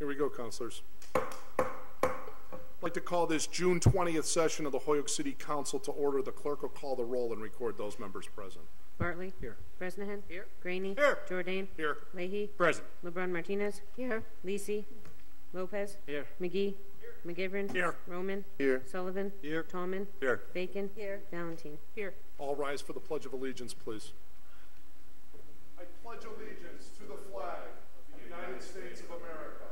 Here we go, councilors. I'd like to call this June 20th session of the Holyoke City Council to order. The clerk will call the roll and record those members present. Bartley. Here. Bresnahan. Here. Graney. Here. Jourdain. Here. Leahy. Present. LeBron Martinez. Here. Lisi. Lopez. Here. McGee. Here. McGivern. Here. Roman. Here. Sullivan. Here. Tallman. Here. Bacon. Here. Valentine. Here. All rise for the Pledge of Allegiance, please. I pledge allegiance to the flag of the United States of America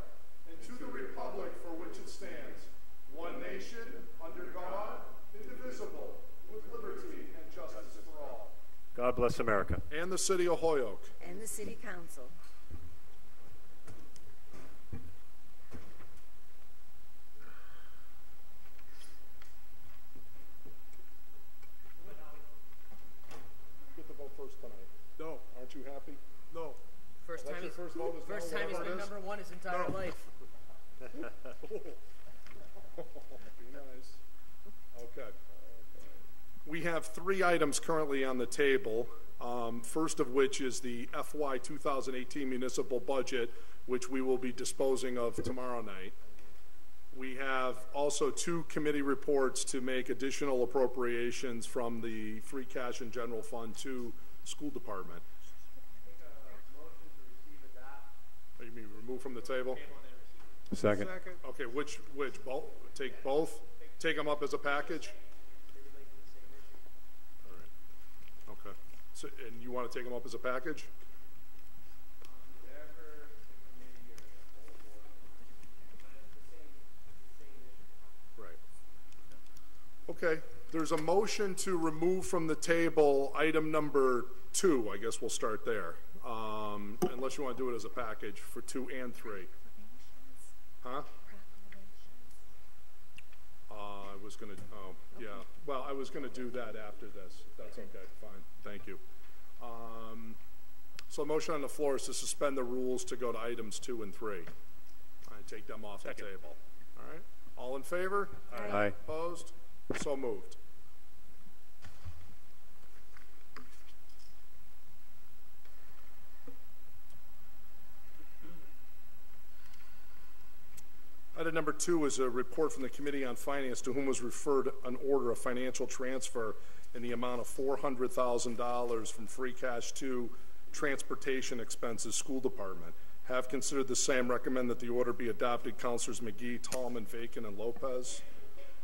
and to the republic for which it stands, one nation, under God, indivisible, with liberty and justice for all. God bless America. And the city of Holyoke. And the City Council. Get the vote first tonight. No. Aren't you happy? No. First time, Your first vote is first no, time he's whatever been it is? number one his entire life. Be nice. Okay. We have 3 items currently on the table, first of which is the FY 2018 municipal budget, which we will be disposing of tomorrow night. We have also 2 committee reports to make additional appropriations from the free cash and general fund to school department. You mean remove from the table? Second. Okay, which, both? Take both? Take them up as a package? All right. Okay. So, and you want to take them up as a package? Right. Okay. There's a motion to remove from the table item number 2. I guess we'll start there. Unless you want to do it as a package for 2 and 3. Huh? I was going to, oh, yeah. Well, I was going to do that after this. That's okay. Fine. Thank you. So the motion on the floor is to suspend the rules to go to items 2 and 3. And take them off the table. All right. All in favor? Aye. Opposed? So moved. Item number 2 is a report from the Committee on Finance, to whom was referred an order of financial transfer in the amount of $400,000 from free cash to transportation expenses, school department. Have considered the same. Recommend that the order be adopted. Councilors McGee, Tallman, Bacon, and Lopez.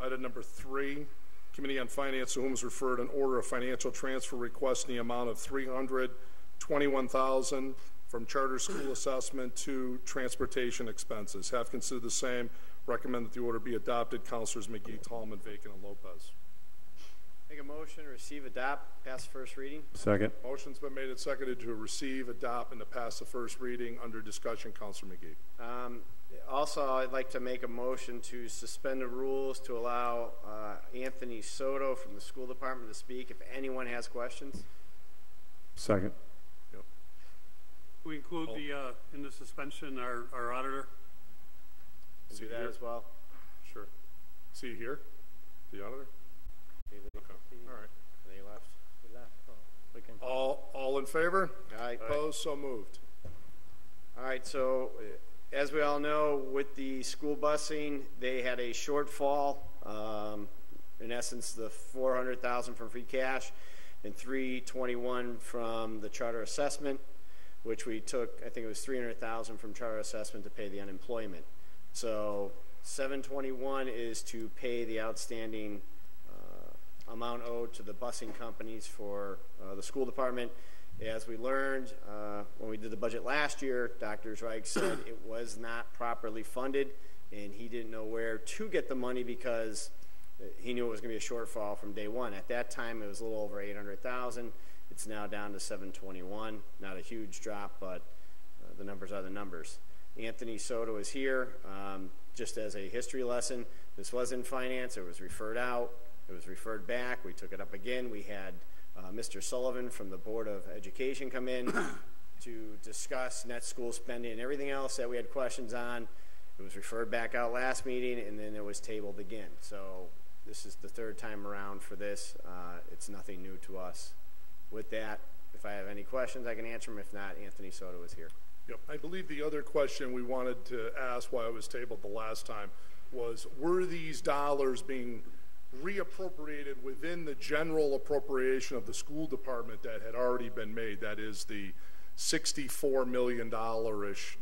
Item number 3, Committee on Finance, to whom was referred an order of financial transfer request in the amount of $321,000 from charter school assessment to transportation expenses. Have considered the same. Recommend that the order be adopted. Councilors McGee, Tallman, Bacon, and Lopez. Make a motion to receive, adopt, pass first reading. Second. Motion's been made and seconded to receive, adopt, and to pass the first reading. Under discussion, Councilor McGee. Also, I'd like to make a motion to suspend the rules to allow Anthony Soto from the school department to speak if anyone has questions. Second. We include in the suspension our auditor. Do that as well. Sure. See you here, the auditor. Okay. All right. They left. We left. We can. All in favor? Aye. Opposed? So moved. All right. So, as we all know, with the school busing, they had a shortfall. In essence, the $400,000 from free cash and $321 from the charter assessment, which we took, I think it was $300,000 from charter assessment to pay the unemployment. So $721 is to pay the outstanding amount owed to the busing companies for the school department. As we learned when we did the budget last year, Dr. Zweig said it was not properly funded, and he didn't know where to get the money because he knew it was going to be a shortfall from day one. At that time, it was a little over $800,000. It's now down to $721. Not a huge drop, but the numbers are the numbers. Anthony Soto is here. Just as a history lesson, this was in finance. It was referred out. It was referred back. We took it up again. We had Mr. Sullivan from the Board of Education come in to discuss net school spending and everything else that we had questions on. It was referred back out last meeting, and then it was tabled again. So this is the 3rd time around for this. It's nothing new to us. With that, if I have any questions, I can answer them. If not, Anthony Soto is here. Yep. I believe the other question we wanted to ask why it was tabled the last time was, were these dollars being reappropriated within the general appropriation of the school department that had already been made? That is the $64 million-ish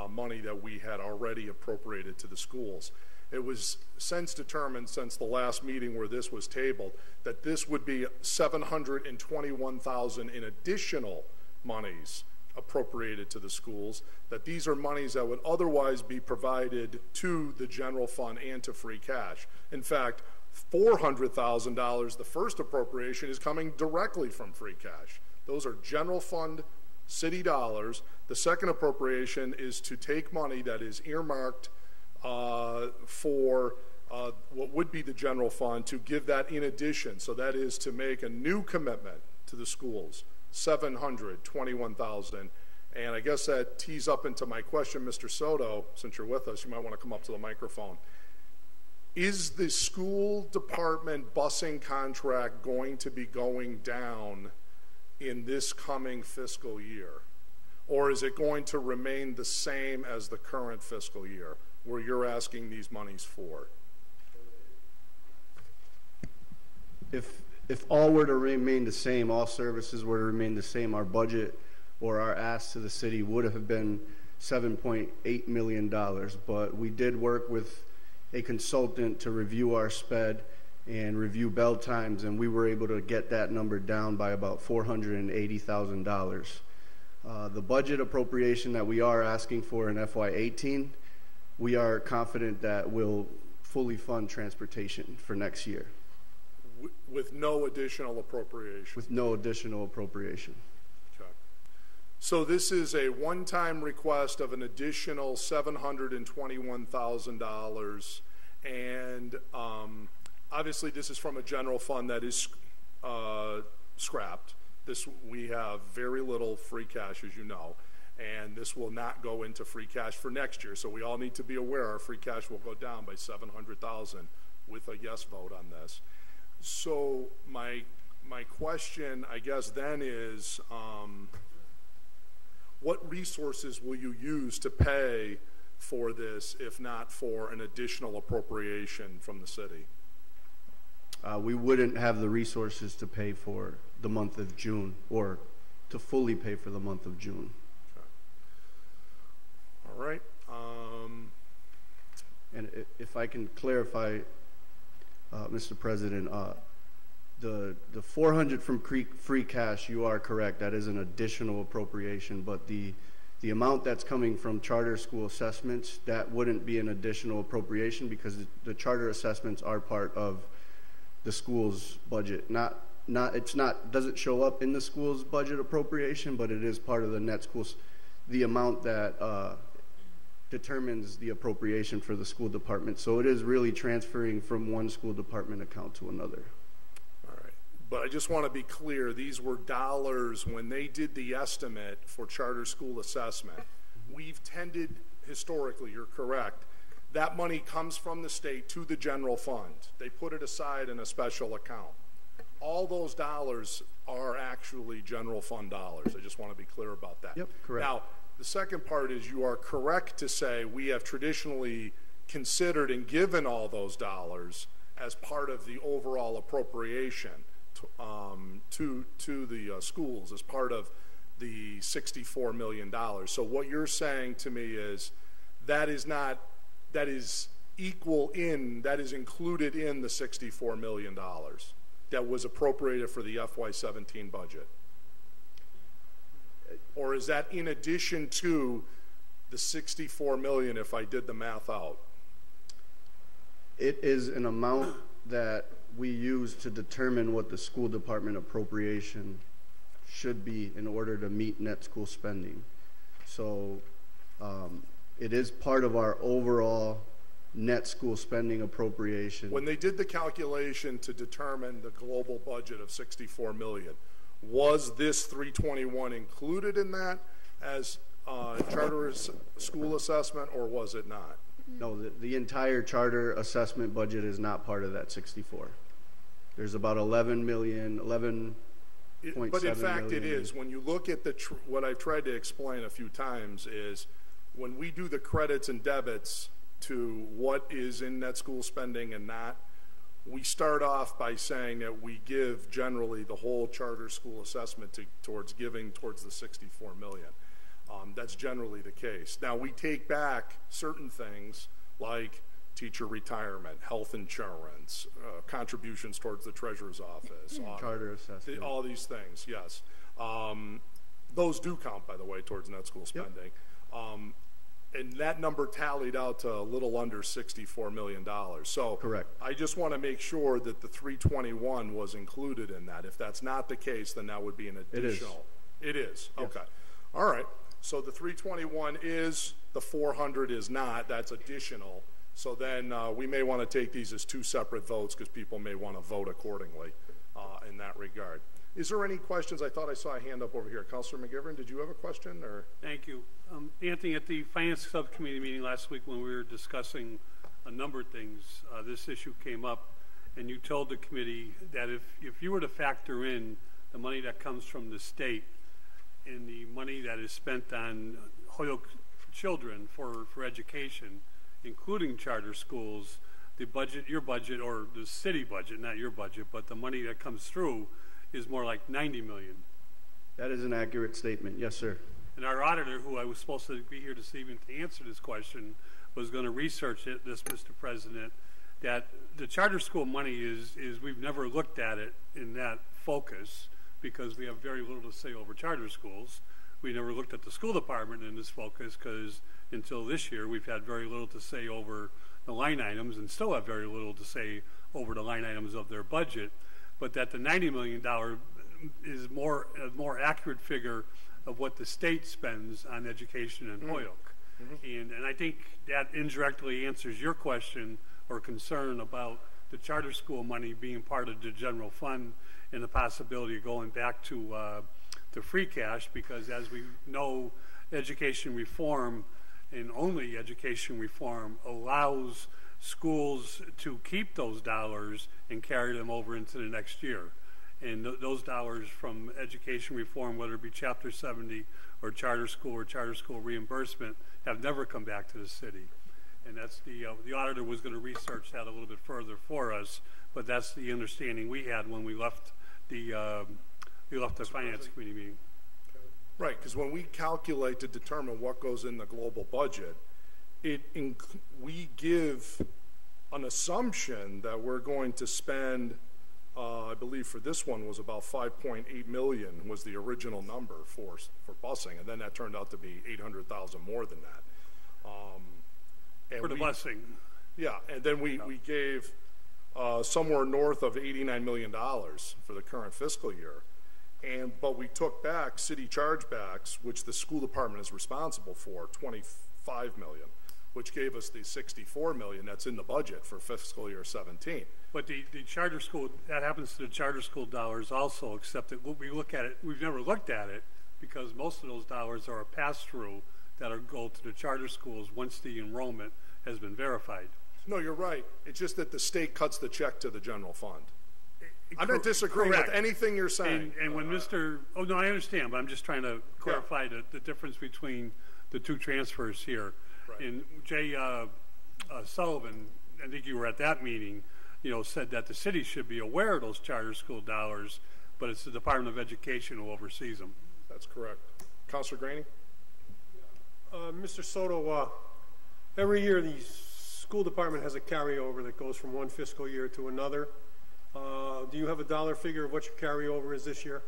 money that we had already appropriated to the schools. It was since determined, since the last meeting where this was tabled, that this would be $721,000 in additional monies appropriated to the schools, that these are monies that would otherwise be provided to the general fund and to free cash. In fact, $400,000, the first appropriation, is coming directly from free cash. Those are general fund city dollars. The second appropriation is to take money that is earmarked for what would be the general fund, to give that in addition. So that is to make a new commitment to the schools, $721,000. And I guess that tees up into my question, Mr. Soto, since you're with us, you might want to come up to the microphone. Is the school department busing contract going to be going down in this coming fiscal year? Or is it going to remain the same as the current fiscal year, where you're asking these monies for? If all were to remain the same, all services were to remain the same, our budget or our ask to the city would have been $7.8 million. But we did work with a consultant to review our sped and review bell times, and we were able to get that number down by about $480,000. The budget appropriation that we are asking for in FY18, we are confident that will fully fund transportation for next year. With no additional appropriation? With no additional appropriation. Okay. So this is a one-time request of an additional $721,000, and obviously this is from a general fund that is scrapped. We have very little free cash, as you know, and this will not go into free cash for next year. So we all need to be aware our free cash will go down by $700,000 with a yes vote on this. So my question, I guess, then is, what resources will you use to pay for this, if not for an additional appropriation from the city? We wouldn't have the resources to pay for the month of June, or to fully pay for the month of June. Okay. All right. And if I can clarify, Mr. President, the 400 from free cash, you are correct. That is an additional appropriation, but the amount that's coming from charter school assessments, that wouldn't be an additional appropriation, because the charter assessments are part of the school's budget. Doesn't show up in the school's budget appropriation, but it is part of the net schools, the amount that determines the appropriation for the school department. So it is really transferring from one school department account to another. All right. But I just want to be clear, these were dollars when they did the estimate for charter school assessment. We've tended, historically, you're correct, that money comes from the state to the general fund. They put it aside in a special account. All those dollars are actually general fund dollars. I just want to be clear about that. Yep, correct. Now, the second part is, you are correct to say we have traditionally considered and given all those dollars as part of the overall appropriation to the schools, as part of the $64 million. So what you're saying to me is that is included in the $64 million that was appropriated for the FY17 budget? Or is that in addition to the $64 million, if I did the math out? It is an amount that we use to determine what the school department appropriation should be in order to meet net school spending. So it is part of our overall net school spending appropriation. When they did the calculation to determine the global budget of $64 million, was this 321 included in that as charter school assessment, or was it not? No, the entire charter assessment budget is not part of that 64. There's about 11 But in fact, it is. When you look at what I've tried to explain a few times is when we do the credits and debits to what is in net school spending and not, we start off by saying that we give generally the whole charter school assessment towards giving towards the 64 million. That's generally the case. Now, we take back certain things like teacher retirement, health insurance, contributions towards the treasurer's office, Charter assessment. all these things, yes. Those do count, by the way, towards net school spending. Yep. And that number tallied out to a little under $64 million. So correct. I just want to make sure that the 321 was included in that. If that's not the case, then that would be an additional. It is. Yes. Okay. All right. So the 321 is, the 400 is not. That's additional. So then we may want to take these as two separate votes because people may want to vote accordingly in that regard. Is there any questions? I thought I saw a hand up over here. Councilor McGivern, did you have a question? Or? Thank you. Anthony, at the Finance Subcommittee meeting last week when we were discussing a number of things, this issue came up, and you told the committee that if you were to factor in the money that comes from the state and the money that is spent on Holyoke children for education, including charter schools, the budget, your budget, or the city budget, not your budget, but the money that comes through is more like 90 million. That is an accurate statement. Yes, sir. And our auditor, who I was supposed to be here this evening to answer this question, was going to research this, Mr. President, that the charter school money is we've never looked at it in that focus because we have very little to say over charter schools. We never looked at the school department in this focus because until this year we've had very little to say over the line items and still have very little to say over the line items of their budget. But that the $90 million is a more accurate figure of what the state spends on education in Holyoke. Mm-hmm. And I think that indirectly answers your question or concern about the charter school money being part of the general fund and the possibility of going back to free cash because, as we know, education reform and only education reform allows schools to keep those dollars and carry them over into the next year. And those dollars from education reform, whether it be Chapter 70 or charter school reimbursement, have never come back to the city. And that's the auditor was going to research that a little bit further for us, but that's the understanding we had when we left the Finance Committee meeting. Right, because when we calculate to determine what goes in the global budget, we give an assumption that we're going to spend, I believe for this one was about 5.8 million was the original number for busing, and then that turned out to be 800,000 more than that. For the busing. Yeah, and then we gave somewhere north of $89 million for the current fiscal year. But we took back city chargebacks, which the school department is responsible for, 25 million, which gave us the 64 million that's in the budget for fiscal year 17. But the charter school, that happens to the charter school dollars also, except that when we look at it, we've never looked at it because most of those dollars are a pass-through that go to the charter schools once the enrollment has been verified. No, you're right. It's just that the state cuts the check to the general fund. I'm not disagreeing with anything you're saying. And when oh no, I understand, but I'm just trying to clarify the difference between the two transfers here. Right. And Jay Sullivan, I think you were at that meeting, said that the city should be aware of those charter school dollars, but it's the Department of Education who oversees them. That's correct. Councilor Graney? Mr. Soto, every year the school department has a carryover that goes from one fiscal year to another. Do you have a dollar figure of what your carryover is this year?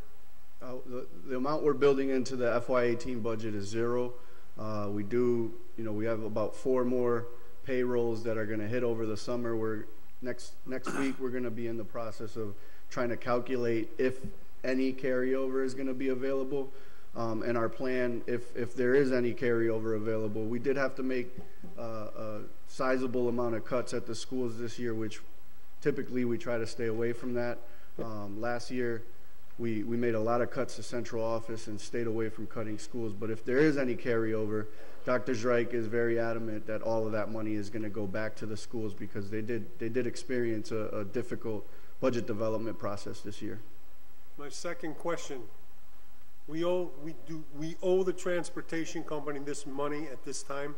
The amount we're building into the FY18 budget is zero. We have about 4 more payrolls that are going to hit over the summer. Next week we're going to be in the process of trying to calculate if any carryover is going to be available. And our plan, if there is any carryover available, we did have to make a sizable amount of cuts at the schools this year, which typically we try to stay away from that. Last year we made a lot of cuts to central office and stayed away from cutting schools. But if there is any carryover, Dr. Zreich is very adamant that all of that money is going to go back to the schools because they did experience a difficult budget development process this year. My second question. We owe the transportation company this money at this time?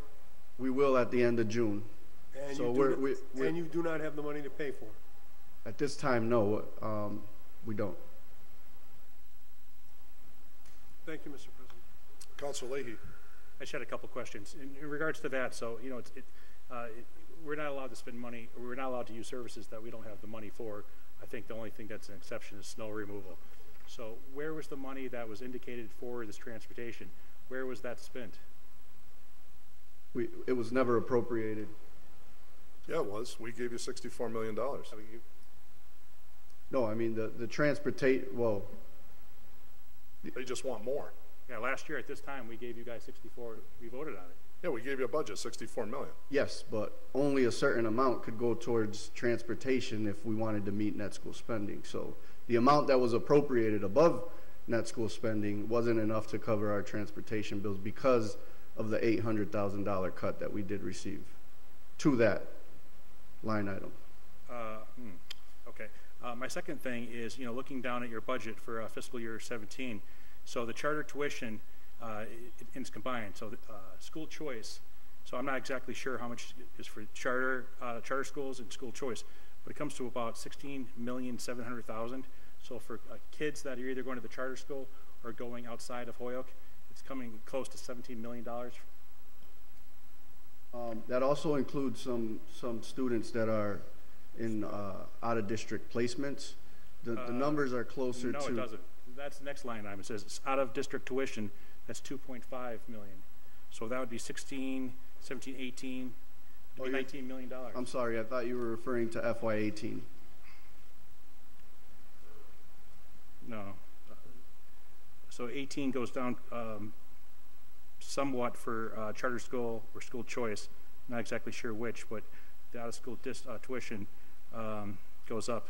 We will at the end of June. And So you do not have the money to pay for it? At this time, no, we don't. Thank you, Mr. President. Councilor Leahy. I just had a couple questions in regards to that. So, you know, we're not allowed to spend money, or we're not allowed to use services that we don't have the money for. I think the only thing that's an exception is snow removal. So where was the money that was indicated for this transportation? Where was that spent? It was never appropriated. Yeah, it was. We gave you $64 million. No, I mean, the transportation, well, They just want more. Yeah, last year at this time, we gave you guys 64, we voted on it. Yeah, we gave you a budget, $64 million. yes, but only a certain amount could go towards transportation if we wanted to meet net school spending. So the amount that was appropriated above net school spending wasn't enough to cover our transportation bills because of the $800,000 cut that we did receive to that line item. Okay. My second thing is, you know, looking down at your budget for fiscal year 17, so the charter tuition it's combined. So school choice. So I'm not exactly sure how much is for charter schools and school choice, but it comes to about $16,700,000. So for kids that are either going to the charter school or going outside of Holyoke, it's coming close to $17 million. That also includes some students that are in out-of-district placements. The numbers are closer to... No, it doesn't. That's the next line item. It says out-of-district tuition, that's $2.5 million. So that would be 16, 17, 18, $19 million. I'm sorry, I thought you were referring to FY18. No. So 18 goes down somewhat for charter school or school choice. Not exactly sure which, but the out-of-school tuition goes up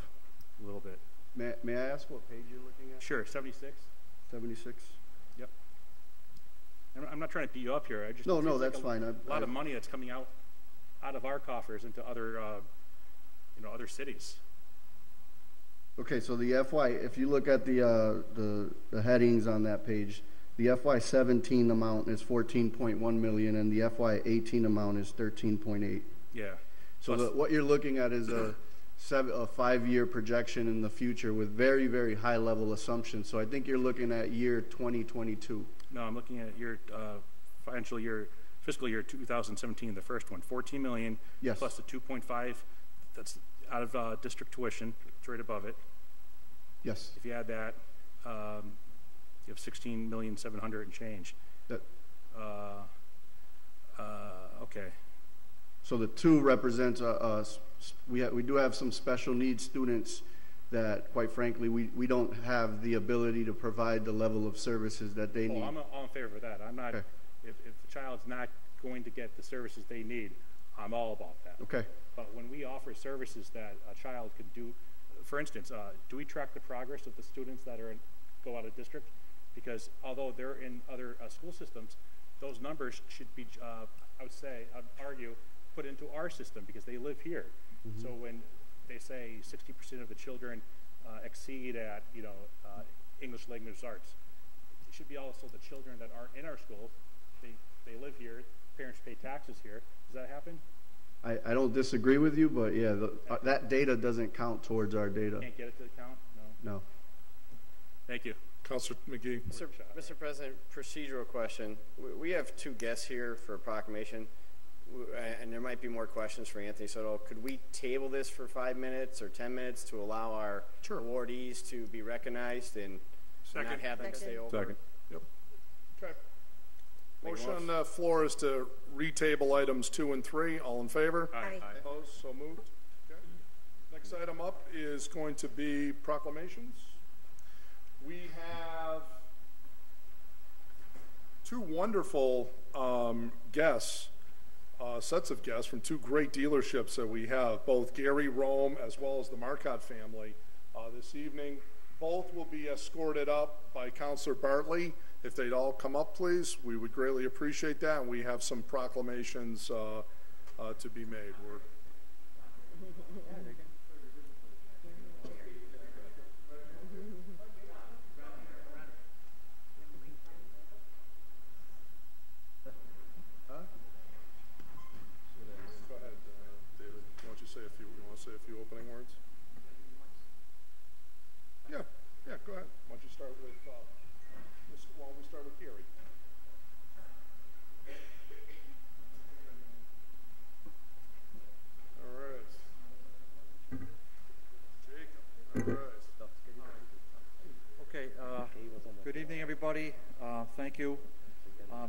a little bit. May I ask what page you're looking at? Sure, 76. 76? Yep. I'm not trying to beat you up here. I just No, it feels that's like fine. A lot of money that's coming out of our coffers into other, other cities. Okay, so the FY, if you look at the headings on that page, the FY17 amount is 14.1 million, and the FY18 amount is 13.8. Yeah. So what you're looking at is a 5-year projection in the future with very, very high level assumptions. So I think you're looking at year 2022. No, I'm looking at your fiscal year 2017, the first one, 14 million Yes. plus the 2.5 that's out of district tuition. It's right above it. Yes. If you add that, you have 16,700,000 and change. That, okay. so the 2 represents we do have some special needs students that, quite frankly, we don't have the ability to provide the level of services that they need. I'm all in favor of that. I'm not. Okay. If the child's not going to get the services they need, I'm all about that. Okay. But when we offer services that a child can do, for instance, do we track the progress of the students that go out of district? Because although they're in other school systems, those numbers should be, I'd argue, put into our system because they live here. Mm-hmm. So when they say 60% of the children exceed at, English language arts, it should be also the children that aren't in our schools. They live here. Parents pay taxes here. Does that happen? I don't disagree with you, but yeah, that data doesn't count towards our data. Can't get it to count? No. Thank you. Councilor McGee. Mr. President, procedural question. We have 2 guests here for a proclamation, and there might be more questions for Anthony Soto. Could we table this for 5 minutes or 10 minutes to allow our awardees to be recognized and not have them stay over? Second. Yep. Okay. Motion on the floor is to retable items 2 and 3. All in favor? Aye. Opposed? So moved. Okay. Next item up is going to be proclamations. We have 2 wonderful guests, sets of guests from 2 great dealerships that we have, both Gary Rome as well as the Marcotte family this evening. Both will be escorted up by Councilor Bartley. If they'd all come up, please, we would greatly appreciate that. And we have some proclamations to be made. Good evening, everybody. Thank you.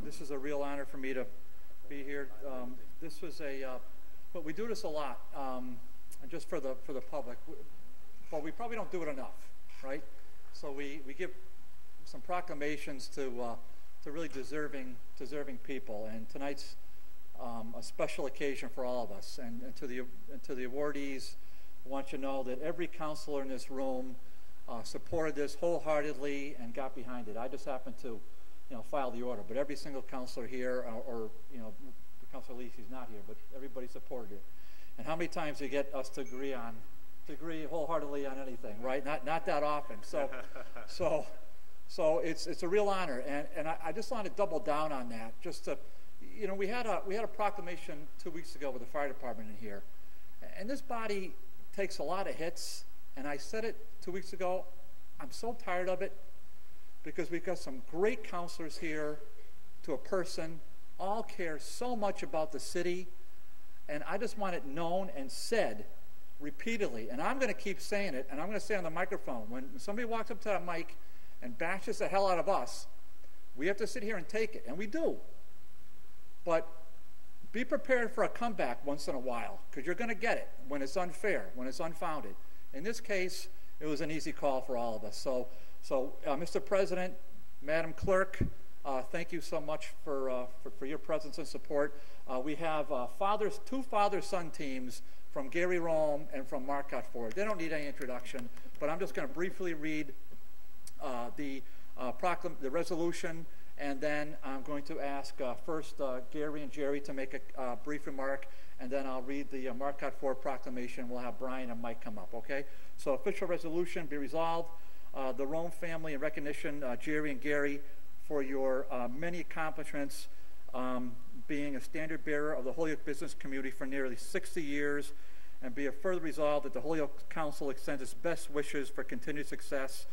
This is a real honor for me to be here. This was but we do this a lot, just for the public, but we probably don't do it enough, right? So we give some proclamations to really deserving people, and tonight's a special occasion for all of us. And to the awardees, I want you to know that every counselor in this room supported this wholeheartedly and got behind it. I just happened to, file the order, but every single counselor here, or Counselor Lisi's not here, but everybody supported it. And how many times do you get us to agree wholeheartedly on anything, right? Not that often. So it's a real honor, and I just want to double down on that. Just to, we had a proclamation 2 weeks ago with the fire department in here, and this body takes a lot of hits. And I said it 2 weeks ago. I'm so tired of it because we've got some great counselors here to a person, all care so much about the city, and I just want it known and said repeatedly. And I'm going to keep saying it, and I'm going to say on the microphone, when somebody walks up to that mic and bashes the hell out of us, we have to sit here and take it, and we do. But be prepared for a comeback once in a while, because you're going to get it when it's unfair, when it's unfounded. In this case, it was an easy call for all of us. So Mr. President, Madam Clerk, thank you so much for your presence and support. We have two father-son teams from Gary Rome and from Marcotte Ford. They don't need any introduction, but I'm just going to briefly read the resolution, and then I'm going to ask first Gary and Jerry to make a brief remark, and then I'll read the Marcotte Ford proclamation. We'll have Brian and Mike come up, okay? So official resolution, be resolved. The Rome family, in recognition, Jerry and Gary, for your many accomplishments, being a standard bearer of the Holyoke business community for nearly 60 years, and be it further resolved that the Holyoke Council extends its best wishes for continued success.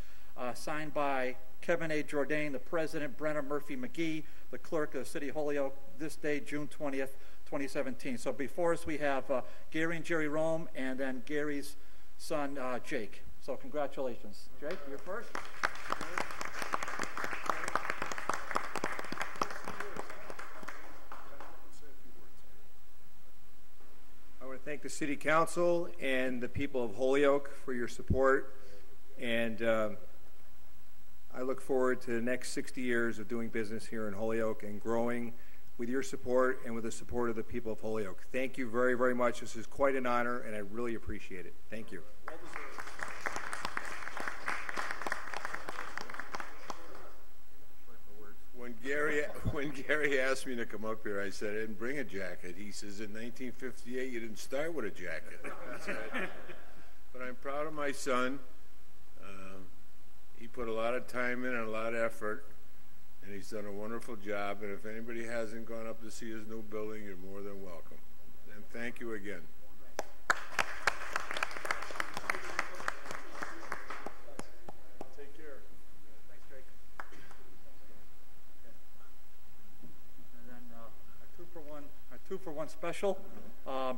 Signed by Kevin A. Jourdain, the president, Brenna Murphy McGee, the clerk of the city of Holyoke, this day, June 20th, 2017. So before us we have Gary and Jerry Rome, and then Gary's son, Jake. So congratulations. Jake, you're first. I want to thank the City Council and the people of Holyoke for your support, and I look forward to the next 60 years of doing business here in Holyoke and growing with your support and with the support of the people of Holyoke. Thank you very, very much. This is quite an honor, and I really appreciate it. Thank you. When Gary asked me to come up here, I said I didn't bring a jacket. He says, in 1958, you didn't start with a jacket. But I'm proud of my son. He put a lot of time in and a lot of effort, and he's done a wonderful job. And if anybody hasn't gone up to see his new building, you're more than welcome. And thank you again. Take care. Thanks, Jake. And then our two for one special.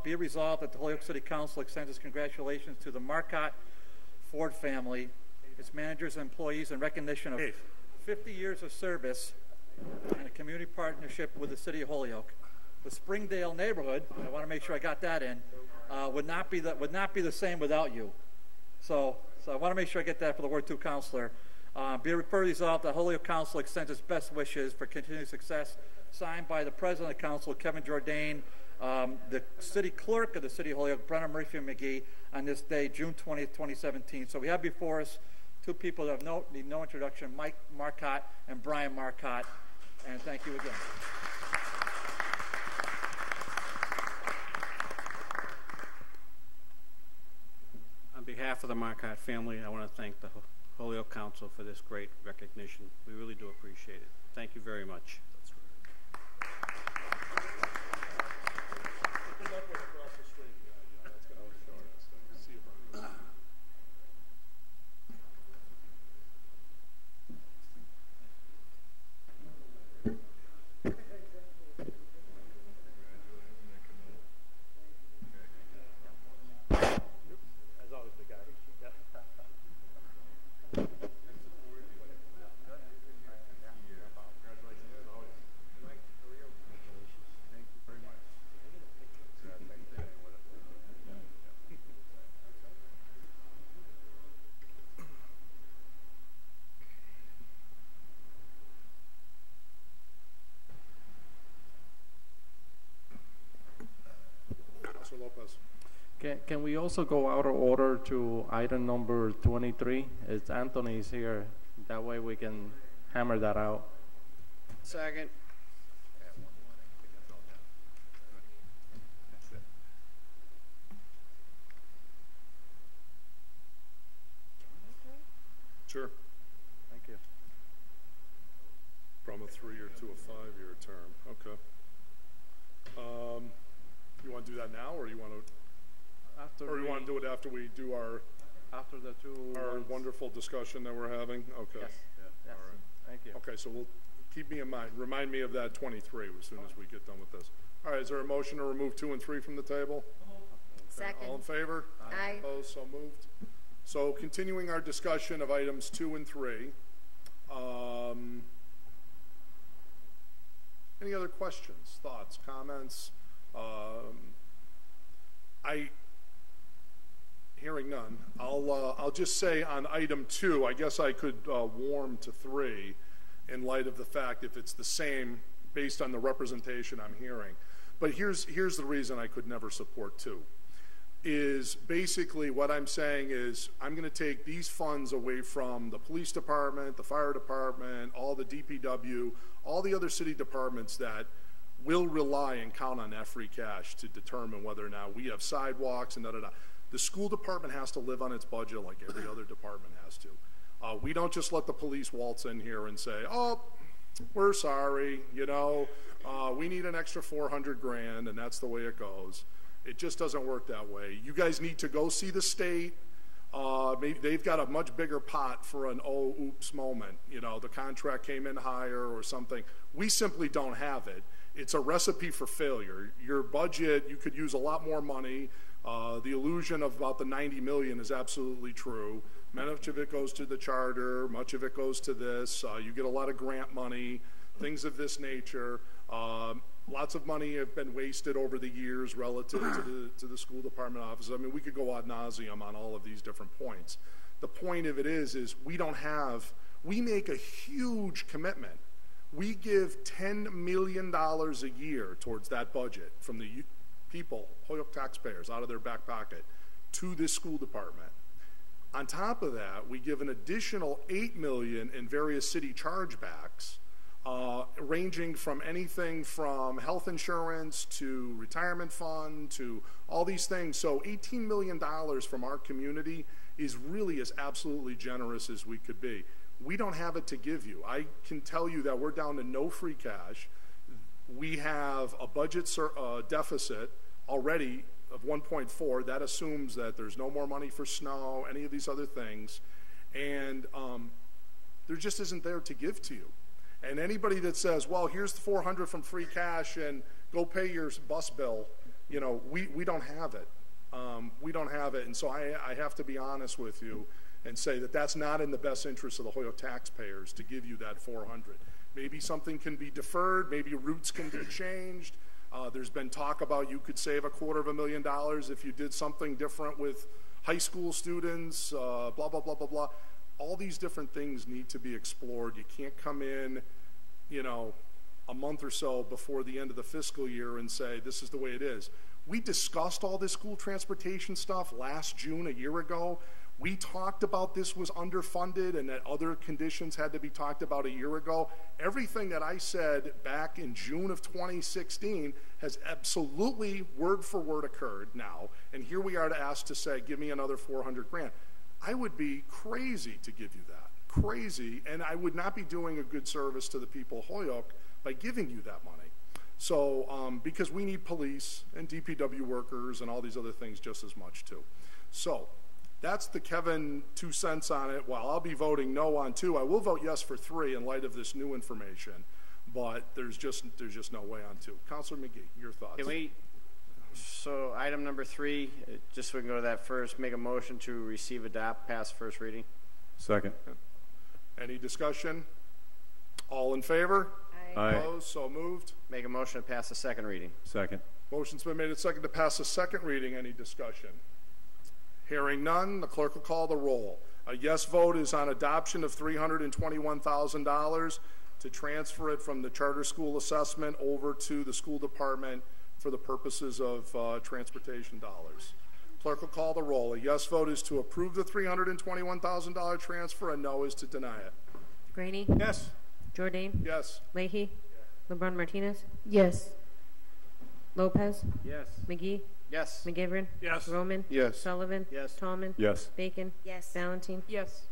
Be it resolved that the Holyoke City Council extends its congratulations to the Marcotte Ford family, its managers and employees, in recognition of 50 years of service and a community partnership with the city of Holyoke. The Springdale neighborhood, I want to make sure I got that in, would not be the same without you. So I want to make sure I get that for the Ward 2 Councilor. Be it further resolved that Holyoke Council extends its best wishes for continued success. Signed by the President of the Council, Kevin Jourdain, the City Clerk of the City of Holyoke, Brenna Murphy McGee, on this day, June 20th, 2017. So we have before us two people that need no introduction, Mike Marcotte and Brian Marcotte, and thank you again. On behalf of the Marcotte family, I want to thank the Holyoke Council for this great recognition. We really do appreciate it. Thank you very much. Can we also go out of order to item number 23? It's Anthony's here. That way we can hammer that out. Second. Sure. Thank you. From a 3-year to a 5-year term. Okay. You want to do that now, or you want to? Or you want to do it after we do our the two wonderful discussion that we're having? Okay. Yes. Yes. All right. Thank you. Okay, so we'll keep me in mind. Remind me of that 23 as soon as we get done with this. All right, is there a motion to remove 2 and 3 from the table? Second. All in favor? Aye. Opposed? So moved. So continuing our discussion of items 2 and 3. Any other questions, thoughts, comments? Hearing none, I'll just say on item 2, I guess I could warm to 3 in light of the fact if it's the same based on the representation I'm hearing. But here's the reason I could never support 2. Is basically what I'm saying is I'm going to take these funds away from the police department, the fire department, all the DPW, all the other city departments that will rely and count on that free cash to determine whether or not we have sidewalks and da-da-da. The school department has to live on its budget like every other department has to. We don't just let the police waltz in here and say, oh, we're sorry, you know, we need an extra $400,000 and that's the way it goes. It just doesn't work that way. You guys need to go see the state. Maybe they've got a much bigger pot for an oh, oops moment. You know, the contract came in higher or something. We simply don't have it. It's a recipe for failure. Your budget, you could use a lot more money. The illusion of about the $90 million is absolutely true. Much of it goes to the charter. Much of it goes to this. You get a lot of grant money, things of this nature. Lots of money have been wasted over the years relative to the school department office. I mean, we could go ad nauseum on all of these different points. The point of it is we make a huge commitment. We give $10 million a year towards that budget from the people, Holyoke taxpayers, out of their back pocket to this school department. On top of that, we give an additional $8 million in various city chargebacks, ranging from anything from health insurance to retirement fund to all these things. So $18 million from our community is really as absolutely generous as we could be. We don't have it to give you. I can tell you that we're down to no free cash. We have a budget deficit already of 1.4. That assumes that there's no more money for snow, any of these other things, and there just isn't there to give to you. And anybody that says, well, here's the $400 from free cash and go pay your bus bill, you know, we don't have it. We don't have it. And so I have to be honest with you and say that that's not in the best interest of the Holyoke taxpayers to give you that $400. Maybe something can be deferred. Maybe routes can be changed. There's been talk about you could save $250,000 if you did something different with high school students, blah, blah, blah, blah, blah. All these different things need to be explored. You can't come in, you know, a month or so before the end of the fiscal year and say, this is the way it is. We discussed all this school transportation stuff last June, a year ago. We talked about this was underfunded and that other conditions had to be talked about a year ago. Everything that I said back in June of 2016 has absolutely word for word occurred now. And here we are to ask to say, give me another $400,000. I would be crazy to give you that, crazy, and I would not be doing a good service to the people of Holyoke by giving you that money. So, because we need police and DPW workers and all these other things just as much too. So, that's the Kevin 2 cents on it. While I'll be voting no on 2, I will vote yes for 3 in light of this new information, but there's just no way on 2. Councilor McGee, your thoughts? Can we? So item number 3, just so we can go to that first, make a motion to receive, adopt, pass first reading. Second. Any discussion? All in favor? Aye. Opposed? So moved. Make a motion to pass the second reading. Second. Motion's been made and second to pass the second reading. Any discussion? Hearing none, the clerk will call the roll. A yes vote is on adoption of $321,000 to transfer it from the charter school assessment over to the school department for the purposes of transportation dollars. Clerk will call the roll. A yes vote is to approve the $321,000 transfer. A no is to deny it. Graney? Yes. Jordan? Yes. Leahy? LeBron Martinez? Yes. Lopez? Yes. McGee? Yes. McGivern? Yes. Roman? Yes. Sullivan? Yes. Tallman? Yes. Bacon? Yes. Valentine? Yes.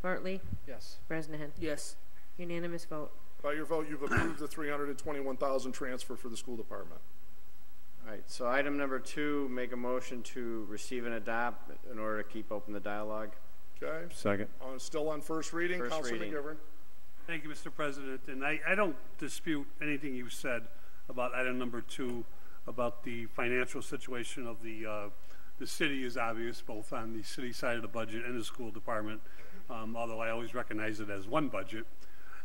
Bartley? Yes. Bresnahan? Yes. Unanimous vote. By your vote, you've approved the $321,000 transfer for the school department. All right, so item number 2, make a motion to receive and adopt in order to keep open the dialogue. Okay. Second. Still on first reading. First Councilor reading. McGivern. Thank you, Mr. President. And I don't dispute anything you said about item number 2, about the financial situation of the city is obvious, both on the city side of the budget and the school department, although I always recognize it as one budget.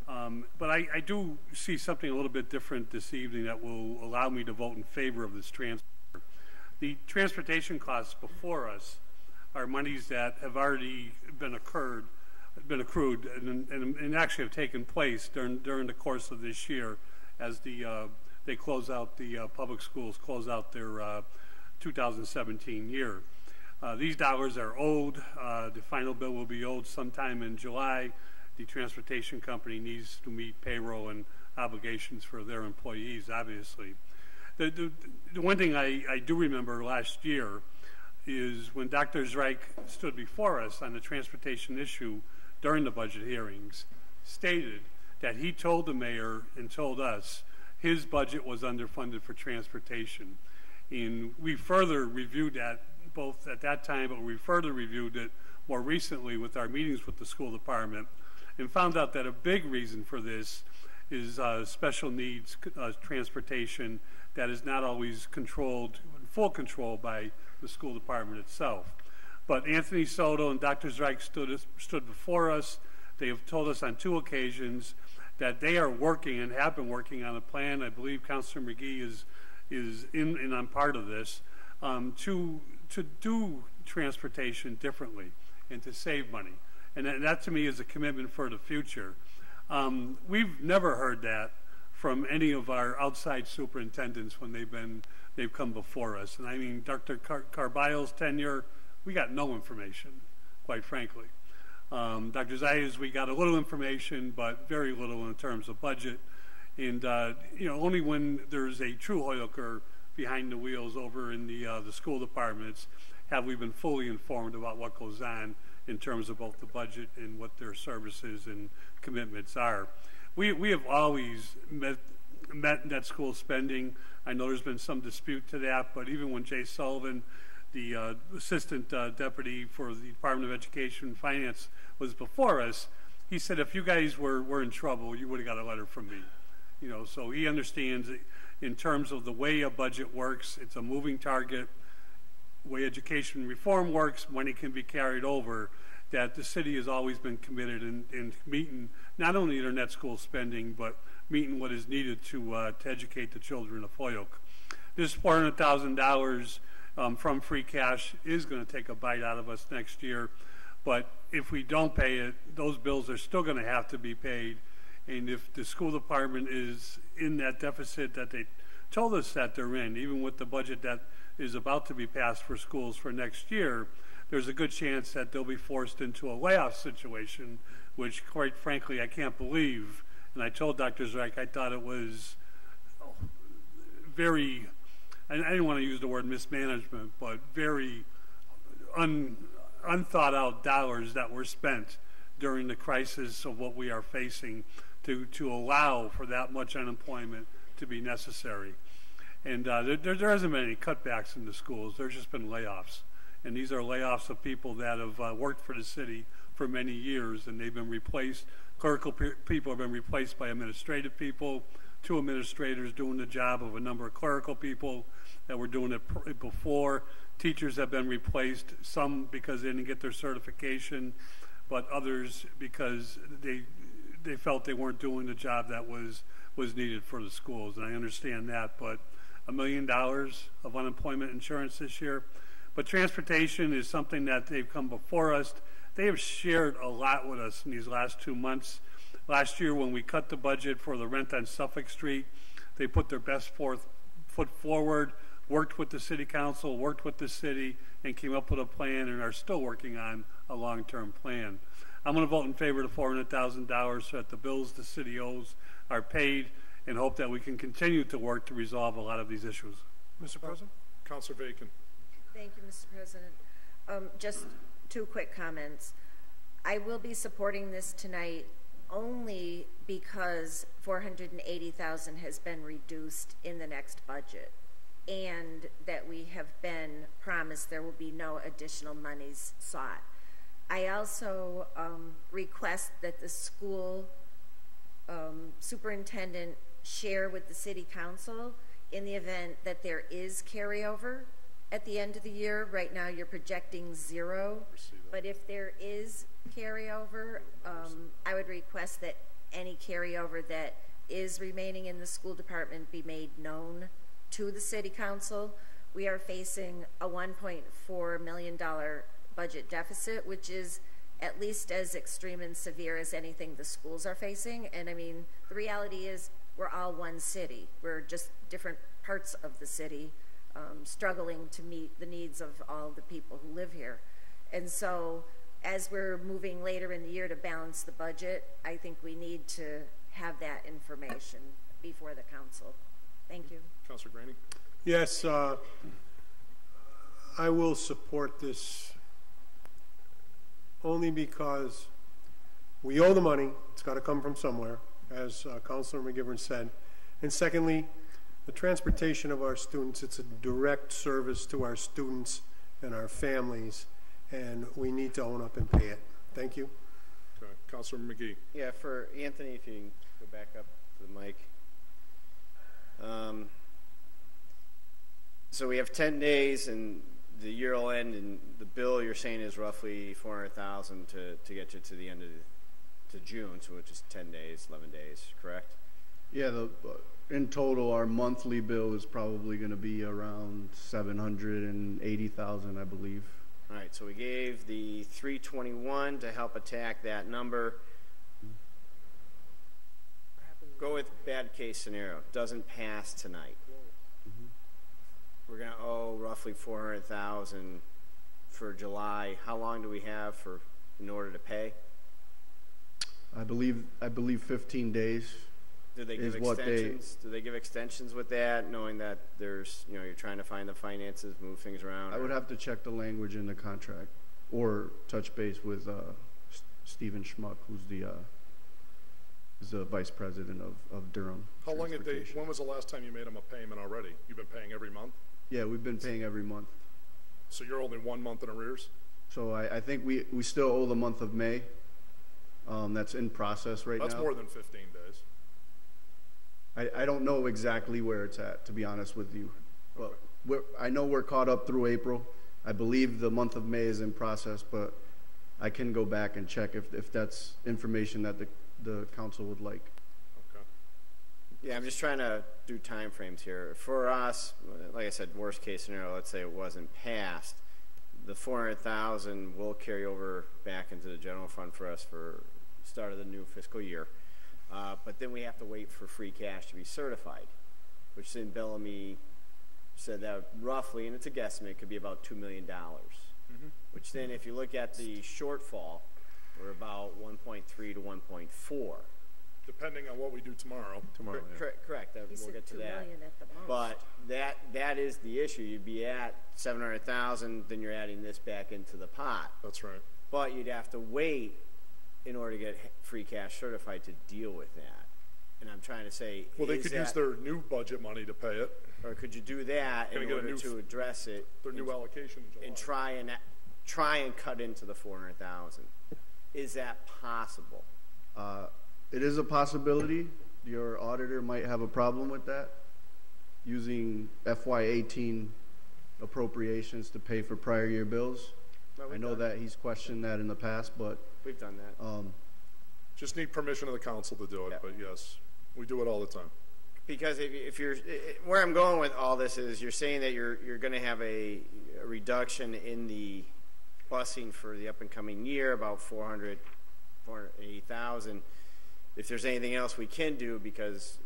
But I do see something a little bit different this evening that will allow me to vote in favor of this transfer. The transportation costs before us are monies that have already been accrued and actually have taken place during the course of this year as they close out the public schools close out their 2017 year. These dollars are owed. The final bill will be owed sometime in July. The transportation company needs to meet payroll and obligations for their employees, obviously. The one thing I do remember last year is when Dr. Zreich stood before us on the transportation issue during the budget hearings, stated that he told the mayor and told us his budget was underfunded for transportation. And we further reviewed that both at that time, but we further reviewed it more recently with our meetings with the school department and found out that a big reason for this is special needs transportation that is not always controlled, full control by the school department itself. But Anthony Soto and Dr. Zreich stood before us. They have told us on 2 occasions that they are working and have been working on a plan. I believe Councilor McGee is in and on part of this to do transportation differently and to save money. And that to me is a commitment for the future. We've never heard that from any of our outside superintendents when they've come before us. And I mean, Dr. Carbile's tenure, we got no information, quite frankly. Dr. Zayas, we got a little information, but very little in terms of budget. And only when there's a true Hoyoker behind the wheels over in the school departments have we been fully informed about what goes on in terms of both the budget and what their services and commitments are. We have always met net school spending. I know there's been some dispute to that, but even when Jay Sullivan, the assistant deputy for the Department of Education and Finance, was before us, he said if you guys were in trouble, you would have got a letter from me. So he understands in terms of the way a budget works, it's a moving target. Way education reform works, money can be carried over, that the city has always been committed in meeting not only their net school spending, but meeting what is needed to educate the children of Holyoke. This $400,000 from free cash is going to take a bite out of us next year, but if we don't pay it, those bills are still going to have to be paid. And if the school department is in that deficit that they told us that they're in, even with the budget that is about to be passed for schools for next year, there's a good chance that they'll be forced into a layoff situation, which quite frankly I can't believe. And I told Dr. Zreich I thought it was very, I didn't want to use the word mismanagement, but very unthought out dollars that were spent during the crisis of what we are facing to allow for that much unemployment to be necessary. And there hasn't been any cutbacks in the schools. There's just been layoffs. And these are layoffs of people that have worked for the city for many years, and they've been replaced. Clerical people have been replaced by administrative people, 2 administrators doing the job of a number of clerical people that were doing it before. Teachers have been replaced, some because they didn't get their certification, but others because they felt they weren't doing the job that was needed for the schools. And I understand that, but $1 million of unemployment insurance this year. But transportation is something that they've come before us. They have shared a lot with us in these last 2 months. Last year when we cut the budget for the rent on Suffolk Street, they put their best foot forward. worked with the city council, worked with the city, and came up with a plan and are still working on a long-term plan. I'm going to vote in favor of the $400,000 so that the bills the city owes are paid, and hope that we can continue to work to resolve a lot of these issues. Mr. President? Councilor Bacon. Thank you, Mr. President. Just two quick comments. I will be supporting this tonight only because $480,000 has been reduced in the next budget, and that we have been promised there will be no additional monies sought. I also request that the school superintendent share with the city council in the event that there is carryover at the end of the year. Right now you're projecting 0, but if there is carryover, I would request that any carryover that is remaining in the school department be made known to the city council. We are facing a $1.4 million budget deficit, which is at least as extreme and severe as anything the schools are facing. And I mean, the reality is we're all one city. We're just different parts of the city struggling to meet the needs of all the people who live here. And so as we're moving later in the year to balance the budget, I think we need to have that information before the council. Thank you. Councilor Graney. Yes, I will support this only because we owe the money. It's got to come from somewhere, as Councilor McGivern said. And secondly, the transportation of our students, it's a direct service to our students and our families, and we need to own up and pay it. Thank you. Okay. Councilor McGee. Yeah, for Anthony, if you can go back up to the mic. So we have 10 days, and the year will end, and the bill you're saying is roughly $400,000 to get you to the end of to June, so it's just 10 days, 11 days, correct? Yeah, in total, our monthly bill is probably going to be around $780,000, I believe. All right, so we gave the 321 to help attack that number. Go with bad case scenario. Doesn't pass tonight. We're going to owe roughly $400,000 for July. How long do we have in order to pay? I believe 15 days. Do they give extensions? Do they give extensions with that, knowing that there's, you're trying to find the finances, move things around? I would have to check the language in the contract, or touch base with Stephen Schmuck, who's the vice president of Durham. How long did they? When was the last time you made them a payment already? You've been paying every month? Yeah, we've been paying every month. So you're only 1 month in arrears? So I think we still owe the month of May. That's in process right now. That's more than 15 days. I don't know exactly where it's at, to be honest with you. But I know we're caught up through April. I believe the month of May is in process, but I can go back and check if that's information that the council would like. Okay. Yeah, I'm just trying to do time frames here. For us, like I said, worst case scenario, let's say it wasn't passed, the $400,000 will carry over back into the general fund for us for start of the new fiscal year. But then we have to wait for free cash to be certified, which in Bellamy said that roughly, and it's a guesstimate, could be about $2 million. Which then, if you look at the shortfall, we're about 1.3 to 1.4. Depending on what we do tomorrow. Correct. We'll get to that. At the most. But that is the issue. You'd be at 700,000, then you're adding this back into the pot. That's right. But you'd have to wait in order to get free cash certified to deal with that. And I'm trying to say, well, they could use their new budget money to pay it. Or could you do that in order to address it? Their new allocation in July. And try and cut into the 400,000. Is that possible? It is a possibility. Your auditor might have a problem with that, using FY18 appropriations to pay for prior year bills. I know that he's questioned that in the past, but we've done that. Just need permission of the council to do it, but yes, we do it all the time. Because if you're, where I'm going with all this is, you're saying that you're going to have a reduction in the busing for the up and coming year, about 480,000. If there's anything else we can do, because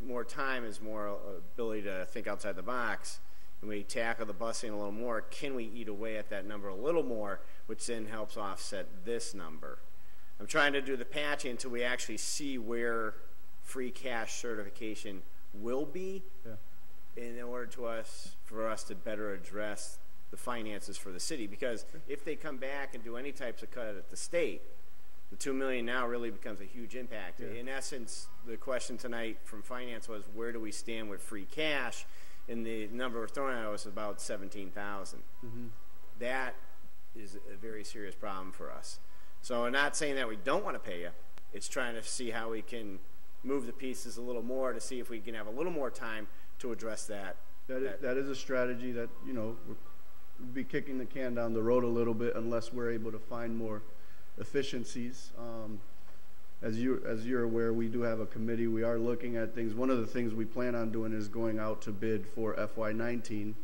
more time is more ability to think outside the box, and we tackle the busing a little more, can we eat away at that number a little more, which then helps offset this number? I'm trying to do the patching until we actually see where free cash certification will be in order for us to better address the finances for the city. Because if they come back and do any types of cut at the state, the $2 million now really becomes a huge impact. In essence, the question tonight from finance was, where do we stand with free cash? And the number we're throwing out was about 17,000. That is a very serious problem for us. So I'm not saying that we don't want to pay you. It's trying to see how we can move the pieces a little more to see if we can have a little more time to address that. That is a strategy that, you know, we'll be kicking the can down the road a little bit unless we're able to find more efficiencies. As you're aware, we do have a committee. We are looking at things. One of the things we plan on doing is going out to bid for FY19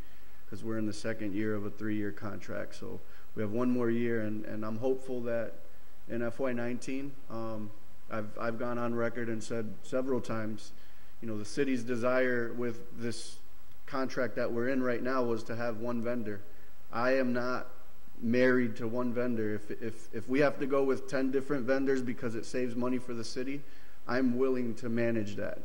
because we're in the second year of a 3-year contract. So we have one more year, and I'm hopeful that in FY19, I've gone on record and said several times, you know, the city's desire with this contract that we're in right now was to have one vendor. I am not married to one vendor. If we have to go with 10 different vendors because it saves money for the city, I'm willing to manage that.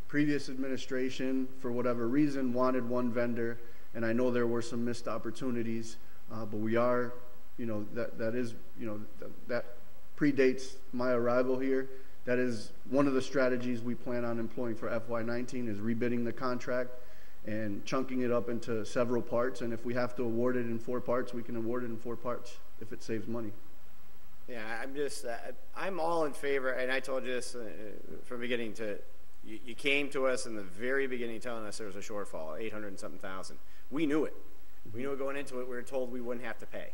Previous administration, for whatever reason, wanted one vendor, and I know there were some missed opportunities, but we are, you know, that is, you know, that predates my arrival here. That is one of the strategies we plan on employing for FY19 is rebidding the contract and chunking it up into several parts. And if we have to award it in 4 parts, we can award it in 4 parts if it saves money. Yeah, I'm all in favor, and I told you this from beginning to, you came to us in the very beginning telling us there was a shortfall, 800 and something thousand. We knew it. We knew it going into it. We were told we wouldn't have to pay.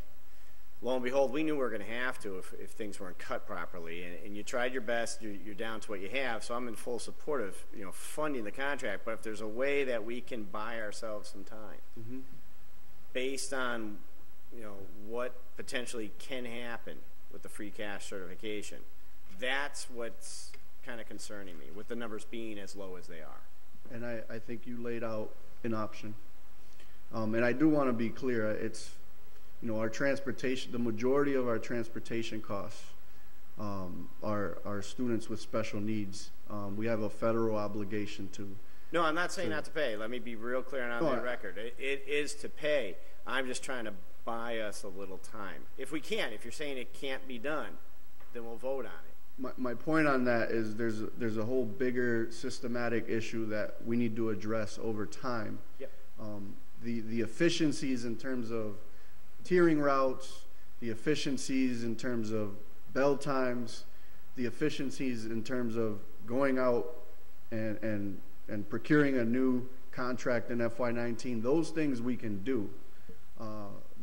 Lo and behold, we knew we were going to have to if things weren't cut properly, and you tried your best. You're down to what you have, so I'm in full support of, you know, funding the contract. But if there's a way that we can buy ourselves some time, based on, you know, what potentially can happen with the free cash certification, that's what's kind of concerning me, with the numbers being as low as they are. And I think you laid out an option, and I do want to be clear. It's, you know, our transportation, the majority of our transportation costs are students with special needs. We have a federal obligation to. No, I'm not saying not to pay. Let me be real clear and on the record. It is to pay. I'm just trying to buy us a little time. If we can, if you're saying it can't be done, then we'll vote on it. My point on that is there's a whole bigger systematic issue that we need to address over time. Yep. The efficiencies in terms of tiering routes, the efficiencies in terms of bell times, the efficiencies in terms of going out and procuring a new contract in FY19, those things we can do.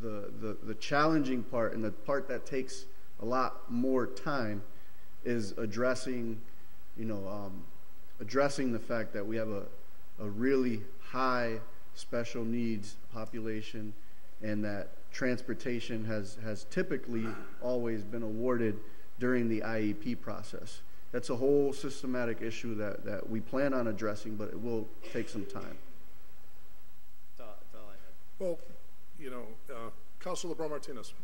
The challenging part and the part that takes a lot more time is addressing, you know, addressing the fact that we have a really high special needs population, and that transportation has typically always been awarded during the IEP process. That's a whole systematic issue that we plan on addressing, but it will take some time. That's all I had. Well, you know, Councilor LeBron Martinez.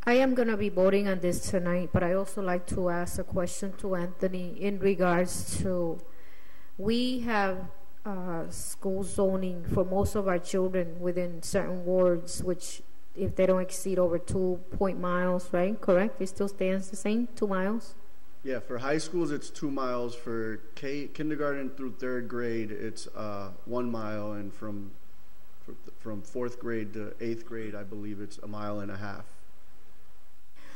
I am going to be voting on this tonight, but I also like to ask a question to Anthony in regards to, we have school zoning for most of our children within certain wards, which if they don't exceed over 2 miles, right? Correct? It still stands the same, 2 miles? Yeah, for high schools it's 2 miles. For kindergarten through 3rd grade it's 1 mile, and from 4th grade to 8th grade I believe it's 1.5 miles.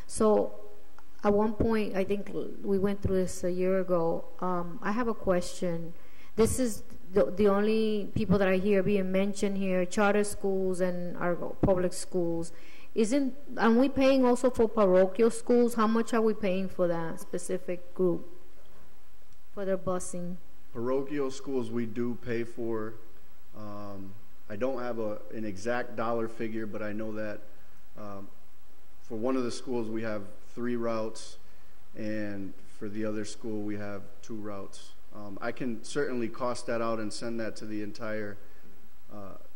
So at one point, I think we went through this a year ago, I have a question. This is the only people that I hear being mentioned here, charter schools and our public schools. Are we paying also for parochial schools? How much are we paying for that specific group, for their busing? Parochial schools we do pay for. I don't have an exact dollar figure, but I know that for one of the schools we have 3 routes, and for the other school we have 2 routes. I can certainly cost that out and send that to the entire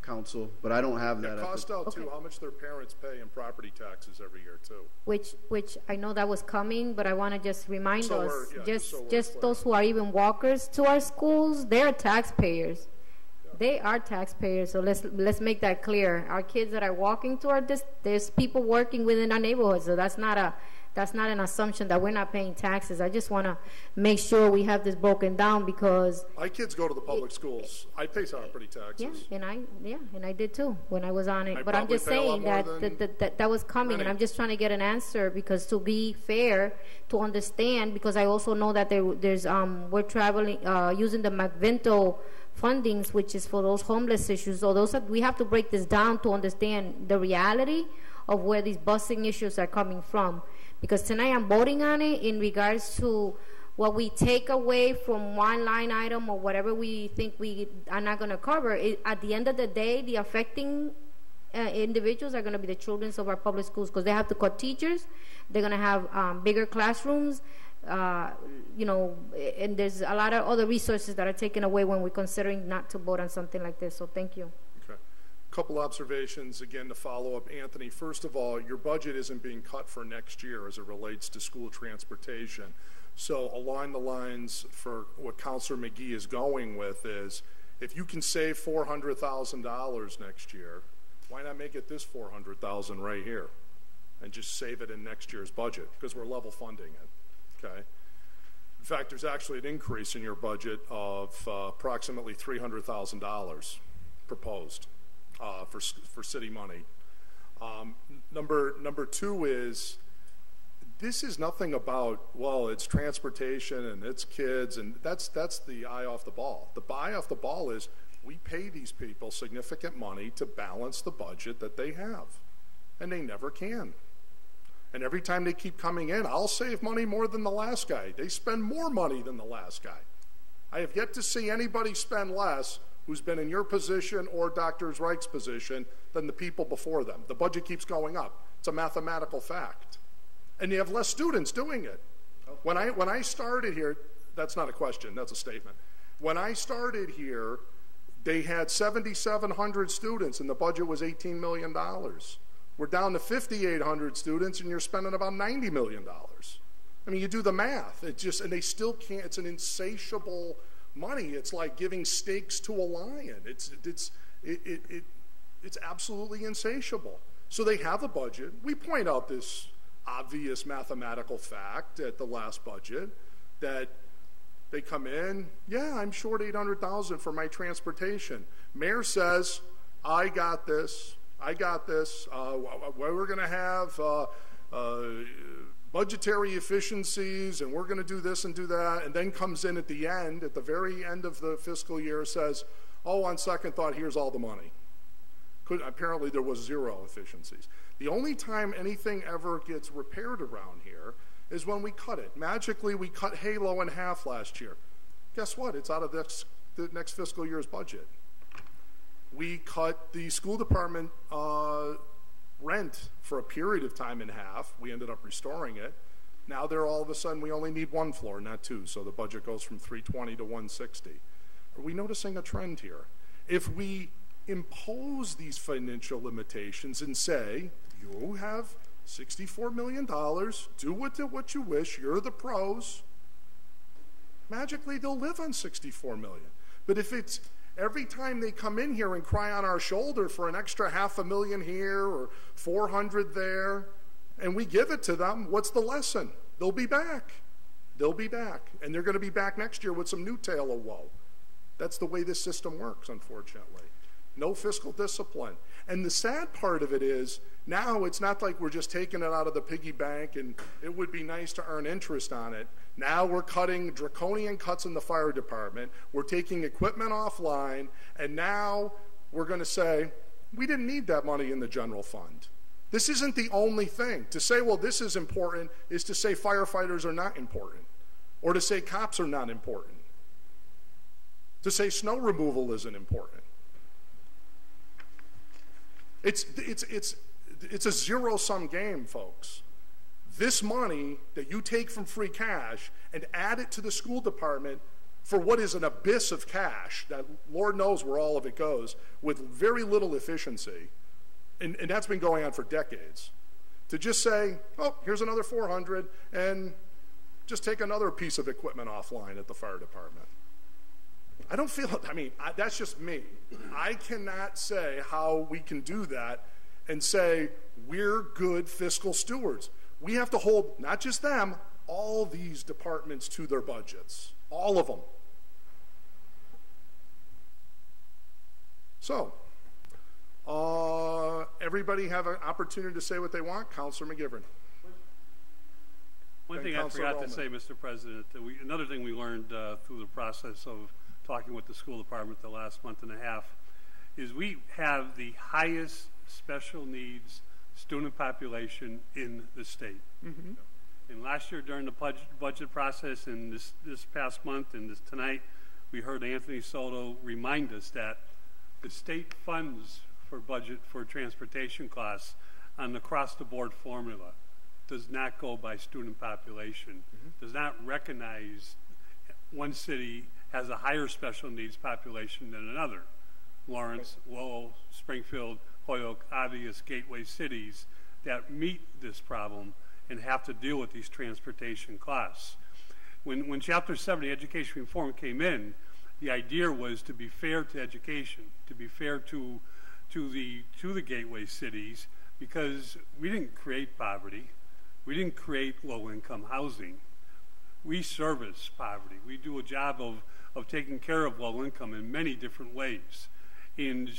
council, but I don't have that. Cost out too, how much their parents pay in property taxes every year too. Which I know that was coming, but I want to just remind us, just those who are even walkers to our schools, they're taxpayers. They are taxpayers, so let's make that clear. Our kids that are walking to there's people working within our neighborhood, so that's not an assumption that we're not paying taxes. I just want to make sure we have this broken down because my kids go to the public schools. I pay property taxes. Yeah, and I did too when I was on it. But I'm just saying that was coming, and I'm just trying to get an answer because to be fair, to understand, because I also know that there's we're traveling using the McVinto fundings, which is for those homeless issues. So we have to break this down to understand the reality of where these busing issues are coming from. Because tonight I'm voting on it in regards to what we take away from one line item or whatever we think we are not going to cover. At the end of the day, the affecting individuals are going to be the children of our public schools because they have to cut teachers. They're going to have bigger classrooms, and there's a lot of other resources that are taken away when we're considering not to vote on something like this. So thank you. Couple observations again to follow up, Anthony. First of all, your budget isn't being cut for next year as it relates to school transportation. So along the lines for what Councilor McGee is going with is, if you can save $400,000 next year, why not make it this $400,000 right here and just save it in next year's budget because we're level funding it. Okay. In fact, there's actually an increase in your budget of approximately $300,000 proposed. For city money. Number two is, this is nothing about, well, it's transportation and it's kids, and that's the eye off the ball. The eye off the ball is we pay these people significant money to balance the budget that they have, and they never can. And every time they keep coming in, I'll save money more than the last guy. They spend more money than the last guy. I have yet to see anybody spend less who's been in your position or Dr. Reich's position than the people before them. The budget keeps going up. It's a mathematical fact. And you have less students doing it. When I started here, that's not a question, that's a statement. When I started here, they had 7,700 students and the budget was $18 million. We're down to 5,800 students and you're spending about $90 million. I mean, you do the math. It just, and they still can't, it's an insatiable money. It's like giving steaks to a lion. It's absolutely insatiable. So they have a budget. We point out this obvious mathematical fact at the last budget that they come in, yeah, I'm short $800,000 for my transportation. Mayor says, I got this. We're going to have budgetary efficiencies, and we're going to do this and do that, and then comes in at the end, at the very end of the fiscal year, says, oh, on second thought, here's all the money. Apparently there was zero efficiencies. The only time anything ever gets repaired around here is when we cut it. Magically, we cut Halo in half last year. Guess what? It's out of the next fiscal year's budget. We cut the school department rent for a period of time in half. We ended up restoring it. Now they're all of a sudden, we only need one floor, not two, so the budget goes from 320 to 160. Are we noticing a trend here? If we impose these financial limitations and say, you have $64 million, do what you wish, you're the pros, magically they'll live on $64 million. But if it's every time they come in here and cry on our shoulder for an extra $500,000 here or 400 there, and we give it to them, what's the lesson? They'll be back. They'll be back. And they're going to be back next year with some new tale of woe. That's the way this system works, unfortunately. No fiscal discipline. And the sad part of it is, now it's not like we're just taking it out of the piggy bank and it would be nice to earn interest on it. Now we're cutting draconian cuts in the fire department. We're taking equipment offline, and now we're going to say, we didn't need that money in the general fund. This isn't the only thing. To say, well, this is important, is to say firefighters are not important, or to say cops are not important, to say snow removal isn't important. It's a zero-sum game, folks. This money that you take from free cash and add it to the school department for what is an abyss of cash that Lord knows where all of it goes with very little efficiency, and that's been going on for decades, to just say, oh, here's another 400 and just take another piece of equipment offline at the fire department. I don't feel, I mean, that's just me. I cannot say how we can do that and say we're good fiscal stewards. We have to hold not just them, all these departments to their budgets, all of them. So, everybody have an opportunity to say what they want. Councilor McGivern. One thing I forgot to say, Mr. President, another thing we learned through the process of talking with the school department the last month and a half is we have the highest special needs student population in the state. Mm-hmm. And last year during the budget process and this past month and tonight, we heard Anthony Soto remind us that the state funds for budget for transportation costs on the across-the-board formula does not go by student population, does not recognize one city has a higher special needs population than another. Lawrence, Lowell, Springfield, Holyoke, obvious gateway cities that meet this problem and have to deal with these transportation costs. When Chapter 70 education reform came in, the idea was to be fair to education, to be fair to the gateway cities, because we didn't create poverty. We didn't create low-income housing. We service poverty. We do a job of taking care of low income in many different ways. And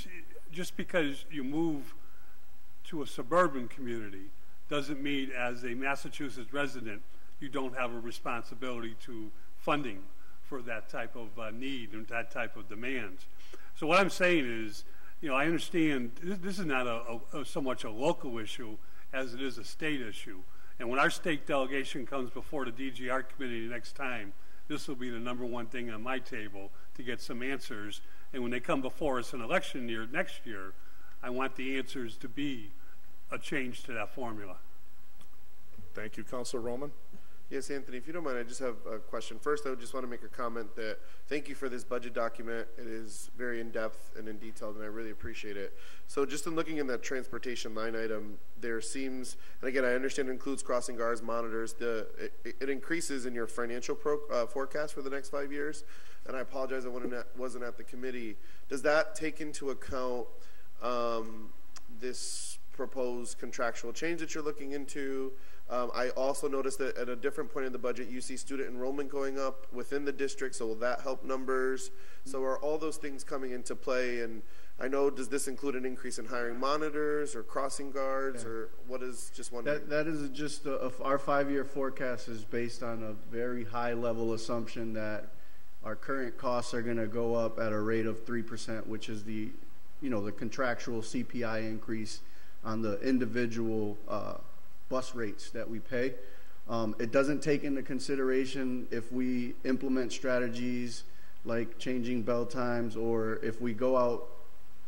just because you move to a suburban community doesn't mean as a Massachusetts resident you don't have a responsibility to funding for that type of need and that type of demand. So what I'm saying is, you know, I understand this is not so much a local issue as it is a state issue. And when our state delegation comes before the DGR committee next time, this will be the #1 thing on my table to get some answers. And when they come before us in election year next year, I want the answers to be a change to that formula. Thank you, Councilor Roman. Yes, Anthony, if you don't mind, I just have a question. First, I would just want to make a comment that thank you for this budget document. It is very in-depth and in detail, and I really appreciate it. So just in looking in that transportation line item, there seems, and again, I understand it includes crossing guards, monitors, it increases in your financial forecast for the next 5 years, and I apologize I wasn't at the committee. Does that take into account this proposed contractual change that you're looking into? I also noticed that at a different point in the budget, you see student enrollment going up within the district, so will that help numbers? So are all those things coming into play? And I know, does this include an increase in hiring monitors or crossing guards, or what is, just wondering? That is just, our 5-year forecast is based on a very high level assumption that our current costs are going to go up at a rate of 3%, which is the, you know, the contractual CPI increase on the individual bus rates that we pay. It doesn't take into consideration if we implement strategies like changing bell times, or if we go out,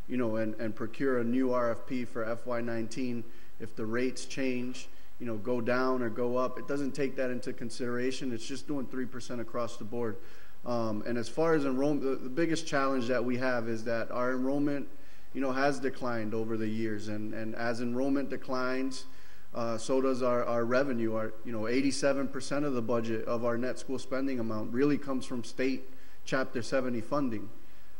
you know, and procure a new RFP for FY19, if the rates change, you know, go down or go up. It doesn't take that into consideration. It's just doing 3% across the board. And as far as enrollment, the biggest challenge that we have is that our enrollment, you know, has declined over the years, and as enrollment declines, so does our revenue. Our, you know, 87% of the budget of our net school spending amount really comes from state Chapter 70 funding.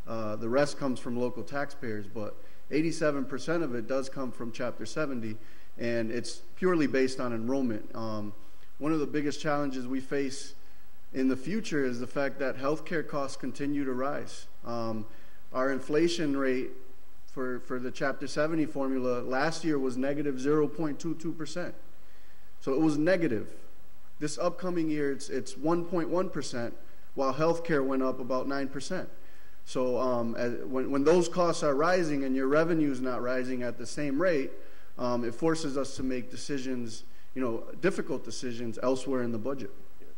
The rest comes from local taxpayers, but 87% of it does come from Chapter 70, and it's purely based on enrollment. One of the biggest challenges we face in the future is the fact that healthcare costs continue to rise. Our inflation rate for the Chapter 70 formula last year was negative 0.22%. So it was negative. This upcoming year, it's 1.1%, while healthcare went up about 9%. So when those costs are rising and your revenue is not rising at the same rate, it forces us to make decisions, you know, difficult decisions elsewhere in the budget.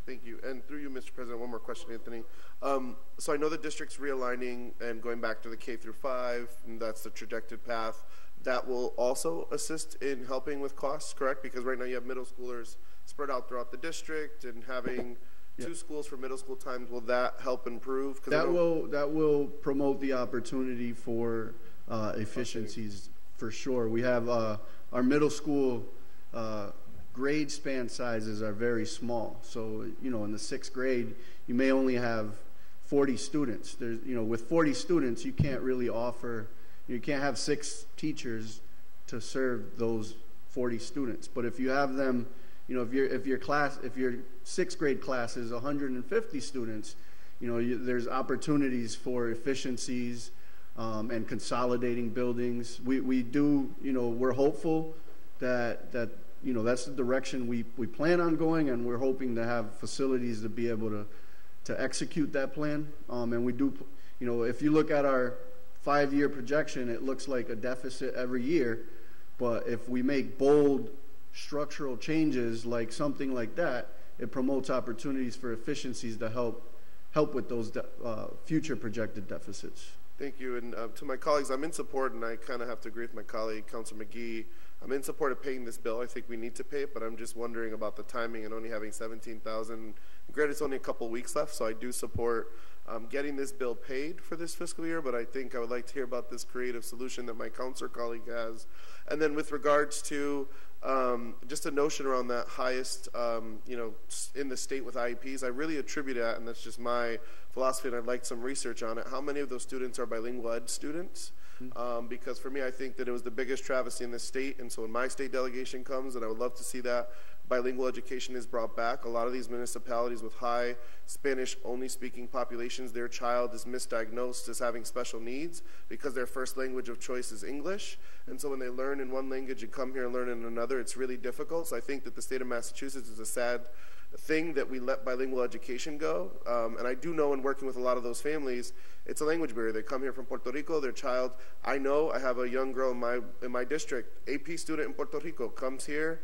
Thank you. And through you, Mr. President, one more question, Anthony. So I know the district's realigning and going back to the K through 5, and that's the trajected path. That will also assist in helping with costs, correct? Because right now you have middle schoolers spread out throughout the district and having 2 schools for middle school times. Will that help improve? That will promote the opportunity for efficiencies for sure. We have our middle school grade span sizes are very small. So, you know, in the 6th grade, you may only have 40 students. There's, you know, with 40 students, you can't really you can't have 6 teachers to serve those 40 students. But if you have them, you know, if your 6th grade class is 150 students, you know, there's opportunities for efficiencies and consolidating buildings. We do, you know, we're hopeful that you know, that's the direction we plan on going, and we're hoping to have facilities to be able to execute that plan. And we do, you know, if you look at our 5-year projection, it looks like a deficit every year. But if we make bold structural changes like something like that, it promotes opportunities for efficiencies to help with those future projected deficits. Thank you. And to my colleagues, I'm in support, and I kind of have to agree with my colleague, Councilor McGee. I'm in support of paying this bill. I think we need to pay it, but I'm just wondering about the timing and only having $17,000. Granted, it's only a couple weeks left, so I do support getting this bill paid for this fiscal year, but I think I would like to hear about this creative solution that my councilor colleague has. And then with regards to just a notion around that highest, you know, in the state with IEPs, I really attribute that, and that's just my philosophy, and I'd like some research on it. How many of those students are bilingual ed students? Because for me, I think that it was the biggest travesty in the state, and so when my state delegation comes, and I would love to see that bilingual education is brought back. A lot of these municipalities with high Spanish-only speaking populations, their child is misdiagnosed as having special needs because their first language of choice is English, and so when they learn in one language and come here and learn in another, it's really difficult. So I think that the state of Massachusetts is a sad thing that we let bilingual education go, and I do know in working with a lot of those families, it's a language barrier. They come here from Puerto Rico, their child, I know, I have a young girl in my district, AP student in Puerto Rico, comes here,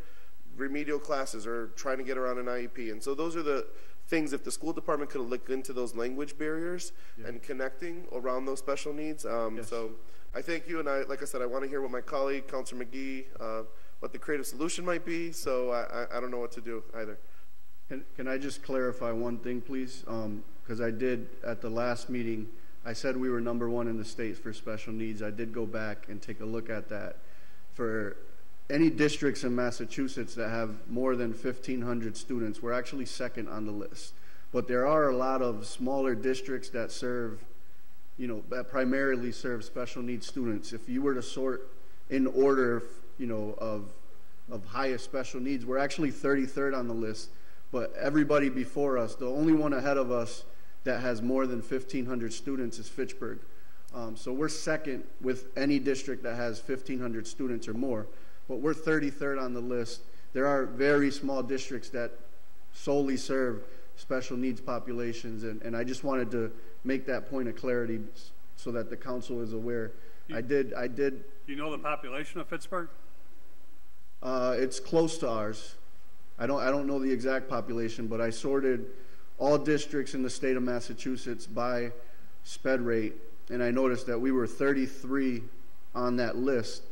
remedial classes or trying to get around an IEP, and so those are the things, if the school department could look into those language barriers and connecting around those special needs. So I thank you, and like I said, I want to hear what my colleague, Councilor McGee, what the creative solution might be, so I don't know what to do either. Can I just clarify one thing, please? Because I did, at the last meeting, I said we were #1 in the state for special needs. I did go back and take a look at that. For any districts in Massachusetts that have more than 1,500 students, we're actually 2nd on the list. But there are a lot of smaller districts that serve, you know, that primarily serve special needs students. If you were to sort in order, you know, of highest special needs, we're actually 33rd on the list. But everybody before us, the only one ahead of us that has more than 1,500 students is Fitchburg. So we're 2nd with any district that has 1,500 students or more. But we're 33rd on the list. There are very small districts that solely serve special needs populations, and I just wanted to make that point of clarity so that the council is aware. I did. Do you know the population of Pittsburgh? It's close to ours. I don't know the exact population, but I sorted all districts in the state of Massachusetts by sped rate, and I noticed that we were 33 on that list,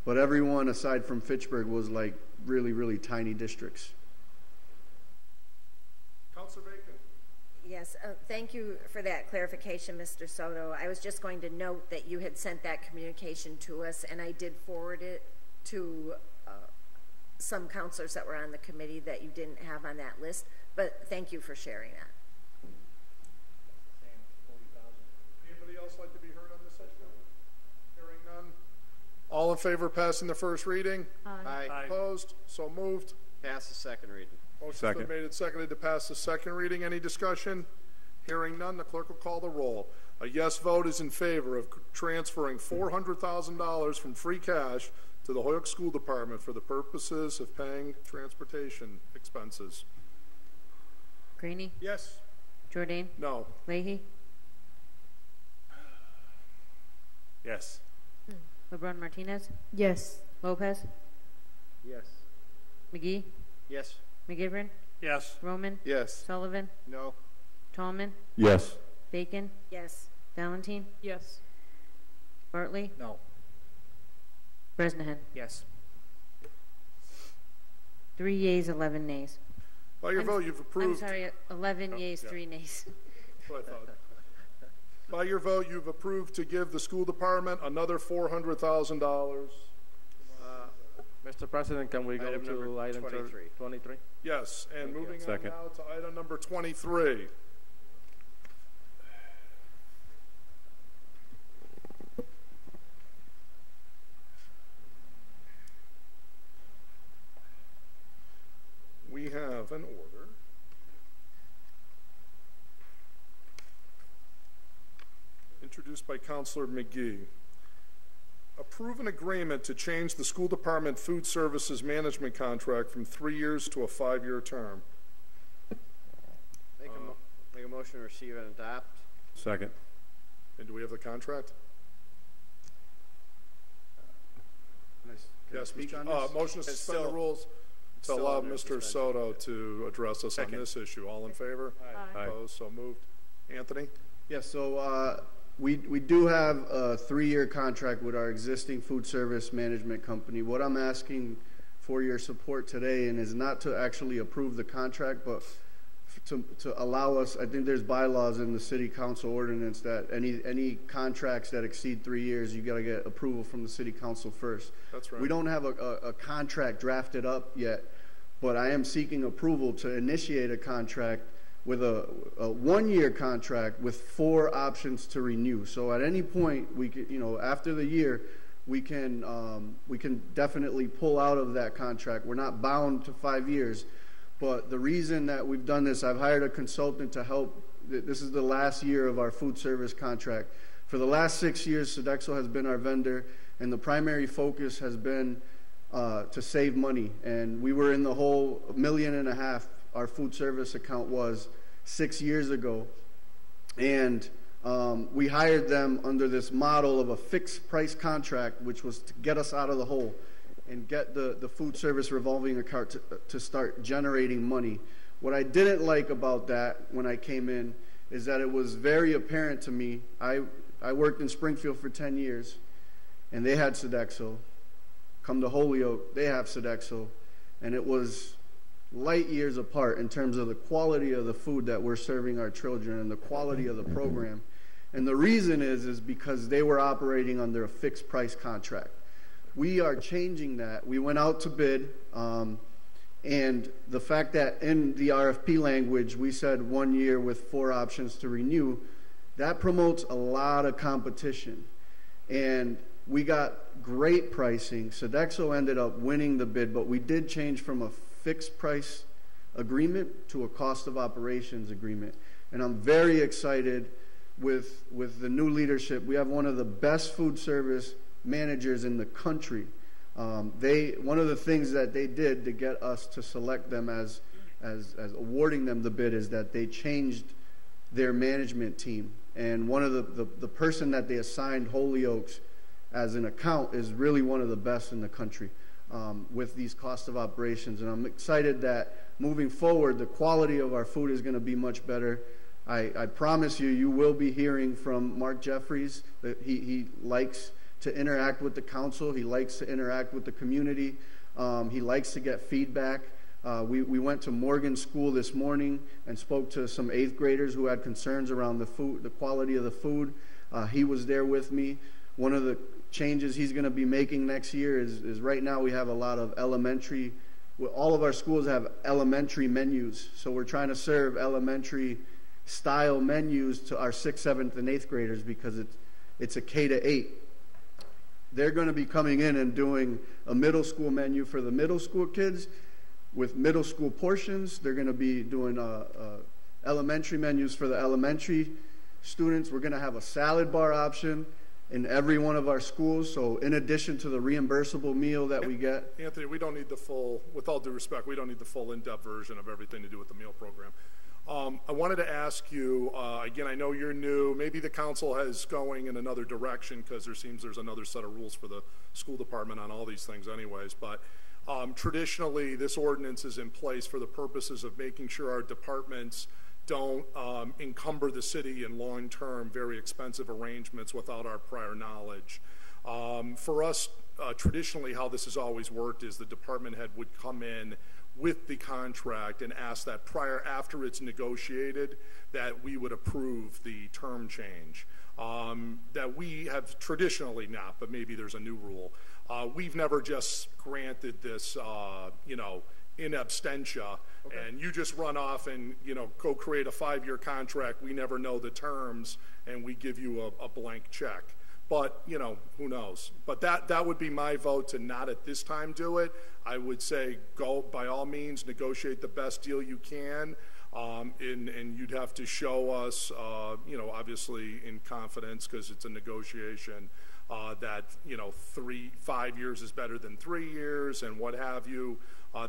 but everyone aside from Fitchburg was like really, really tiny districts. Councilor Bacon. Yes, thank you for that clarification, Mr. Soto. I was just going to note that you had sent that communication to us, and I did forward it to some counselors that were on the committee that you didn't have on that list, but thank you for sharing that. Anybody else like to be heard on this issue? Hearing none. All in favor of passing the first reading? Aye. Opposed? So moved. Pass the second reading. Motion's been made and seconded to pass the second reading. Any discussion? Hearing none, the clerk will call the roll. A yes vote is in favor of transferring $400,000 from free cash to the Holyoke School Department for the purposes of paying transportation expenses. Greeny? Yes. Jordan? No. Leahy? Yes. LeBron Martinez? Yes. Lopez? Yes. McGee? Yes. McGivern? Yes. Roman? Yes. Sullivan? No. Tallman? Yes. Bacon? Yes. Valentine? Yes. Bartley? No. Bresnahan? Yes. 3 yeas, 11 nays. By your vote, you've approved. I'm sorry, 11 yeas, 3 nays. That's what I thought. By your vote, you've approved to give the school department another $400,000. Mr. President, can we go Item to number item 23? Yes, and moving on Second. now to item number 23. We have an order introduced by Councilor McGee. Approve an agreement to change the school department food services management contract from 3 years to a 5-year term. Make a motion to receive and adopt. Second. And do we have the contract? Yes, motion to suspend the rules to allow Mr. Soto to address us on this issue. All in favor? Aye. Opposed? So moved. Anthony? Yes, so we do have a 3-year contract with our existing food service management company. What I'm asking for your support today and is not to actually approve the contract, but to allow us, I think there's bylaws in the city council ordinance that any contracts that exceed 3 years, you got to get approval from the city council first. That's right. We don't have a contract drafted up yet, but I am seeking approval to initiate a contract with a 1-year contract with 4 options to renew. So at any point, we could, after the year, we can definitely pull out of that contract. We're not bound to 5 years. But the reason that we've done this, I've hired a consultant to help. This is the last year of our food service contract. For the last 6 years, Sodexo has been our vendor, and the primary focus has been to save money. And we were in the hole $1.5 million, our food service account was 6 years ago. And we hired them under this model of a fixed price contract, which was to get us out of the hole and get the food service revolving account to start generating money. What I didn't like about that when I came in is that it was very apparent to me. I worked in Springfield for 10 years, and they had Sodexo. Come to Holyoke, they have Sodexo, and it was light years apart in terms of the quality of the food that we're serving our children and the quality of the program. And the reason is because they were operating under a fixed price contract. We are changing that. We went out to bid, and the fact that in the RFP language we said 1 year with 4 options to renew, that promotes a lot of competition. And we got great pricing. Sodexo ended up winning the bid, but we did change from a fixed price agreement to a cost of operations agreement. And I'm very excited with the new leadership. We have one of the best food service managers in the country. One of the things that they did to get us to select them as awarding them the bid is that they changed their management team. And one of the person that they assigned Holyoke's as an account is really one of the best in the country with these cost of operations. And I'm excited that moving forward, the quality of our food is going to be much better. I promise you will be hearing from Mark Jeffries that he likes to interact with the council. He likes to interact with the community. He likes to get feedback. We went to Morgan School this morning and spoke to some 8th graders who had concerns around the food, the quality of the food. He was there with me. One of the changes he's going to be making next year is right now we have a lot of elementary. All of our schools have elementary menus, so we're trying to serve elementary style menus to our 6th, 7th, and 8th graders because it's a K-8. They're going to be coming in and doing a middle school menu for the middle school kids with middle school portions. They're going to be doing elementary menus for the elementary students. We're going to have a salad bar option in every one of our schools. So in addition to the reimbursable meal that we get. Anthony, we don't need the full, with all due respect, we don't need the full in-depth version of everything to do with the meal program. I wanted to ask you, again, I know you're new. Maybe the council is going in another direction because there's another set of rules for the school department on all these things anyways. But traditionally, this ordinance is in place for the purposes of making sure our departments don't encumber the city in long-term, very expensive arrangements without our prior knowledge. For us, traditionally, how this has always worked is the department head would come in with the contract and ask that after it's negotiated, that we would approve the term change. That we have traditionally not, but maybe there's a new rule. We've never just granted this, in absentia, and you just run off and, go create a 5-year contract. We never know the terms, and we give you a blank check. But, who knows? But that would be my vote to not at this time do it. I would say go, by all means, negotiate the best deal you can. And you'd have to show us, obviously in confidence, because it's a negotiation, that 5 years is better than 3 years and what have you.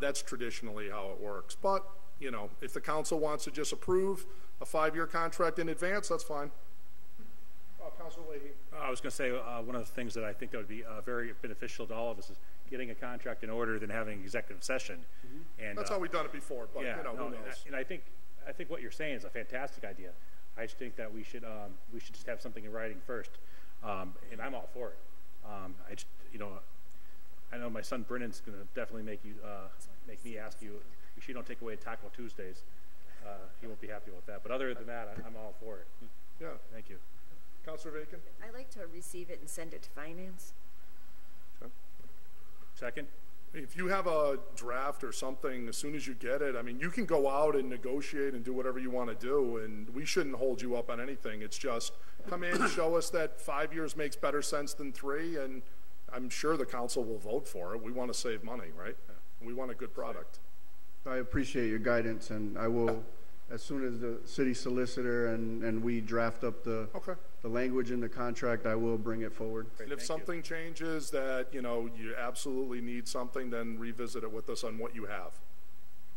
That's traditionally how it works. But if the council wants to just approve a 5-year contract in advance, that's fine. Councilor Leahy. I was going to say one of the things that I think that would be very beneficial to all of us is getting a contract in order than having an executive session. And that's how we've done it before. But who knows? And I think what you're saying is a fantastic idea. I just think that we should just have something in writing first, and I'm all for it. I know my son Brennan's going to definitely make me ask you. If you don't take away Taco Tuesdays, he won't be happy with that. But other than that, I'm all for it. Yeah. Thank you. Councilor Bacon? I'd like to receive it and send it to finance. Okay. Second. If you have a draft or something, as soon as you get it, I mean, you can go out and negotiate and do whatever you want to do, and we shouldn't hold you up on anything. It's just come in, show us that 5 years makes better sense than 3, and I'm sure the council will vote for it. We want to save money, right? We want a good product. I appreciate your guidance, and I will, as soon as the city solicitor and we draft up the language in the contract, I will bring it forward. And if something changes that, you absolutely need something, then revisit it with us on what you have.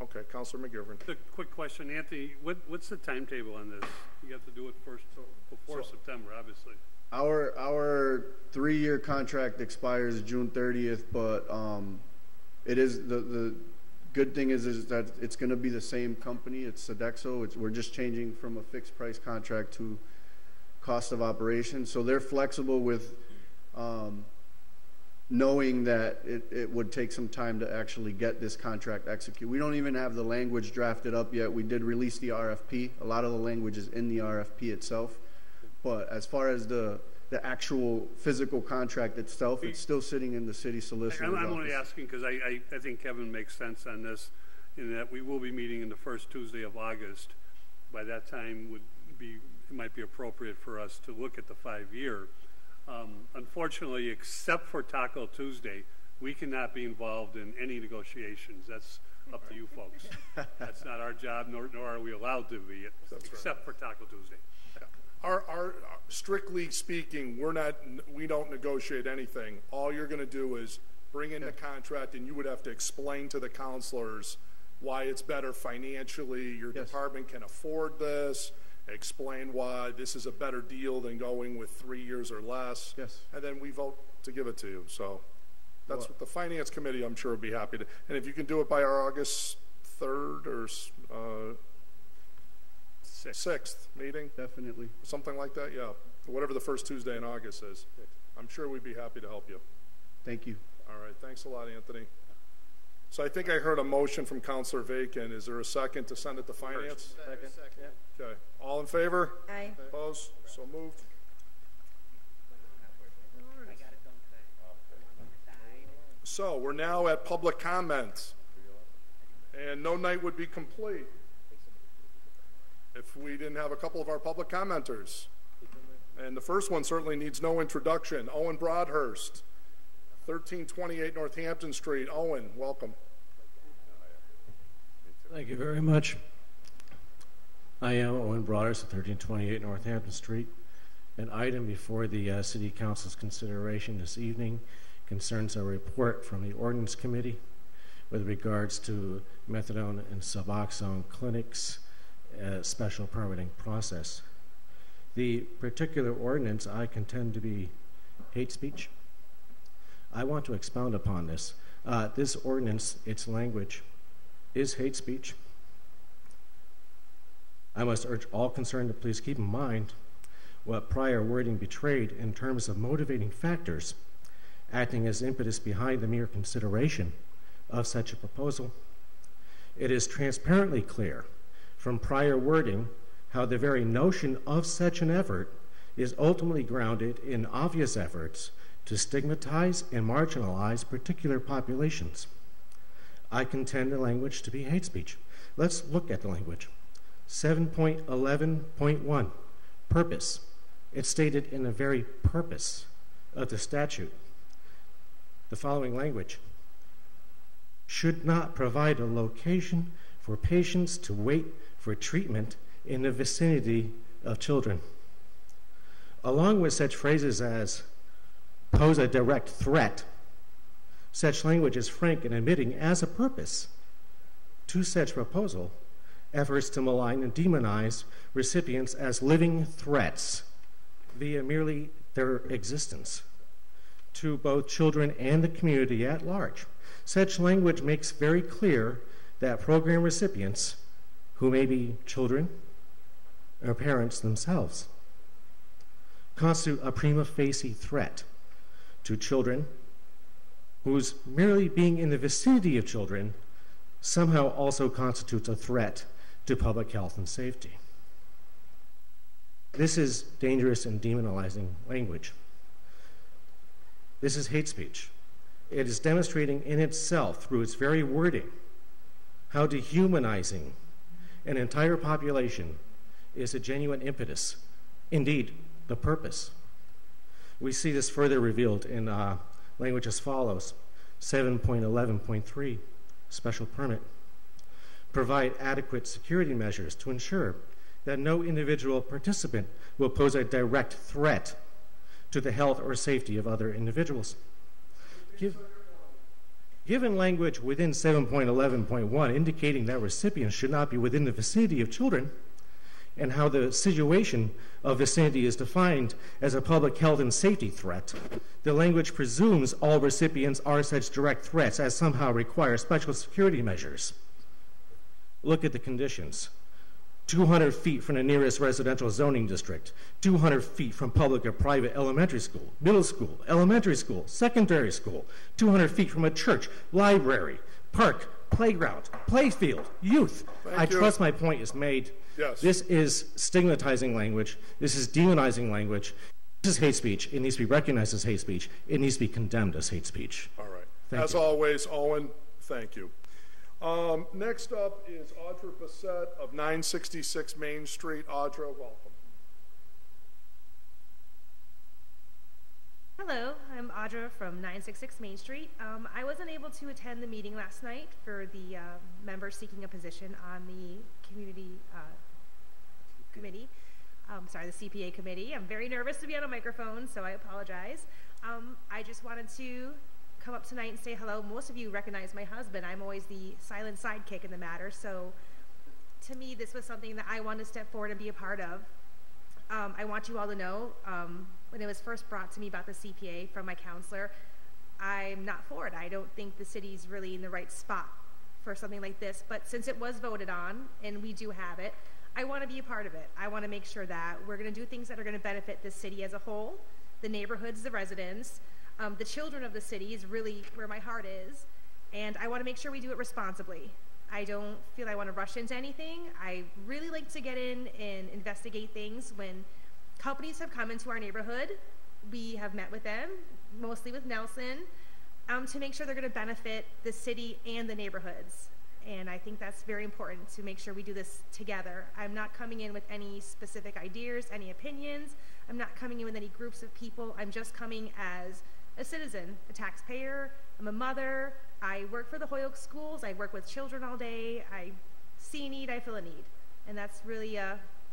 Okay, Councilor McGivern. A quick question, Anthony, what's the timetable on this? You have to do it first before September, obviously. Our 3-year contract expires June 30th, but it is the good thing is that it's going to be the same company. It's Sodexo. We're just changing from a fixed price contract to cost of operation. So they're flexible with knowing that it would take some time to actually get this contract executed. We don't even have the language drafted up yet. We did release the RFP. A lot of the language is in the RFP itself. But as far as the actual physical contract itself, it's still sitting in the city solicitor's office. I'm only asking because I think Kevin makes sense on this, in that we will be meeting in the first Tuesday of August. By that time, it might be appropriate for us to look at the 5-year. Unfortunately, except for Taco Tuesday, we cannot be involved in any negotiations. That's up to you folks. That's not our job, nor are we allowed to be, except for Taco Tuesday. Our strictly speaking, we don't negotiate anything. All you're going to do is bring in the contract, and you would have to explain to the counselors why it's better financially. Your department can afford this. Explain why this is a better deal than going with 3 years or less. Yes. And then we vote to give it to you. So that's what the finance committee, I'm sure, would be happy to. And if you can do it by our August 3rd or 6th meeting? Definitely. Something like that, yeah. Whatever the first Tuesday in August is. I'm sure we'd be happy to help you. Thank you. All right. Thanks a lot, Anthony. So I think I heard a motion from Councilor Vacan. Is there a second to send it to Finance? Second. Yeah. Okay. All in favor? Aye. Opposed? So moved. So we're now at public comment. And no night would be complete if we didn't have a couple of our public commenters. And the first one certainly needs no introduction. Owen Broadhurst, 1328 Northampton Street. Owen, welcome. Thank you very much. I am Owen Broadhurst at 1328 Northampton Street. An item before the City Council's consideration this evening concerns a report from the Ordinance Committee with regards to methadone and Suboxone clinics special permitting process. The particular ordinance I contend to be hate speech. I want to expound upon this. This ordinance, its language, is hate speech. I must urge all concerned to please keep in mind what prior wording betrayed in terms of motivating factors acting as impetus behind the mere consideration of such a proposal. it is transparently clear from prior wording how the very notion of such an effort is ultimately grounded in obvious efforts to stigmatize and marginalize particular populations. I contend the language to be hate speech. Let's look at the language. 7.11.1, purpose. It's stated in the very purpose of the statute. The following language: should not provide a location for patients to wait for treatment in the vicinity of children. Along with such phrases as pose a direct threat, such language is frank in admitting as a purpose to such proposal efforts to malign and demonize recipients as living threats via merely their existence to both children and the community at large. Such language makes very clear that program recipients, who may be children or parents themselves, constitute a prima facie threat to children whose merely being in the vicinity of children somehow also constitutes a threat to public health and safety. This is dangerous and demonizing language. This is hate speech. It is demonstrating in itself, through its very wording, how dehumanizing an entire population is a genuine impetus, indeed, the purpose. We see this further revealed in language as follows: 7.11.3, special permit. Provide adequate security measures to ensure that no individual participant will pose a direct threat to the health or safety of other individuals. Given language within 7.11.1 indicating that recipients should not be within the vicinity of children, and how the situation of vicinity is defined as a public health and safety threat, the language presumes all recipients are such direct threats as somehow require special security measures. Look at the conditions. 200 feet from the nearest residential zoning district, 200 feet from public or private elementary school, middle school, elementary school, secondary school, 200 feet from a church, library, park, playground, playfield, youth. I trust my point is made. Yes. This is stigmatizing language. This is demonizing language. This is hate speech. It needs to be recognized as hate speech. It needs to be condemned as hate speech. All right. Thank As you. always, Owen, thank you. Next up is Audra Bassett of 966 Main Street. Audra, welcome. Hello, I'm Audra from 966 Main Street. I wasn't able to attend the meeting last night for the members seeking a position on the community committee. The CPA committee. I'm very nervous to be on a microphone, so I apologize. I just wanted to come up tonight and say hello. Most of you recognize my husband. I'm always the silent sidekick in the matter, so to me this was something that I wanted to step forward and be a part of. I want you all to know, when it was first brought to me about the CPA from my counselor, I'm not for it. I don't think the city's really in the right spot for something like this, but since it was voted on and we do have it, I want to be a part of it. I want to make sure that we're going to do things that are going to benefit the city as a whole, the neighborhoods, the residents, the children of the city is really where my heart is, and I want to make sure we do it responsibly. I don't feel I want to rush into anything. I really like to get in and investigate things. When companies have come into our neighborhood, we have met with them, mostly with Nelson, to make sure they're going to benefit the city and the neighborhoods. And I think that's very important to make sure we do this together. I'm not coming in with any specific ideas, any opinions. I'm not coming in with any groups of people. I'm just coming as a citizen, a taxpayer. I'm a mother. I work for the Holyoke schools. I work with children all day. I see a need, I feel a need. And that's really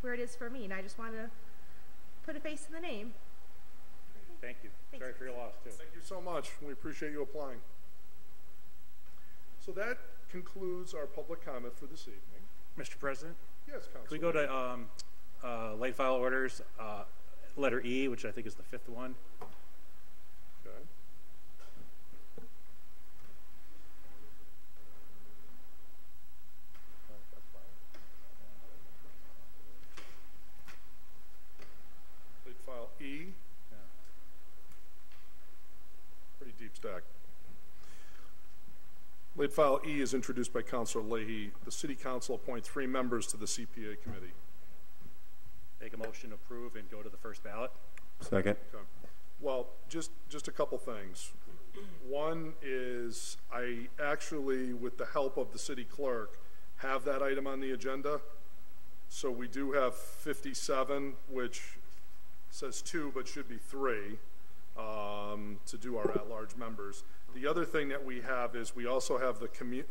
where it is for me. And I just want to put a face to the name. Thank you. Thanks. Sorry for your loss, too. Thank you so much. We appreciate you applying. So that concludes our public comment for this evening. Mr. President? Yes, Councilman. Can we go to late file orders, letter E, which I think is the fifth one? Okay. Late file E. Yeah. Pretty deep stack. Late file E is introduced by Councilor Leahy. The City Council appoint 3 members to the CPA committee. Make a motion to approve and go to the first ballot. Second. Okay. Well, just a couple things. One is I actually, with the help of the city clerk, have that item on the agenda. So we do have 57, which says 2 but should be 3 to do our at-large members. The other thing that we have is we also have the committee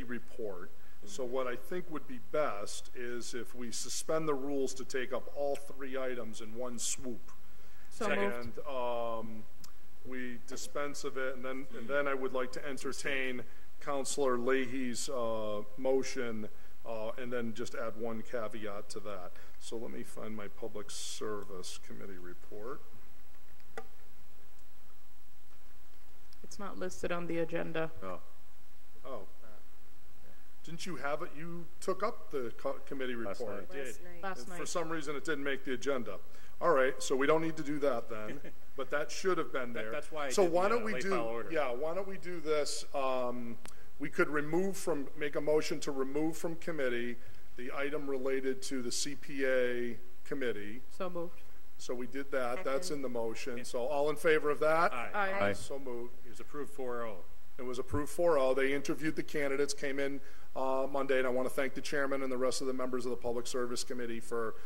report. So what I think would be best is if we suspend the rules to take up all 3 items in one swoop. So moved. And we dispense of it, and then I would like to entertain Councilor Leahy's motion, and then just add one caveat to that. So let me find my Public Service Committee report. It's not listed on the agenda. Oh. Didn't you have it? You took up the committee report. Last night. For some reason, it didn't make the agenda. All right, so we don't need to do that then. But that should have been there. That's why. So why don't we do? Yeah, why don't we do this? We could make a motion to remove from committee the item related to the CPA committee. So moved. So we did that. That's in the motion. So all in favor of that? Aye. Aye. So moved. It was approved 4-0. It was approved 4-0. They interviewed the candidates, came in Monday, and I want to thank the chairman and the rest of the members of the Public Service Committee for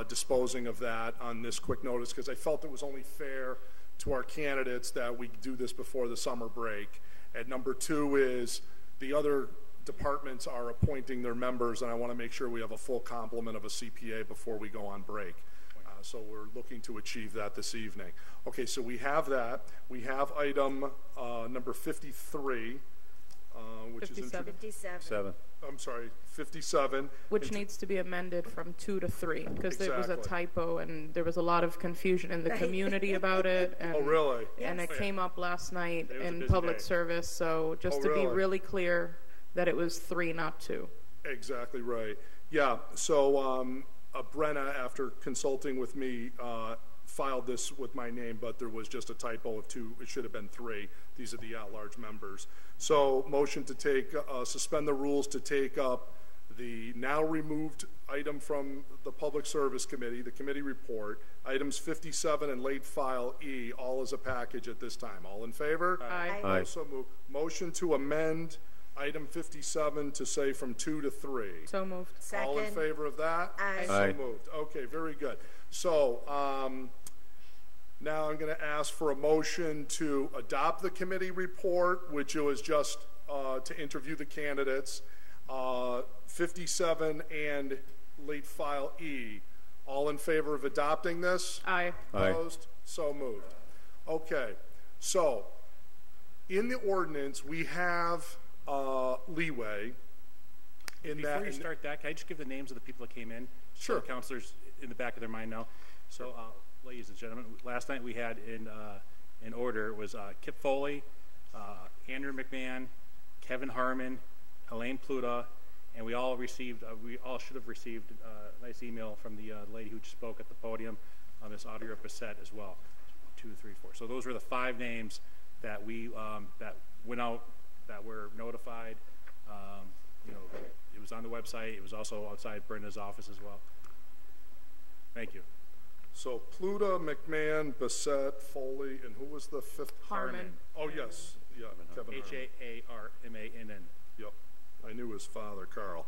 disposing of that on this quick notice, because I felt it was only fair to our candidates that we do this before the summer break. And number 2 is the other departments are appointing their members, and I want to make sure we have a full complement of a CPA before we go on break. So we're looking to achieve that this evening. Okay, so we have that. We have item number 53, which 57. is 57. I'm sorry, 57. Which needs to be amended from 2 to 3 because it was a typo and there was a lot of confusion in the community about it. And, oh, really? And it came up last night in busy public day. service. So just to be really clear that it was 3, not 2. Exactly right. Yeah, so Brenna, after consulting with me, filed this with my name, but there was just a typo of 2. It should have been 3. These are the at-large members. So motion to take, suspend the rules to take up the now removed item from the Public Service Committee, the committee report, items 57 and late file E, all as a package at this time. All in favor? Aye. Aye. So moved. Motion to amend item 57 to say from 2 to 3. So moved. Second. All in favor of that? Aye. So moved. Okay, very good. So now I'm going to ask for a motion to adopt the committee report, which was just to interview the candidates, 57 and late file E. All in favor of adopting this? Aye. Opposed? So moved. Okay, so in the ordinance, we have leeway in that. Before you start that, can I just give the names of the people that came in? Sure. So the counselors in the back of their mind now. So, ladies and gentlemen, last night we had in order was Kip Foley, Andrew McMahon, Kevin Harmon, Elaine Pluta, and we all should have received a nice email from the lady who just spoke at the podium, Miss Audrey Bissett as well. 1, 2, 3, 4. So those were the 5 names that we that went out, that were notified. It was on the website. It was also outside Brenda's office as well. Thank you. So Pluta, McMahon, Bissett, Foley, and who was the 5th? Harmon. Oh, yes. Yeah, Kevin Harmon. Harmann. Yep. I knew his father, Carl.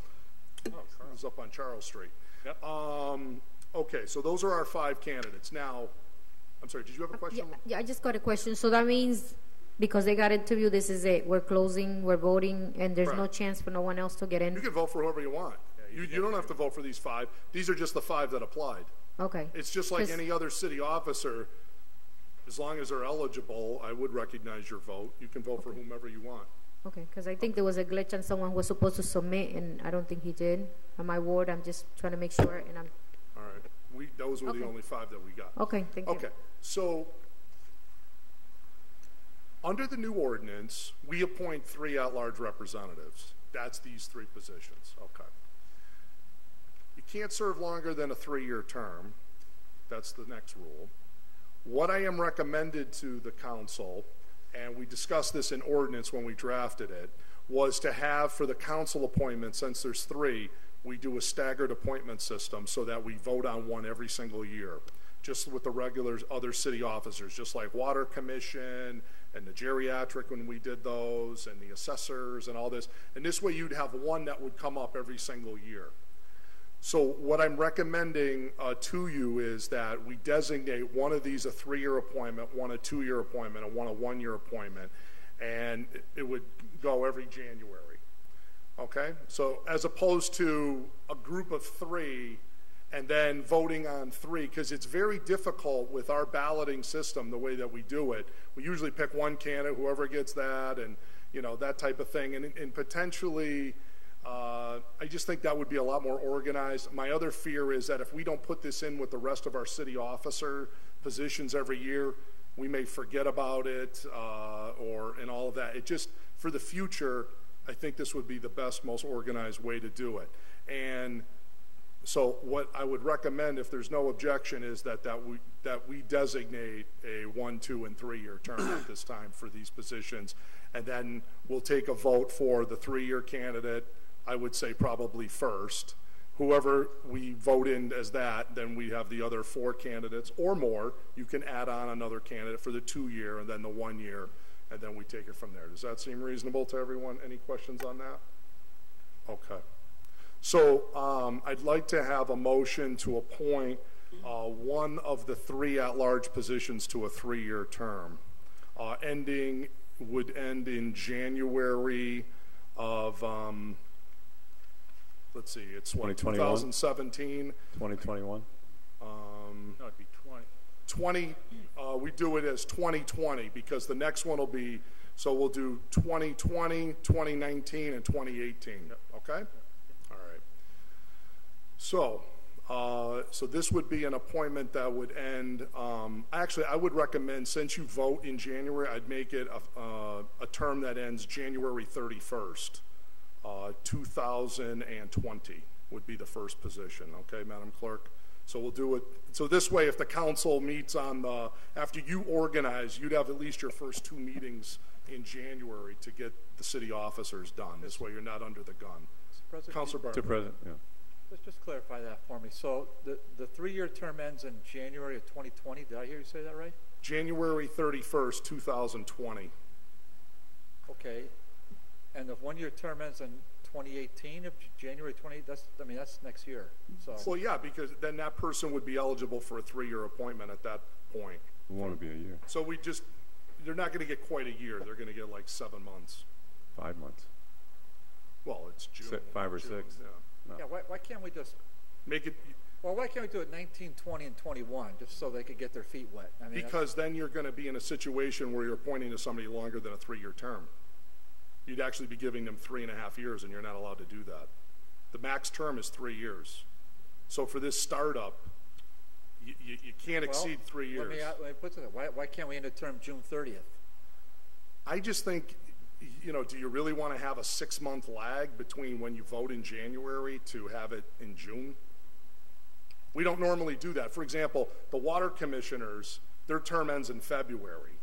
Oh, Carl. He was up on Charles Street. Yep. Okay, so those are our 5 candidates. Now, I'm sorry, did you have a question? Yeah, I just got a question. So that means because they got interviewed, this is it. We're closing, we're voting, and there's no chance for no one else to get in? You can vote for whoever you want. You don't have to vote for these 5. These are just the 5 that applied. Okay. It's just like any other city officer. As long as they're eligible, I would recognize your vote. You can vote for whomever you want. Okay, because I think there was a glitch on someone who was supposed to submit, and I don't think he did. On my ward, I'm just trying to make sure, and I'm... All right. Those were the only 5 that we got. Okay, thank you. Okay, so under the new ordinance, we appoint 3 at-large representatives. That's these 3 positions. Okay. You can't serve longer than a 3-year term. That's the next rule. What I am recommended to the council and we discussed this in ordinance when we drafted it, was to have for the council appointments, since there's 3, we do a staggered appointment system so that we vote on one every single year, just with the regular other city officers, just like Water Commission and the geriatric when we did those, and the assessors and all this. And this way you'd have one that would come up every single year. So what I'm recommending to you is that we designate one of these a 3-year appointment, one a 2-year appointment, and one a 1-year appointment, and it would go every January. Okay? So as opposed to a group of 3 and then voting on 3, because it's very difficult with our balloting system, the way that we do it. We usually pick one candidate, whoever gets that, and that type of thing, and potentially I just think that would be a lot more organized. My other fear is that if we don't put this in with the rest of our city officer positions every year, we may forget about it and all of that. It just, for the future, I think this would be the best, most organized way to do it. And so what I would recommend, if there's no objection, is that we designate a 1, 2, and 3-year term at this time for these positions, and then we'll take a vote for the 3-year candidate. I would say probably first. Whoever we vote in as that, then we have the other 4 candidates or more. You can add on another candidate for the 2-year and then the 1-year, and then we take it from there. Does that seem reasonable to everyone? Any questions on that? Okay. So I'd like to have a motion to appoint one of the 3 at-large positions to a 3-year term. Would end in January of, let's see, it's what, 2017? 2021? No, it'd be 20, we do it as 2020 because the next one will be, so we'll do 2020, 2019, and 2018, okay? All right. So this would be an appointment that would end, actually I would recommend, since you vote in January, I'd make it a term that ends January 31st, 2020 would be the first position, okay, Madam Clerk? So we'll do it, so this way if the council meets on after you organize, you'd have at least your first 2 meetings in January to get the city officers done. This way you're not under the gun. Councilor Bartley. Mr. President, yeah. Let's just clarify that for me. So the 3-year term ends in January of 2020. Did I hear you say that right? January 31st, 2020. Okay. And the 1-year term ends in 2018 of January 20. That's next year. So. Well, yeah, because then that person would be eligible for a 3-year appointment at that point. We want to be a year. So they're not going to get quite a year. They're going to get like 7 months. 5 months. Well, it's June. 5 or 6. Yeah. No. Yeah. Why can't we just make it? Well, why can't we do it 19, 20, and 21 just so they could get their feet wet? I mean, because then you're going to be in a situation where you're appointing to somebody longer than a 3-year term. You'd actually be giving them 3.5 years, and you're not allowed to do that. The max term is 3 years. So for this startup, you can't exceed 3 years. Let me put it. Why can't we end a term June 30th? I just think, do you really want to have a 6-month lag between when you vote in January to have it in June? We don't normally do that. For example, the water commissioners, their term ends in February.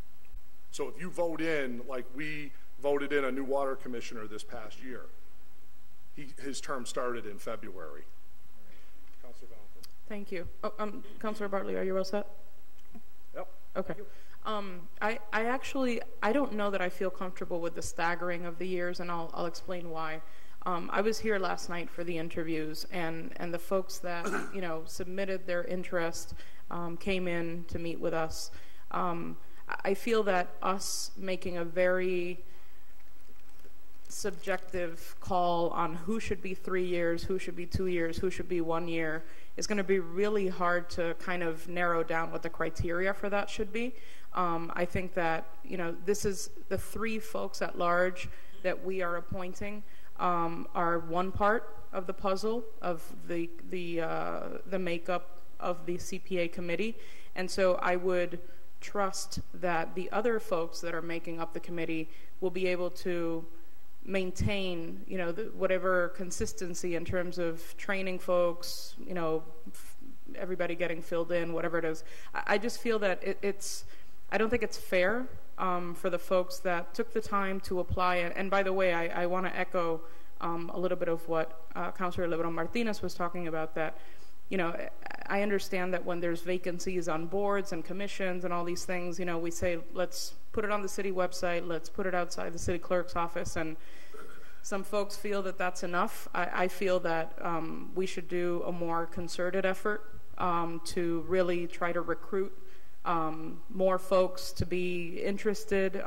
So if you vote in, like we voted in a new water commissioner this past year, his term started in February. Councilor Valentin. Thank you. Oh, Councilor Bartley, are you all set? Yep. Okay. I don't know that I feel comfortable with the staggering of the years, and I'll explain why. I was here last night for the interviews, and the folks that submitted their interest came in to meet with us. I feel that us making a very subjective call on who should be 3 years, who should be 2 years, who should be 1 year is going to be really hard to kind of narrow down what the criteria for that should be. I think that this is the 3 folks at large that we are appointing are one part of the puzzle of the makeup of the CPA committee, and so I would trust that the other folks that are making up the committee will be able to maintain, whatever consistency in terms of training folks, everybody getting filled in, whatever it is. I just feel that I don't think it's fair for the folks that took the time to apply. And by the way, I want to echo a little bit of what Councilor Lebron Martinez was talking about, that, you know, I understand that when there's vacancies on boards and commissions and all these things, you know, we say, let's put it on the city website, let's put it outside the city clerk's office, and some folks feel that that's enough. I feel that we should do a more concerted effort to really try to recruit more folks to be interested.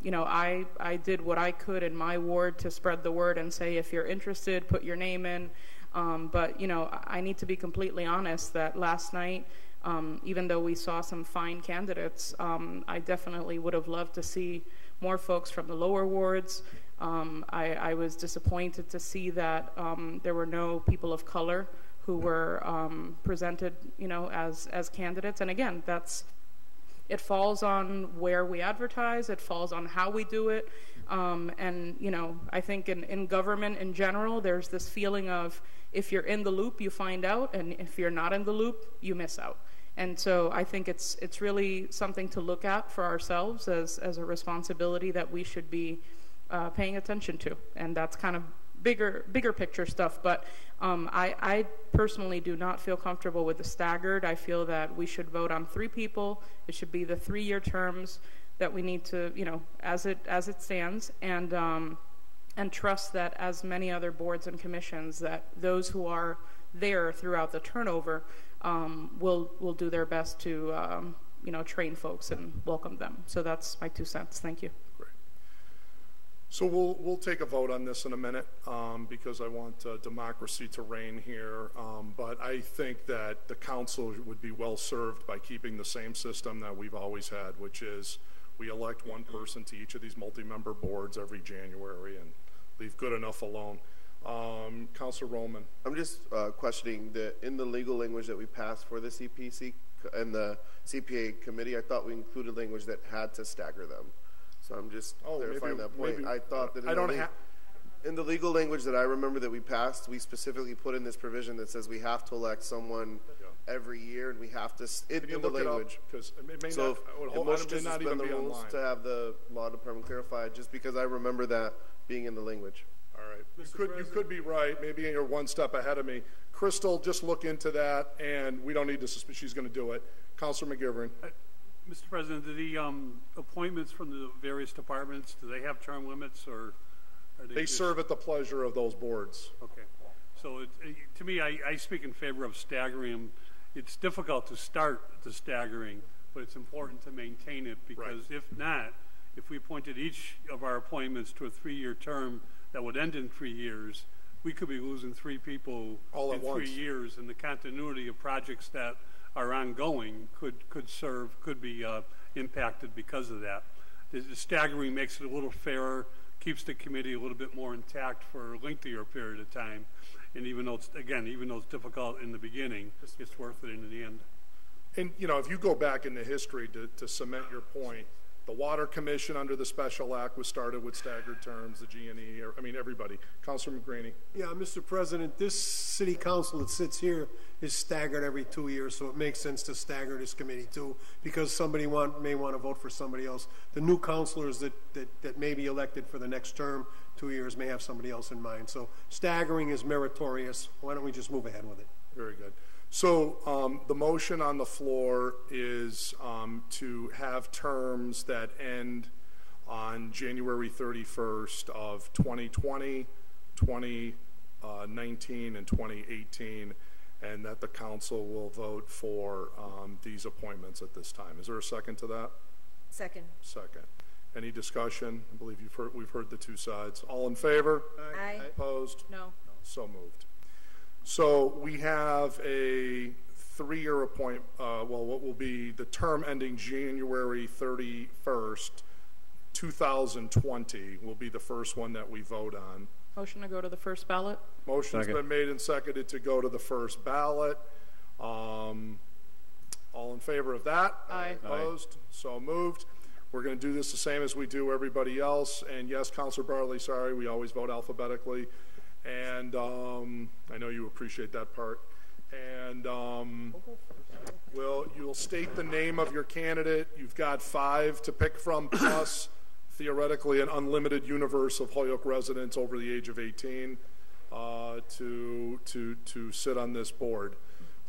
You know, I did what I could in my ward to spread the word and say, if you're interested, put your name in. But, you know, I need to be completely honest that last night, even though we saw some fine candidates, I definitely would have loved to see more folks from the lower wards. I was disappointed to see that there were no people of color who were presented, you know, as candidates. And again, it falls on where we advertise, it falls on how we do it. And, you know, I think in government in general, there's this feeling of if you're in the loop, you find out, and if you're not in the loop, you miss out. And so I think it's really something to look at for ourselves as a responsibility that we should be paying attention to. And that's kind of bigger picture stuff. But I personally do not feel comfortable with the staggered. I feel that we should vote on 3 people. It should be the 3-year terms that we need to, you know, as it stands, and trust that, as many other boards and commissions, that those who are there throughout the turnover will do their best to you know, train folks and welcome them. So that's my 2 cents. Thank you. Great. So we'll take a vote on this in a minute because I want democracy to reign here. But I think that the council would be well served by keeping the same system that we've always had, which is we elect one person to each of these multi-member boards every January and leave good enough alone. Councilor Roman. I'm just questioning that in the legal language that we passed for the CPC and the CPA committee, I thought we included language that had to stagger them. So I'm just clarifying that point. I thought that in the legal language that I remember that we passed, we specifically put in this provision that says we have to elect someone every year, and we have to in the language. So it must just suspend the rules to have the law department clarify, just because I remember that being in the language. All right. You could be right. Maybe you're one step ahead of me. Crystal, just look into that, and we don't need to suspend. She's going to do it. Councilor McGivern. Mr. President, do the appointments from the various departments, do they have term limits, or are they serve at the pleasure of those boards. Okay. So to me, I speak in favor of staggering them. It's difficult to start the staggering, but it's important to maintain it, because if not, if we appointed each of our appointments to a 3-year term that would end in 3 years, we could be losing 3 people all in 3 years, and the continuity of projects that are ongoing could be impacted because of that. The staggering makes it a little fairer, keeps the committee a little bit more intact for a lengthier period of time, and even though it's difficult in the beginning, it's worth it in the end. And you know, if you go back into history to cement your point, the Water Commission under the Special Act was started with staggered terms, the G&E, I mean everybody. Councilor McGraney. Yeah, Mr. President, this city council that sits here is staggered every 2 years, so it makes sense to stagger this committee too, because somebody may want to vote for somebody else. The new councilors that may be elected for the next term, 2 years, may have somebody else in mind. So staggering is meritorious. Why don't we just move ahead with it? Very good. So the motion on the floor is to have terms that end on January 31st of 2020, 2019, and 2018, and that the council will vote for these appointments at this time. Is there a second to that? Second. Second. Any discussion? I believe we've heard the 2 sides. All in favor? Aye. Opposed? No. So moved. So we have a 3-year appointment, what will be the term ending January 31st, 2020 will be the first one that we vote on. Motion to go to the first ballot. Motion's been made and seconded to go to the first ballot. All in favor of that? Aye. Opposed? So moved. We're going to do this the same as we do everybody else. And yes, Councilor Barley, sorry, we always vote alphabetically. And I know you appreciate that part. And you'll state the name of your candidate. You've got 5 to pick from, plus theoretically an unlimited universe of Holyoke residents over the age of 18 to sit on this board.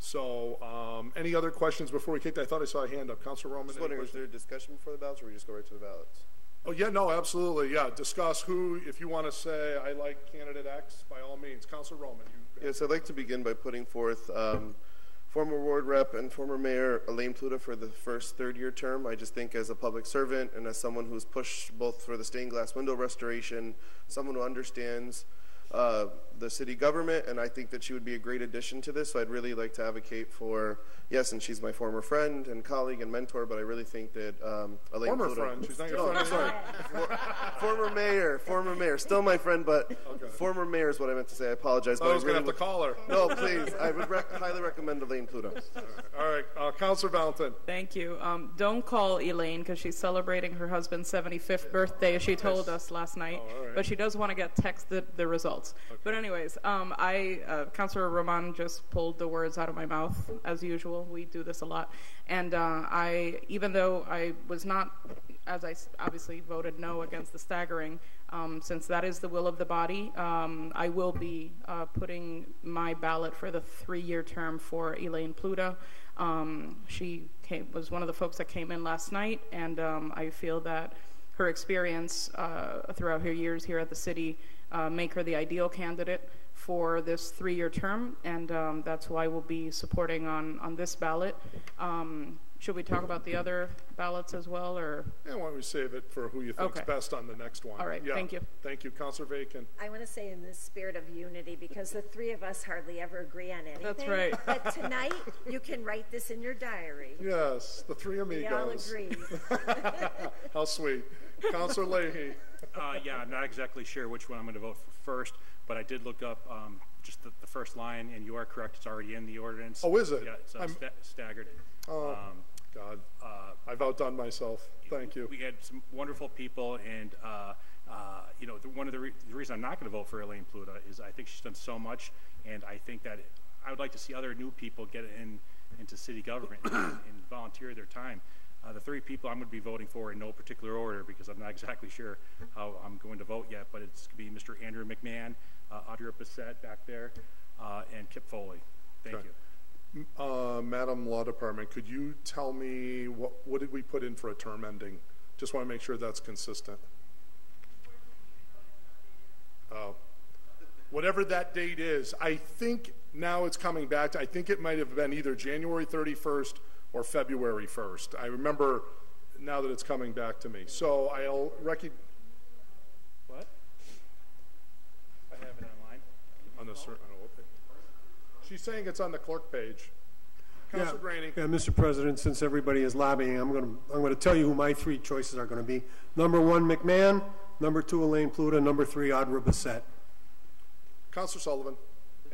So, any other questions before we kick that? I thought I saw a hand up. Councilor Roman. Just wondering, is there a discussion before the ballots, or we just go right to the ballots? Oh, yeah, no, absolutely, yeah. Discuss who, if you want to say, I like candidate X, by all means. Councilor Roman. Yes, I'd like to begin by putting forth former ward rep and former mayor Elaine Pluta for the first third-year term. I just think as a public servant and as someone who's pushed both for the stained glass window restoration, someone who understands the city government, and I think that she would be a great addition to this. So I'd really like to advocate for, yes, and she's my former friend and colleague and mentor, but I really think that Elaine Former Pluta, friend, she's not your friend anymore. former mayor, still my friend, but former mayor is what I meant to say. I apologize. I was going to have to call her. No, please. I would highly recommend Elaine Pluta. All right, Councilor Valentin. Thank you. Don't call Elaine because she's celebrating her husband's 75th birthday, as she told us last night. Oh, all right. But she does want to get texted the results. Okay. But anyways, Councilor Roman just pulled the words out of my mouth, as usual. We do this a lot. And even though I was not, as I obviously voted no against the staggering, since that is the will of the body, I will be putting my ballot for the 3-year term for Elaine Pluta. She was one of the folks that came in last night, and I feel that her experience throughout her years here at the city make her the ideal candidate for this 3-year term, and that's why we'll be supporting on this ballot. Should we talk about the other ballots as well, or? Yeah, why don't we save it for who you think's best on the next one? All right, thank you. Thank you, Councilor Vacan. I want to say in the spirit of unity, because the 3 of us hardly ever agree on anything. That's right. But tonight, you can write this in your diary. Yes, the 3 amigos. We all agree. How sweet. Councilor Leahy. Yeah, I'm not exactly sure which one I'm going to vote for first, but I did look up just the first line, and you are correct. It's already in the ordinance. Oh, is it? Yeah, it's staggered. Oh, God. I've outdone myself. Thank you. We had some wonderful people, and one of the reason I'm not going to vote for Elaine Pluta is I think she's done so much, and I think that I would like to see other new people get into city government and volunteer their time. The 3 people I'm going to be voting for in no particular order, because I'm not exactly sure how I'm going to vote yet, but it's going to be Mr. Andrew McMahon, Audrey Bissett back there, and Kip Foley. Thank you. Madam Law Department, could you tell me what did we put in for a term ending? Just want to make sure that's consistent. Whatever that date is, I think now it's coming back to, I think it might have been either January 31st or February 1st. I remember now that it's coming back to me. So I'll What? I have it online. On the certain. She's saying it's on the clerk page. Councilor Graney. Yeah, Mr. President, since everybody is lobbying, I'm going to tell you who my 3 choices are going to be. Number 1, McMahon. Number 2, Elaine Pluta. Number 3, Audrey Bissett. Councilor Sullivan.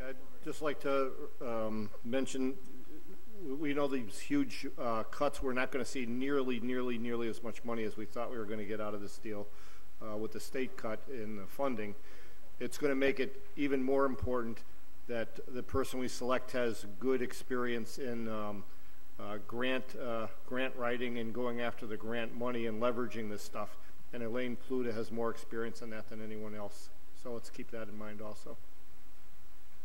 I'd just like to mention, we know these huge cuts. We're not going to see nearly as much money as we thought we were going to get out of this deal with the state cut in the funding. It's going to make it even more important that the person we select has good experience in grant writing and going after the grant money and leveraging this stuff. And Elaine Pluta has more experience in that than anyone else. So let's keep that in mind also.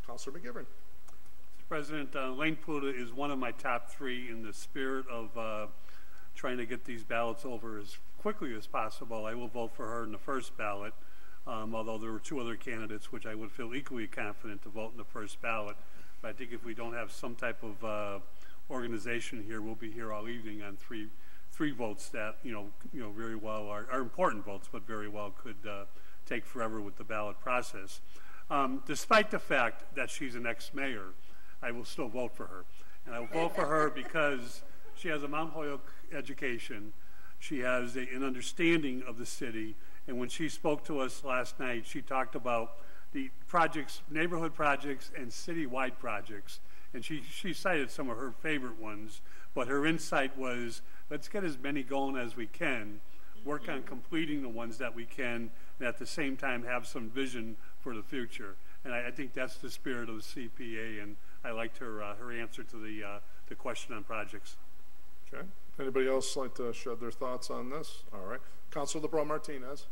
Councilor McGivern. Mr. President, Elaine Pluta is one of my top 3 in the spirit of trying to get these ballots over as quickly as possible. I will vote for her in the first ballot. Although there were 2 other candidates which I would feel equally confident to vote in the first ballot. But I think if we don't have some type of organization here, we'll be here all evening on three votes that very well are important votes, but very well could take forever with the ballot process. Despite the fact that she's an ex-mayor, I will still vote for her, and I will vote for her because she has a Mount Holyoke education. She has an understanding of the city. And when she spoke to us last night, she talked about the projects, neighborhood projects and citywide projects. And she cited some of her favorite ones, but her insight was, let's get as many going as we can, work on completing the ones that we can, and at the same time have some vision for the future. And I think that's the spirit of the CPA, and I liked her answer to the question on projects. Okay. Anybody else like to shed their thoughts on this? All right. Councilor LeBron Martinez.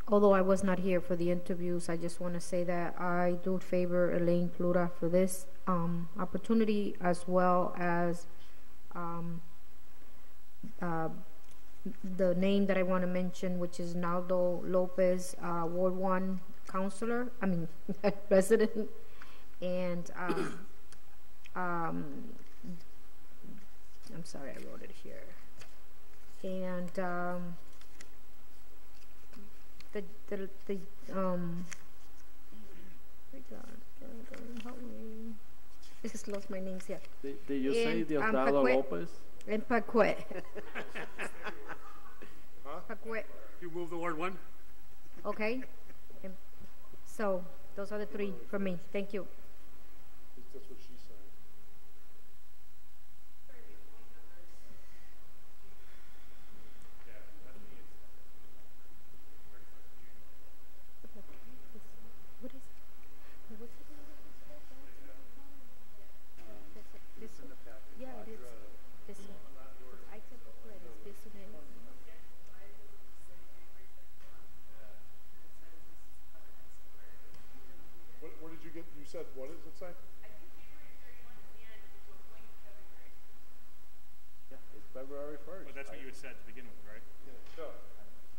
Although I was not here for the interviews, I just want to say that I do favor Elaine Pluta for this opportunity, as well as the name that I want to mention, which is Naldo Lopez, Ward 1 counselor, resident, and I'm sorry, I wrote it here, and help me. I just lost my names here. Did you say Diosdado Lopez? And Paquet. Paquet. You move the Ward 1? Okay. So those are the three for me. Thank you. That's what she said. What did you get? You said, what does it say? Yeah, it's February 1st. But that's what you had said to begin with, right?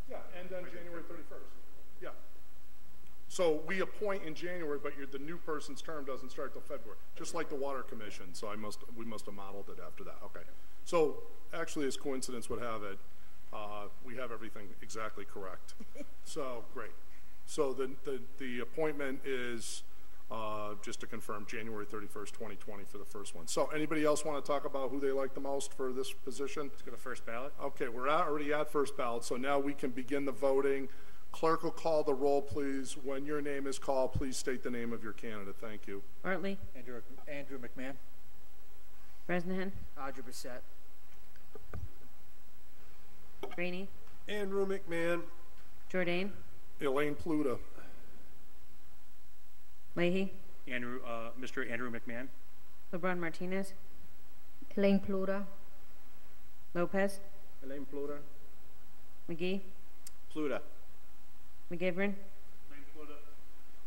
Yeah, and then January 31st. Yeah. So we appoint in January, but the new person's term doesn't start till February, just like the Water Commission. So we must have modeled it after that. Okay. So actually, as coincidence would have it, we have everything exactly correct. So great. So the appointment is, just to confirm, January 31st, 2020 for the first one. So anybody else want to talk about who they like the most for this position? Let's go to first ballot. Okay, we're already at first ballot, so now we can begin the voting. Clerk will call the roll, please. When your name is called, please state the name of your candidate. Thank you. Bartley. Andrew McMahon. Bresnahan. Audrey Bissett. Rainey. Andrew McMahon. Jordan. Elaine Pluta. Leahy. Mr. Andrew McMahon. LeBron Martinez. Elaine Pluta. Lopez. Elaine Pluta. McGee. Pluta. McGivern.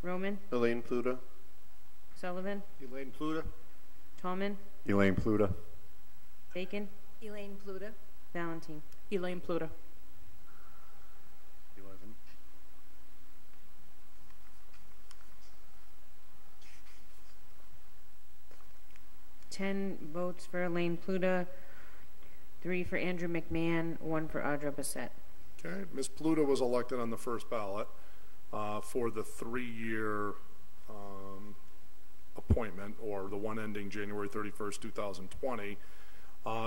Roman. Elaine Pluta. Sullivan. Elaine Pluta. Tallman. Elaine Pluta. Bacon. Elaine Pluta. Valentine. Elaine Pluta. 11. Ten votes for Elaine Pluta, 3 for Andrew McMahon, 1 for Audra Bissett. Okay, Ms. Pluta was elected on the first ballot for the 3-year appointment, or the one ending January 31st, 2020.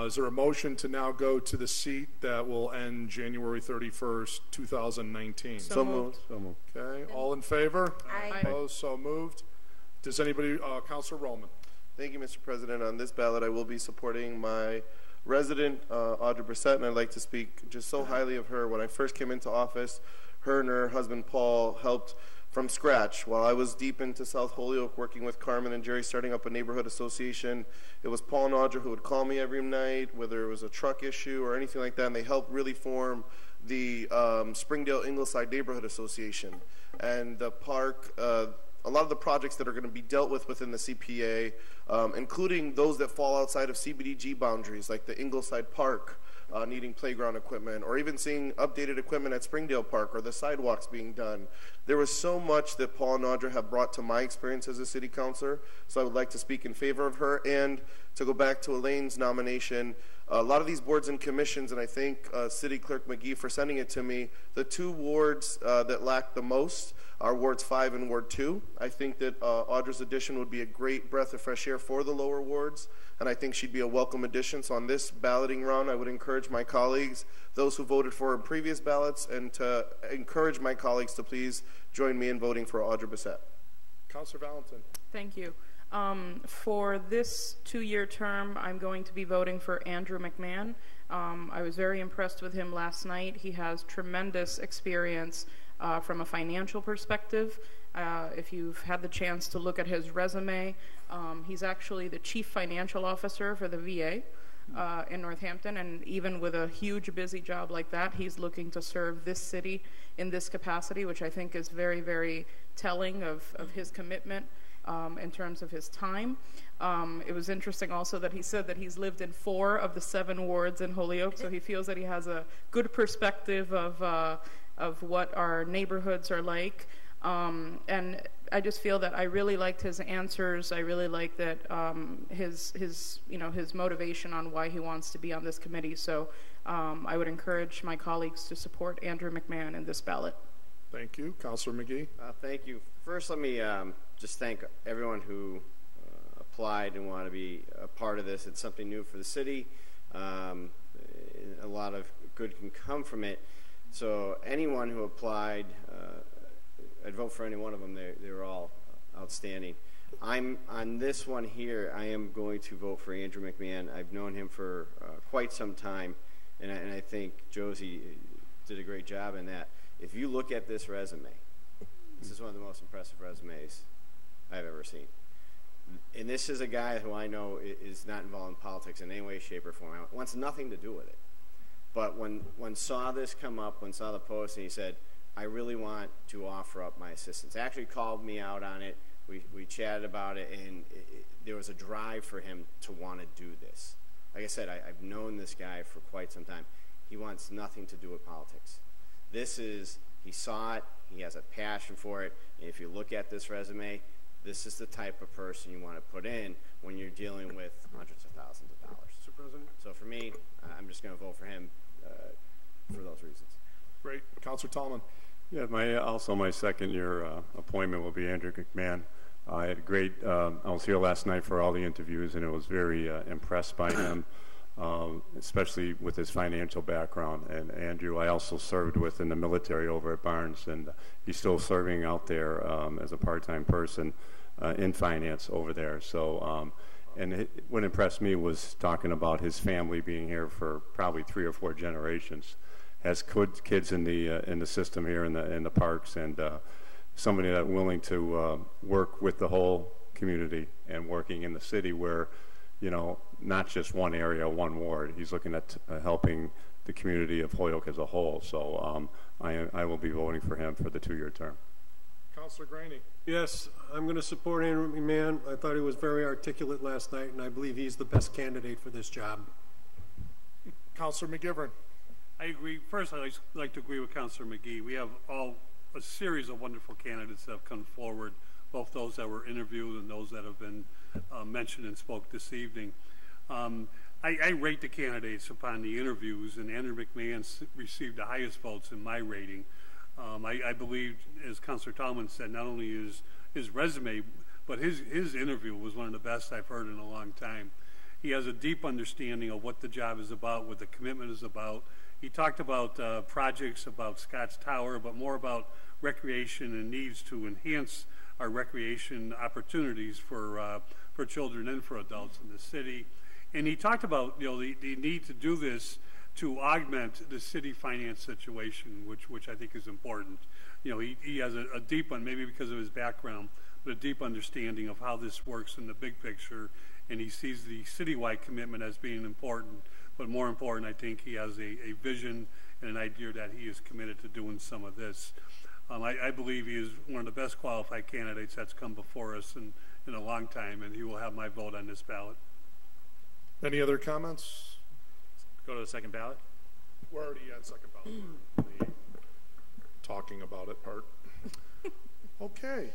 Is there a motion to now go to the seat that will end January 31st, 2019? So moved. So moved. Okay, all in favor? Aye. Opposed? So moved. Does anybody, Councilor Roman? Thank you, Mr. President. On this ballot, I will be supporting my resident, Audrey Bissett, and I'd like to speak just so highly of her. When I first came into office, her and her husband, Paul, helped from scratch. While I was deep into South Holyoke working with Carmen and Jerry, starting up a neighborhood association, it was Paul and Audrey who would call me every night, whether it was a truck issue or anything like that, and they helped really form the Springdale Ingleside Neighborhood Association. And the park, a lot of the projects that are going to be dealt with within the CPA, including those that fall outside of CBDG boundaries, like the Ingleside Park needing playground equipment, or even seeing updated equipment at Springdale Park, or the sidewalks being done. There was so much that Paul and Audra have brought to my experience as a city councilor, so I would like to speak in favor of her. And to go back to Elaine's nomination, a lot of these boards and commissions, and I thank City Clerk McGee for sending it to me, the 2 wards that lack the most are Wards 5 and Ward 2. I think that Audra's addition would be a great breath of fresh air for the lower wards, and I think she'd be a welcome addition. So on this balloting round, I would encourage my colleagues, those who voted for her in previous ballots, and to encourage my colleagues to please join me in voting for Audra Bissett. Councilor Valentin. Thank you. For this 2-year term, I'm going to be voting for Andrew McMahon. I was very impressed with him last night. He has tremendous experience from a financial perspective, If you've had the chance to look at his resume, he's actually the chief financial officer for the VA in Northampton, and even with a huge busy job like that, he's looking to serve this city in this capacity, which I think is very, very telling of his commitment in terms of his time. It was interesting also that he said that he's lived in 4 of the 7 wards in Holyoke, so he feels that he has a good perspective of what our neighborhoods are like. And I just feel that I really liked his answers. I really liked that his motivation on why he wants to be on this committee. So I would encourage my colleagues to support Andrew McMahon in this ballot. Thank you. Councilor McGee. Thank you. First, let me just thank everyone who applied and want to be a part of this. It's something new for the city. A lot of good can come from it. So anyone who applied, I'd vote for any one of them. They were all outstanding. I'm on this one here. I am going to vote for Andrew McMahon. I've known him for quite some time, and I think Josie did a great job in that. If you look at this resume, this is one of the most impressive resumes I've ever seen. And this is a guy who I know is not involved in politics in any way, shape, or form. Wants nothing to do with it. But when saw this come up, when saw the post, and he said, I really want to offer up my assistance. Actually called me out on it. We chatted about it, and there was a drive for him to want to do this. Like I said, I've known this guy for quite some time. He wants nothing to do with politics. He saw it, he has a passion for it, and if you look at this resume, this is the type of person you want to put in when you're dealing with hundreds of thousands of dollars. Mr. President? So for me, I'm just going to vote for him for those reasons. Great. Councilor Tallman. Yeah, my second-year appointment will be Andrew McMahon. I had I was here last night for all the interviews, and I was very impressed by him, especially with his financial background. And Andrew, I also served with in the military over at Barnes, and he's still serving out there as a part-time person in finance over there. So, what impressed me was talking about his family being here for probably 3 or 4 generations. Has kids in the system here in the parks, and somebody that's willing to work with the whole community and working in the city where, not just one area, one ward. He's looking at helping the community of Holyoke as a whole. So I will be voting for him for the 2-year term. Councilor Graney. Yes, I'm going to support Andrew McMahon. I thought he was very articulate last night, and I believe he's the best candidate for this job. Councilor McGivern. I agree. First, I'd like to agree with Councilor McGee. We have a series of wonderful candidates that have come forward, both those that were interviewed and those that have been mentioned and spoke this evening. I rate the candidates upon the interviews, and Andrew McMahon received the highest votes in my rating. I believe, as Councilor Tallman said, not only his resume, but his interview was one of the best I've heard in a long time. He has a deep understanding of what the job is about, what the commitment is about. He talked about projects, about Scotts Tower, but more about recreation and needs to enhance our recreation opportunities for children and for adults in the city. And he talked about the need to do this to augment the city finance situation, which I think is important. He has a deep one, maybe because of his background, but a deep understanding of how this works in the big picture, and he sees the citywide commitment as being important. But more important, I think he has a vision and an idea that he is committed to doing some of this. I believe he is one of the best qualified candidates that's come before us in a long time, and he will have my vote on this ballot. Any other comments? Go to the second ballot. We're already at second ballot. The talking about it part. Okay.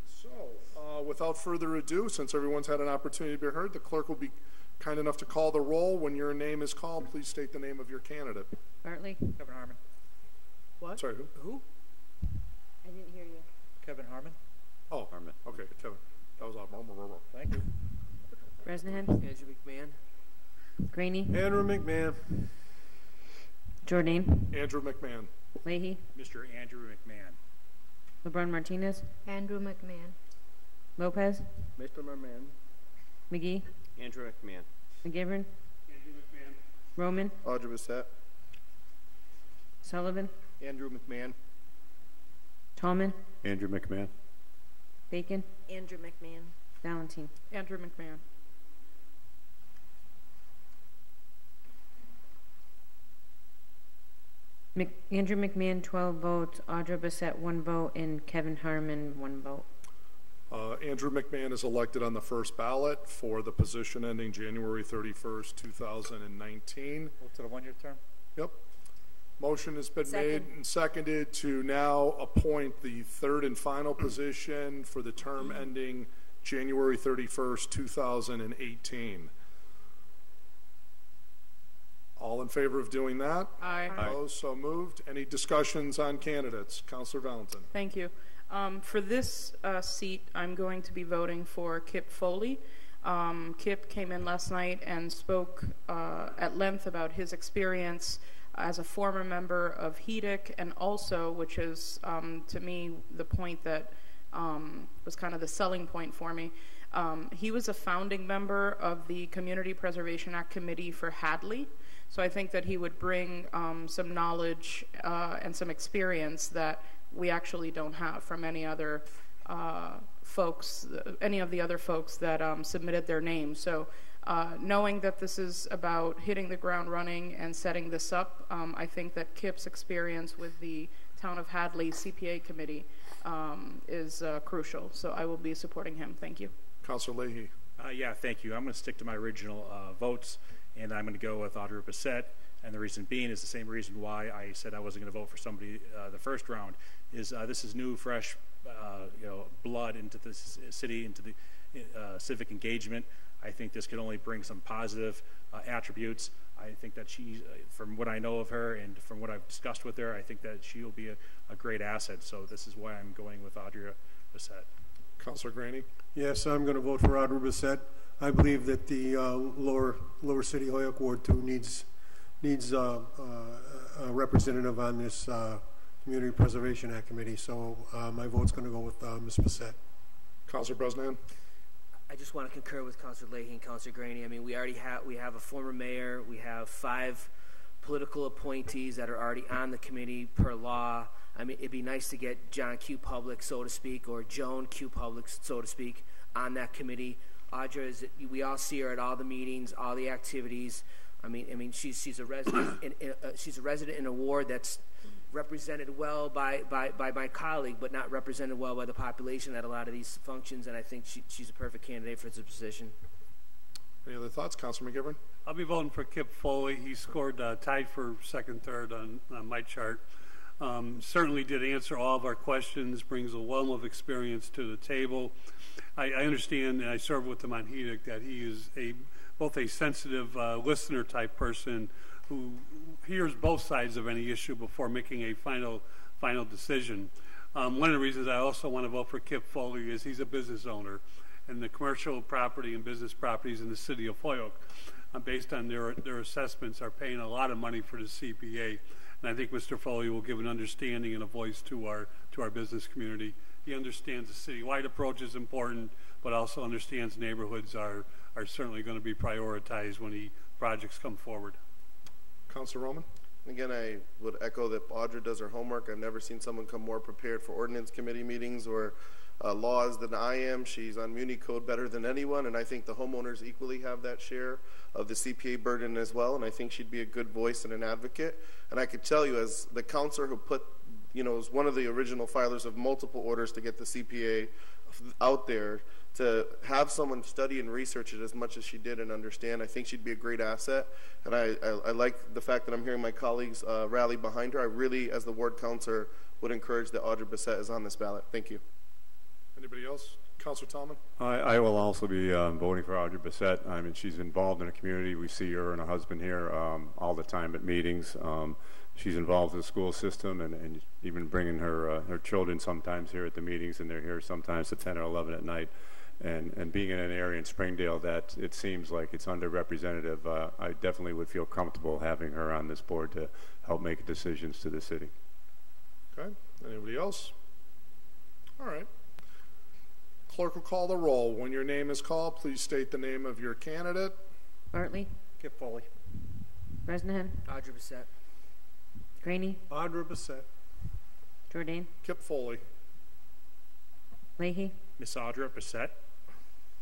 So, without further ado, since everyone's had an opportunity to be heard, the clerk will be kind enough to call the roll. When your name is called, please state the name of your candidate. Bartley. Kevin Harmon. What? Sorry, who? I didn't hear you. Kevin Harmon. Oh, Harmon. Okay, Kevin. That was off. Thank you. Bresnahan. Andrew McMahon. Graney. Andrew McMahon. Jordan. Andrew McMahon. Leahy. Mr. Andrew McMahon. LeBron Martinez. Andrew McMahon. Lopez. Mr. McMahon. McGee. Andrew McMahon. McGivern. Andrew McMahon. Roman. Audra Bassett. Sullivan. Andrew McMahon. Tallman. Andrew McMahon. Bacon, Andrew McMahon. Valentine. Andrew McMahon. Andrew McMahon, 12 votes. Audra Bassett, 1 vote. And Kevin Harmon, 1 vote. Andrew McMahon is elected on the first ballot for the position ending January 31st, 2019. To the one-year term? Yep. Motion has been Second. made and seconded to now appoint the third and final position for the term ending January 31st, 2018. All in favor of doing that? Aye. Opposed? So moved. Any discussions on candidates? Councilor Valentin. Thank you. For this seat, I'm going to be voting for Kip Foley. Kip came in last night and spoke at length about his experience as a former member of HEDIC, and also, which is to me the point that was kind of the selling point for me, he was a founding member of the Community Preservation Act Committee for Hadley. So I think that he would bring some knowledge and some experience that we actually don't have from any other folks, any of the other folks that submitted their names. So knowing that this is about hitting the ground running and setting this up, I think that Kip's experience with the Town of Hadley CPA committee is crucial. So I will be supporting him. Thank you. Councilor Leahy. Yeah, thank you. I'm going to stick to my original votes, and I'm going to go with Audra Bassett. And the reason being is the same reason why I said I wasn't going to vote for somebody the first round. Is this is new, fresh, blood into the city, into the civic engagement. I think this could only bring some positive attributes. I think that she, from what I know of her and from what I've discussed with her, I think that she will be a great asset. So this is why I'm going with Audra Bassett. Councilor Graney. Yes, I'm going to vote for Audra Bassett. I believe that the lower city Holyoke Ward 2 needs a representative on this Community Preservation Act Committee. So my vote's going to go with Ms. Bassett. Councilor Bresnan. I just want to concur with Councilor Leahy and Councilor Graney. I mean, we have a former mayor. We have 5 political appointees that are already on the committee per law. I mean, it'd be nice to get John Q. Public, so to speak, or Joan Q. Public, so to speak, on that committee. Audra we all see her at all the meetings, all the activities. I mean, she's a resident. She's a resident in a ward that's represented well by my colleague, but not represented well by the population at a lot of these functions. And I think she's a perfect candidate for this position. Any other thoughts, Councilor McGivern? I'll be voting for Kip Foley. He scored tied for second, third on my chart. Certainly did answer all of our questions, brings a wealth of experience to the table. I understand, and I serve with him on HEDIC, that he is both a sensitive listener type person who hears both sides of any issue before making a final decision. One of the reasons I also want to vote for Kip Foley is he's a business owner, and the commercial property and business properties in the city of Holyoke, based on their assessments, are paying a lot of money for the CPA. And I think Mr. Foley will give an understanding and a voice to our business community. He understands the citywide approach is important, but also understands neighborhoods are certainly going to be prioritized when projects come forward. Councilor Roman. Again, I would echo that Audra does her homework. I've never seen someone come more prepared for ordinance committee meetings or laws than I am. She's on Muni Code better than anyone, and I think the homeowners equally have that share of the CPA burden as well, and I think she'd be a good voice and an advocate. And I could tell you, as the counselor who was one of the original filers of multiple orders to get the CPA out there, to have someone study and research it as much as she did and understand, I think she'd be a great asset. And I like the fact that I'm hearing my colleagues rally behind her. I really, as the ward counselor, would encourage that Audra Bassett is on this ballot. Thank you. Anybody else? Councilor Tallman. I will also be voting for Audra Bassett. I mean, she's involved in the community. We see her and her husband here all the time at meetings. She's involved in the school system and even bringing her children sometimes here at the meetings, and they're here sometimes at 10 or 11 at night. And being in an area in Springdale that it seems like it's underrepresented, I definitely would feel comfortable having her on this board to help make decisions to the city. Okay. Anybody else? All right. Clerk will call the roll. When your name is called, please state the name of your candidate. Bartley. Kip Foley. Bresnahan. Audra Bassett. Graney. Audra Bassett. Jordan. Kip Foley. Leahy. Miss Audra Bissett.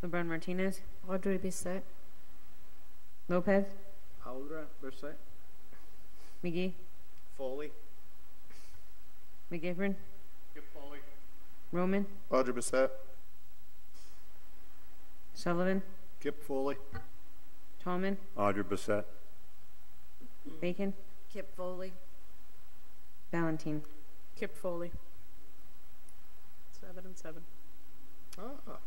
LeBron Martinez. Audrey Bissett. Lopez. Audra Bissett. McGee. Foley. McGivern. Roman. Audra Bissett. Sullivan. Kip Foley. Tallman. Audra Bissett. Bacon. Kip Foley. Valentine. Kip Foley. 7 and 7. Ah,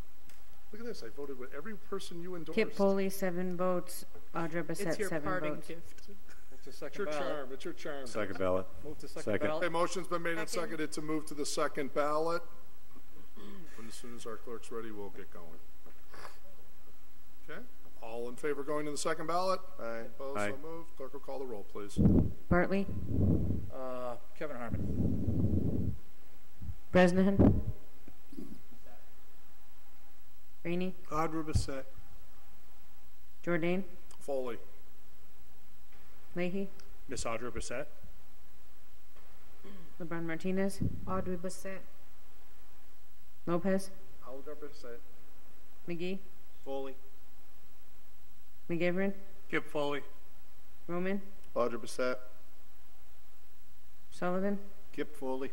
look at this. I voted with every person you endorsed. Kip Foley, 7 votes. Audra It's Bissett, your 7 parting votes. gift. It's your It's second your ballot. charm. It's your charm. Second ballot. Move to second Second. ballot. Okay, motion's been made and seconded to move to the second ballot. And as soon as our clerk's ready, we'll get going. Okay. All in favor going to the second ballot? Aye. Opposed? Aye. So moved. Clerk will call the roll, please. Bartley. Kevin Harmon. Bresnahan. Rainey. Audra Bissett. Jordan. Foley. Leahy. Miss Audra Bissett. LeBron Martinez. Audrey Bissett. Lopez. Audra Bissett. McGee. Foley. McGivern. Kip Foley. Roman. Audra Bissett. Sullivan. Kip Foley.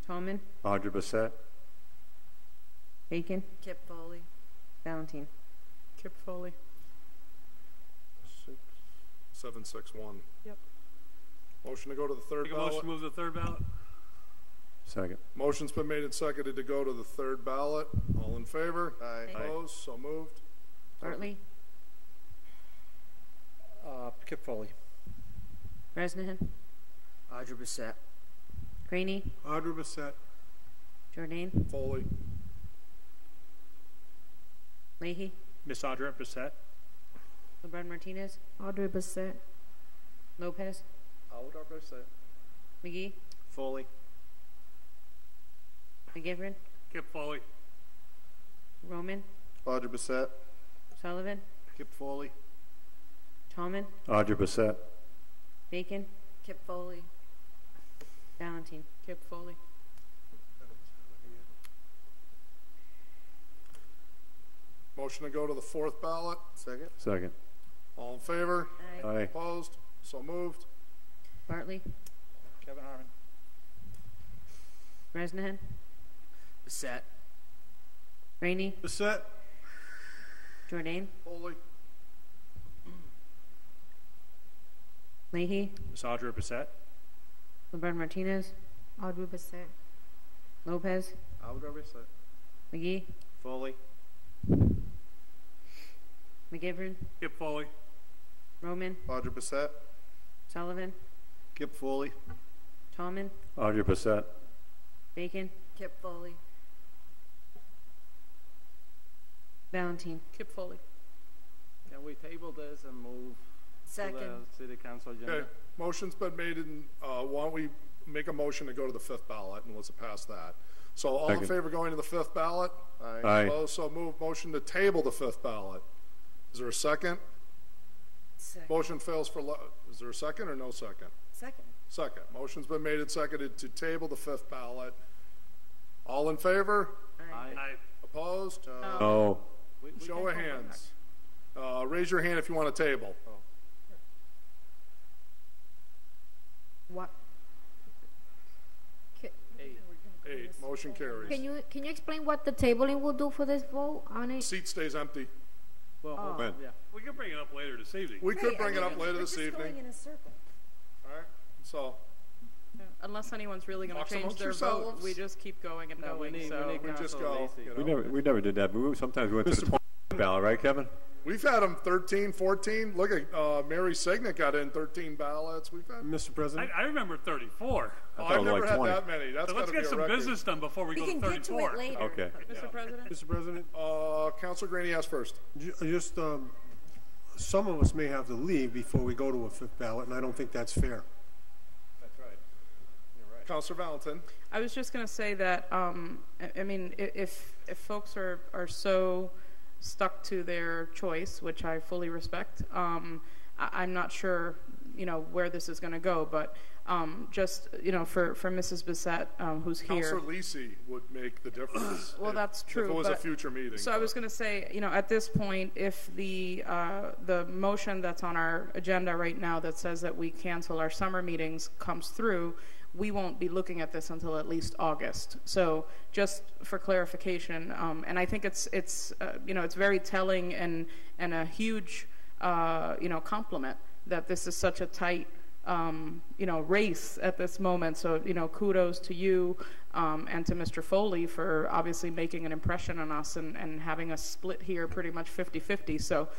Tallman. Audra Bissett. Bacon. Kip Foley. Valentine. Kip Foley. 761. Yep. Motion to go to the third Make a ballot. motion to move to the third ballot. Second. Motion's been made and seconded to go to the third ballot. All in favor? Aye. Opposed? So moved. Bartley. Kip Foley. Bresnahan. Audra Bissett. Graney. Audra Bissett. Jordan. Foley. Leahy. Miss Audra Bissett. LeBron Martinez. Audrey Bissett. Lopez. Audra Bissett. McGee. Foley. McGivern. Kip Foley. Roman. Audra Bissett. Sullivan. Kip Foley. Tallman. Audra Bissett. Bacon. Kip Foley. Valentine. Kip Foley. Motion to go to the fourth ballot. Second. Second. All in favor? Aye. Aye. Opposed? So moved. Bartley. Kevin Harmon. Bresnahan. Bissett. Rainey. Bissett. Jordan. Foley. Leahy. Miss Audra Bissett. LeBron Martinez. Audrey Bissett. Lopez. Audra Bissett. McGee. Foley. McGivern. Kip Foley. Roman. Audra Bissett. Sullivan. Kip Foley. Tallman. Audra Bissett. Bacon. Kip Foley. Valentine. Kip Foley. Can we table this and move Second. to the city council agenda? Okay. Motion's been made and why don't we make a motion to go to the fifth ballot and let's pass that. So all in Second. favor going to the fifth ballot? Aye. Aye. Opposed? So moved. Motion to table the fifth ballot. Is there a second? Second. Motion fails for, is there a second or no second? Second. Second. Motion's been made and seconded to table the fifth ballot. All in favor? Aye. Aye. Opposed? No. Show of hands. Raise your hand if you want to table. What? 8. Motion carries. Can you explain what the tabling will do for this vote on it? Seat stays empty. Well, When? yeah. We can bring it up later this evening. We could Right, bring I it mean, up later we're this just evening. going in a circle. All right. So Yeah. Unless anyone's really going Talk to change amongst their yourselves. vote, we just keep going and No, we going. need- so we need we just Council go. Lacy. You We know. never did that. Sometimes we went to the 20 ballot, right, Kevin? We've had them 13, 14. Look at Mary Signet got in 13 ballots. We've had. Mr. President. I remember 34. Oh, thought I've it was never like had 20. that many. That's So let's gotta be get a some record. business done before we We go can to get to 34. it later. Okay. Mr. President? Mr. President, Councilor Graney has first. just some of us may have to leave before we go to a fifth ballot, and I don't think that's fair. That's right. You're right. Councilor Valentin. I was just going to say that, I mean, if folks are so stuck to their choice, which I fully respect, I'm not sure where this is going to go. But just, for Mrs. Bissett, who's here. Counselor Lisi would make the difference. Well, that's true. If it was a future meeting. So I was going to say, at this point, if the motion that's on our agenda right now that says that we cancel our summer meetings comes through, we won't be looking at this until at least August. So just for clarification, and I think it's very telling and a huge compliment that this is such a tight race at this moment. So kudos to you and to Mr. Foley for obviously making an impression on us and having us split here pretty much 50-50. So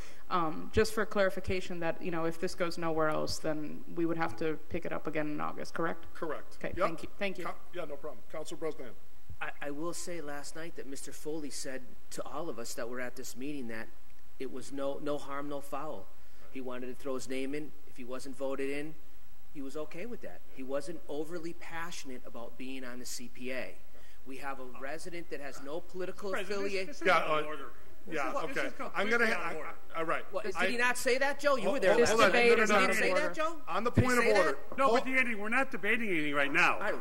just for clarification that if this goes nowhere else, then we would have to pick it up again in August, correct? Correct. Okay, yep. Thank you. Yeah, no problem. Councilor Brosnan. I will say last night that Mr. Foley said to all of us that were at this meeting that it was no harm, no foul. He wanted to throw his name in. If he wasn't voted in, he was okay with that. He wasn't overly passionate about being on the CPA. We have a resident that has no political affiliation. Okay. I'm going to. All right. Did he not say that, Joe? You were there. Hold on. Did he say that, Joe? On the point of order. No, but Andy, we're not debating anything right now. Did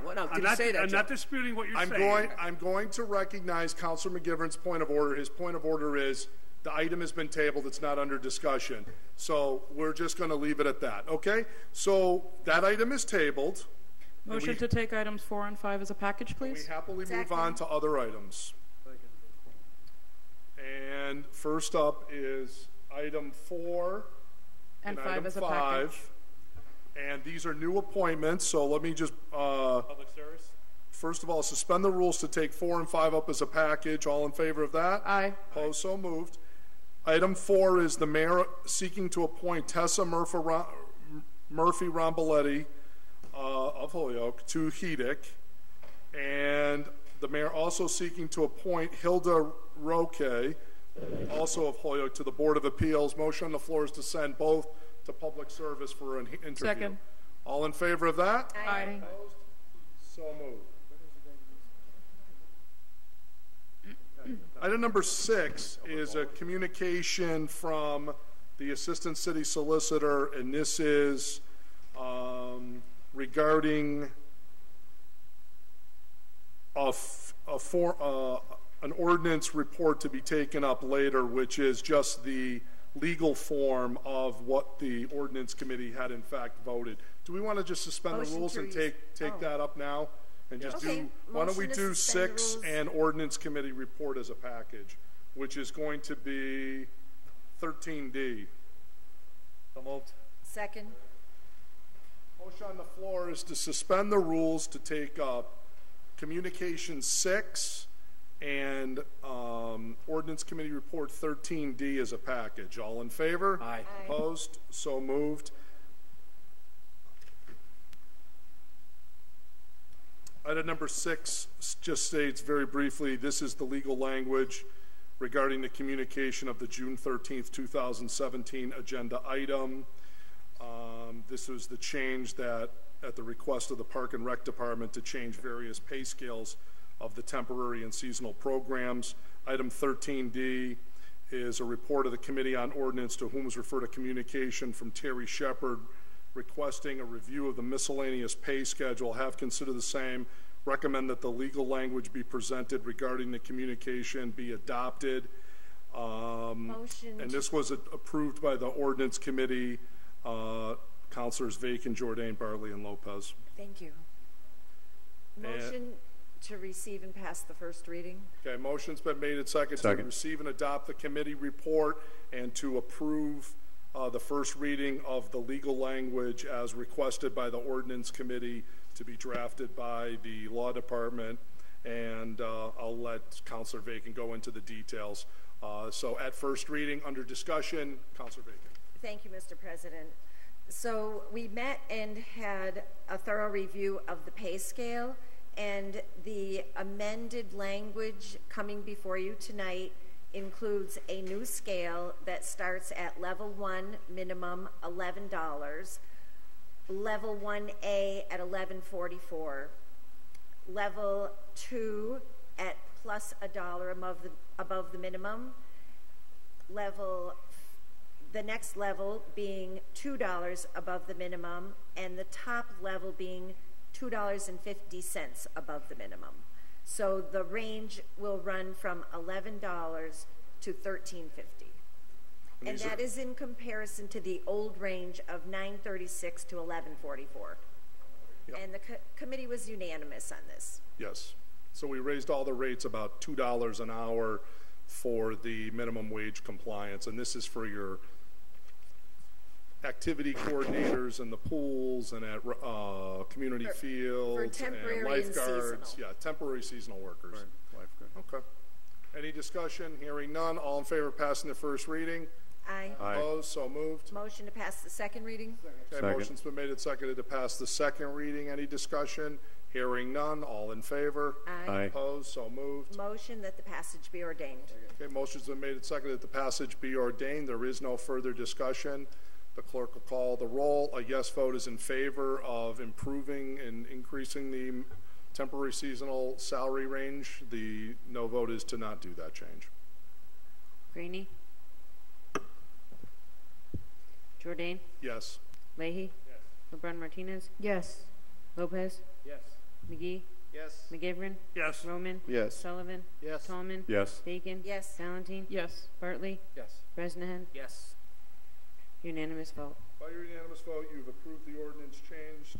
he say that, I'm Joe? not disputing what you're saying. I'm going to recognize Councilor McGivern's point of order. His point of order is the item has been tabled. It's not under discussion. So we're just going to leave it at that. Okay? So that item is tabled. Motion to take items 4 and 5 as a package, please. We happily move on to other items. And first up is item 4 and 5 item as a 5. package. And these are new appointments, so let me just Public service? first of all suspend the rules to take 4 and 5 up as a package. All in favor of that? Aye. Opposed? So moved. Item 4 is the mayor seeking to appoint Tessa Murphy Romboletti of Holyoke to HEDIC, and the mayor also seeking to appoint Hilda Roque, also of Holyoke, to the Board of Appeals. Motion on the floor is to send both to public service for an interview. Second. All in favor of that? Aye. Opposed? So moved. Item number 6 is a communication from the Assistant City Solicitor, and this is regarding an ordinance report to be taken up later, which is just the legal form of what the ordinance committee had in fact voted. Do we want to just suspend the rules and take that up now? And just why don't we do 6 and ordinance committee report as a package, which is going to be 13D. So moved. Second. Motion on the floor is to suspend the rules to take up Communication 6 and Ordinance Committee Report 13D as a package. All in favor? Aye. Opposed? So moved. Item number 6 just states very briefly, this is the legal language regarding the communication of the June 13th, 2017 agenda item. This was the change that, at the request of the Park and Rec Department, to change various pay scales of the temporary and seasonal programs. Item 13D is a report of the Committee on Ordinance, to whom was referred a communication from Terry Shepard requesting a review of the miscellaneous pay schedule. Have considered the same. Recommend that the legal language be presented regarding the communication be adopted. Motion. And this was approved by the Ordinance Committee, Councilors Vacan, Jourdain, Barley, and Lopez. Thank you. Motion to receive and pass the first reading. Okay, motion's been made and seconded to receive and adopt the committee report and to approve the first reading of the legal language as requested by the Ordinance Committee to be drafted by the Law Department, and I'll let Councilor Vacan go into the details. So at first reading, under discussion, Councilor Vacan. Thank you, Mr. President. So we met and had a thorough review of the pay scale, and the amended language coming before you tonight includes a new scale that starts at level 1, minimum $11, level 1A at $11.44, level 2 at plus $1 above the minimum, the next level being $2 above the minimum, and the top level being $2.50 above the minimum. So the range will run from $11 to $13.50. And that is in comparison to the old range of $9.36 to $11.44. Yep. And the committee was unanimous on this. Yes. So we raised all the rates about $2 an hour for the minimum wage compliance, and this is for your activity coordinaters in the pools and at community fields and lifeguards. Yeah, temporary seasonal workers. Right. Lifeguard. Okay. Any discussion? Hearing none. All in favor of passing the first reading? Aye. Opposed? So moved. Motion to pass the second reading? Okay, motion's been made and seconded to pass the second reading. Any discussion? Hearing none. All in favor? Aye. Opposed? So moved. Motion that the passage be ordained. Okay, motion's been made and seconded that the passage be ordained. There is no further discussion. The clerk will call the roll. A yes vote is in favor of improving and increasing the temporary seasonal salary range. The no vote is to not do that change. Greenie? Jourdain? Yes. Leahy? Yes. LeBron Martinez? Yes. Lopez? Yes. McGee? Yes. McGivern? Yes. Roman? Yes. Sullivan? Yes. Tallman? Yes. Bacon? Yes. Valentine? Yes. Bartley? Yes. Bresnahan? Yes. Unanimous vote. By your unanimous vote, you've approved the ordinance changed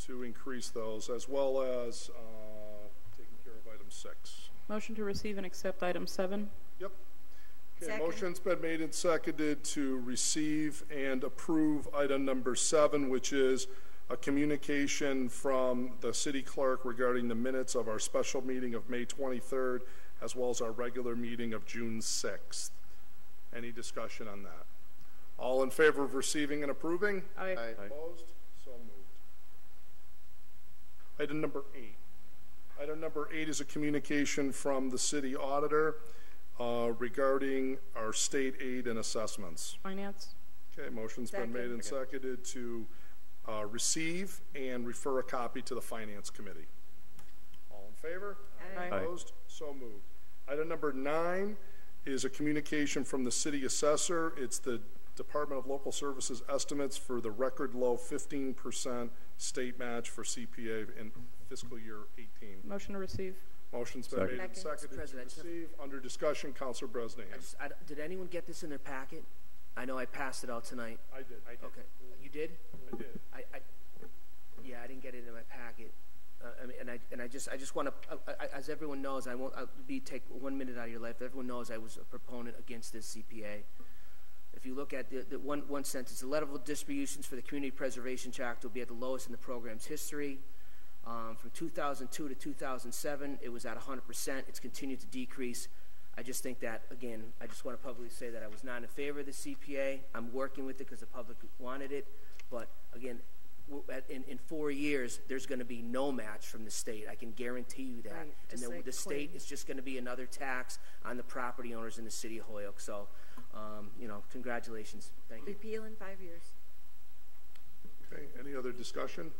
to increase those, as well as taking care of item 6. Motion to receive and accept item 7. Yep. Okay, Second. motion's been made and seconded to receive and approve item number 7, which is a communication from the city clerk regarding the minutes of our special meeting of May 23rd, as well as our regular meeting of June 6th. Any discussion on that? All in favor of receiving and approving? Aye. Opposed? So moved. Item number 8. Item number 8 is a communication from the city auditor regarding our state aid and assessments. Finance. Okay, motion's been made and seconded to receive and refer a copy to the Finance Committee. All in favor? Aye. Opposed? So moved. Item number 9 is a communication from the city assessor. It's the Department of Local Services estimates for the record low 15% state match for CPA in fiscal year 18. Motion to receive. Motion's been made and seconded to receive. Under discussion, Councilor Bresnahan. Did anyone get this in their packet? I know I passed it out tonight. I did. Okay. You did? I did. Yeah, I didn't get it in my packet. I just want to, as everyone knows, I'll take 1 minute out of your life. Everyone knows I was a proponent against this CPA. If you look at the one sentence, the level of distributions for the Community Preservation Chapter will be at the lowest in the program's history. From 2002 to 2007, it was at 100%. It's continued to decrease. I just think that, again, I just want to publicly say that I was not in favor of the CPA. I'm working with it because the public wanted it. But, again, in 4 years, there's going to be no match from the state. I can guarantee you that. Right, and the state is just going to be another tax on the property owners in the city of Holyoke. So, congratulations. Thank you. Repeal in 5 years. Okay, any other discussion?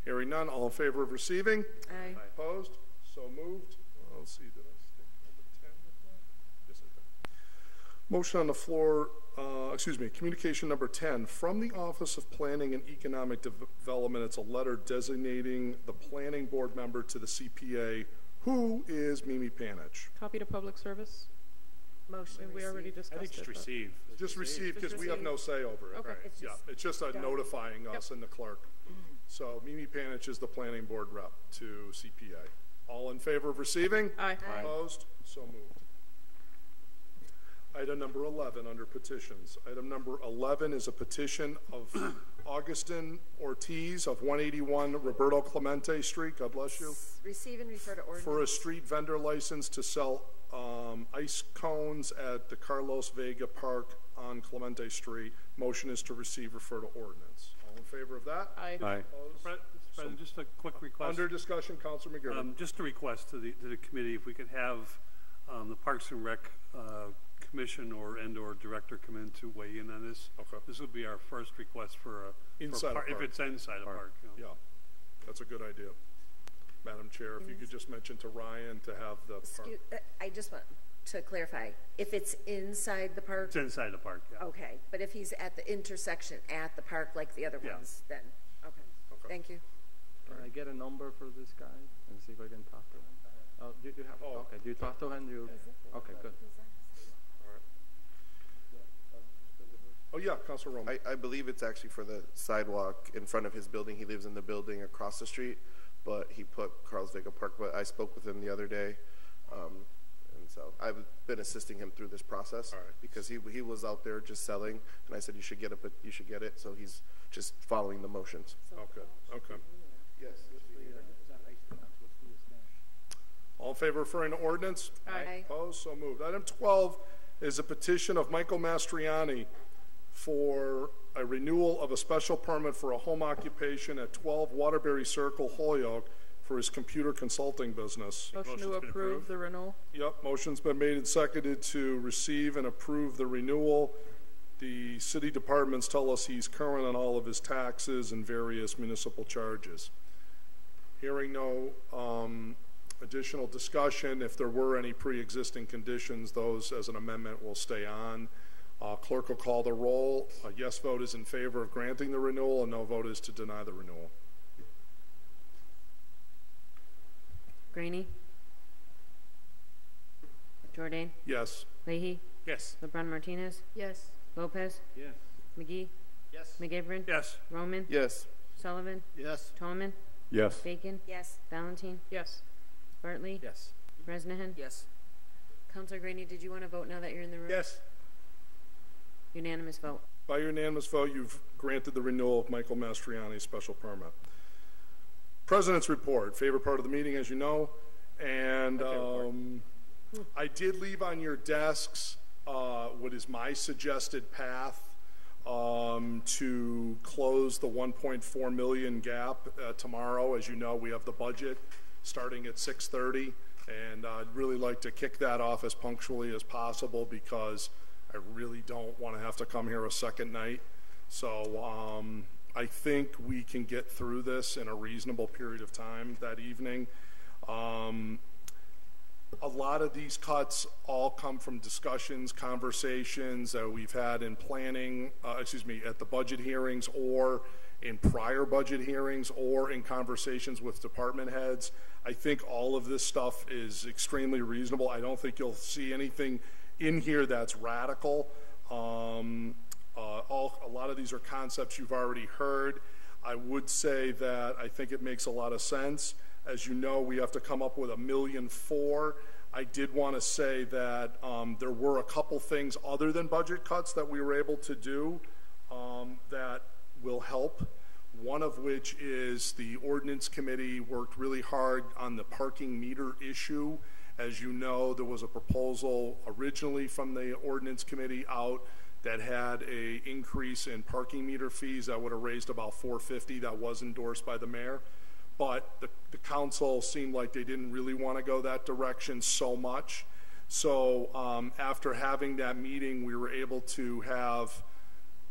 Hearing none, all in favor of receiving? Aye. Opposed? So moved. Let's see, did I stick number 10 with that? Yes, I did. Motion on the floor, communication number 10. From the Office of Planning and Economic Development, it's a letter designating the planning board member to the CPA. Who is Mimi Panich? Copy to public service. Motion. We already discussed I think just it, receive. Just receive, because we have no say over it. Okay. Right. It's just notifying us and the clerk. So Mimi Panich is the planning board rep to CPA. All in favor of receiving? Aye. Opposed? So moved. Item number 11 under petitions. Item number 11 is a petition of Augustin Ortiz of 181 Roberto Clemente Street. God bless you. Receive and refer to ordinance. For a street vendor license to sell ice cones at the Carlos Vega Park on Clemente Street. Motion is to receive, refer to ordinance. All in favor of that? Aye. Aye. President, just a quick request. Under discussion, Councilor McGivern. Just a request to the committee, if we could have the Parks and Rec Commission or director come in to weigh in on this. Okay. This would be our first request for inside a park. If it's inside a park. Yeah, that's a good idea. Madam Chair, if you could just mention to Ryan to have the park. I just want to clarify, if it's inside the park? It's inside the park, yeah. Okay, but if he's at the intersection at the park like the other ones, then, okay. Thank you. Can I get a number for this guy and see if I can talk to him? Oh, you have, okay, do you talk to him? Okay, good. Oh, yeah, Councilor Roman. I believe it's actually for the sidewalk in front of his building. He lives in the building across the street, but he put Carl's Vega Park. But I spoke with him the other day, and so I've been assisting him through this process because he was out there just selling, and I said you should get it, but you should get it. So he's just following the motions. Okay. Yes. All in favor of referring to ordinance? Aye. Opposed? So moved. Item 12 is a petition of Michael Mastriani for a renewal of a special permit for a home occupation at 12 Waterbury Circle, Holyoke, for his computer consulting business. Motion to approve the renewal. Yep, motion's been made and seconded to receive and approve the renewal. The city departments tell us he's current on all of his taxes and various municipal charges. Hearing no additional discussion, if there were any pre-existing conditions, those as an amendment will stay on. Clerk will call the roll. A yes vote is in favor of granting the renewal, and no vote is to deny the renewal. Graney? Jordan? Yes. Leahy? Yes. LeBron Martinez? Yes. Lopez? Yes. McGee? Yes. McGivern? Yes. Roman? Yes. Sullivan? Yes. Tolman? Yes. Bacon? Yes. Valentine? Yes. Bartley? Yes. Bresnahan? Yes. Councilor Graney, did you want to vote now that you're in the room? Yes. Unanimous vote. By unanimous vote, you've granted the renewal of Michael Mastriani's special permit. President's report, favorite part of the meeting, as you know, and I did leave on your desks what is my suggested path to close the 1.4 million gap tomorrow. As you know, we have the budget starting at 6:30, and I'd really like to kick that off as punctually as possible because I really don't want to have to come here a second night. So I think we can get through this in a reasonable period of time that evening. A lot of these cuts all come from discussions, conversations that we've had in planning, at the budget hearings or in prior budget hearings or in conversations with department heads. I think all of this stuff is extremely reasonable. I don't think you'll see anything in here that's radical. A lot of these are concepts you've already heard. I would say that I think it makes a lot of sense. As you know, we have to come up with $1.4 million. I did want to say that there were a couple things other than budget cuts that we were able to do that will help. One of which is the ordinance committee worked really hard on the parking meter issue. As you know, there was a proposal originally from the ordinance committee out that had an increase in parking meter fees that would have raised about $450. That was endorsed by the mayor. But the council seemed like they didn't really want to go that direction so much. So after having that meeting, we were able to have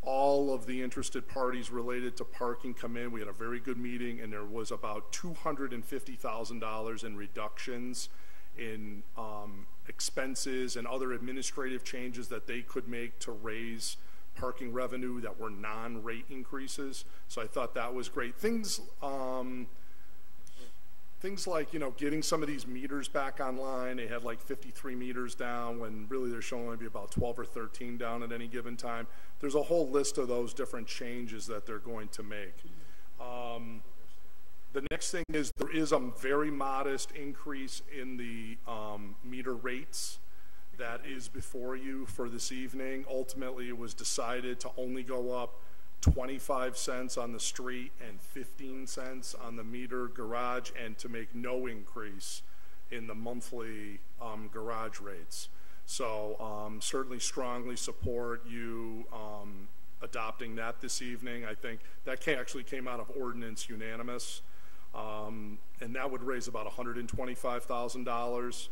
all of the interested parties related to parking come in. We had a very good meeting, and there was about $250,000 in reductions in expenses and other administrative changes that they could make to raise parking revenue that were non-rate increases. So I thought that was great. Things like, getting some of these meters back online. They had like 53 meters down when really there should only be about 12 or 13 down at any given time. There's a whole list of those different changes that they're going to make. The next thing is there is a very modest increase in the meter rates that is before you for this evening. Ultimately, it was decided to only go up 25 cents on the street and 15 cents on the meter garage, and to make no increase in the monthly garage rates. So certainly strongly support you adopting that this evening. I think that actually came out of ordinance unanimous, and that would raise about $125,000.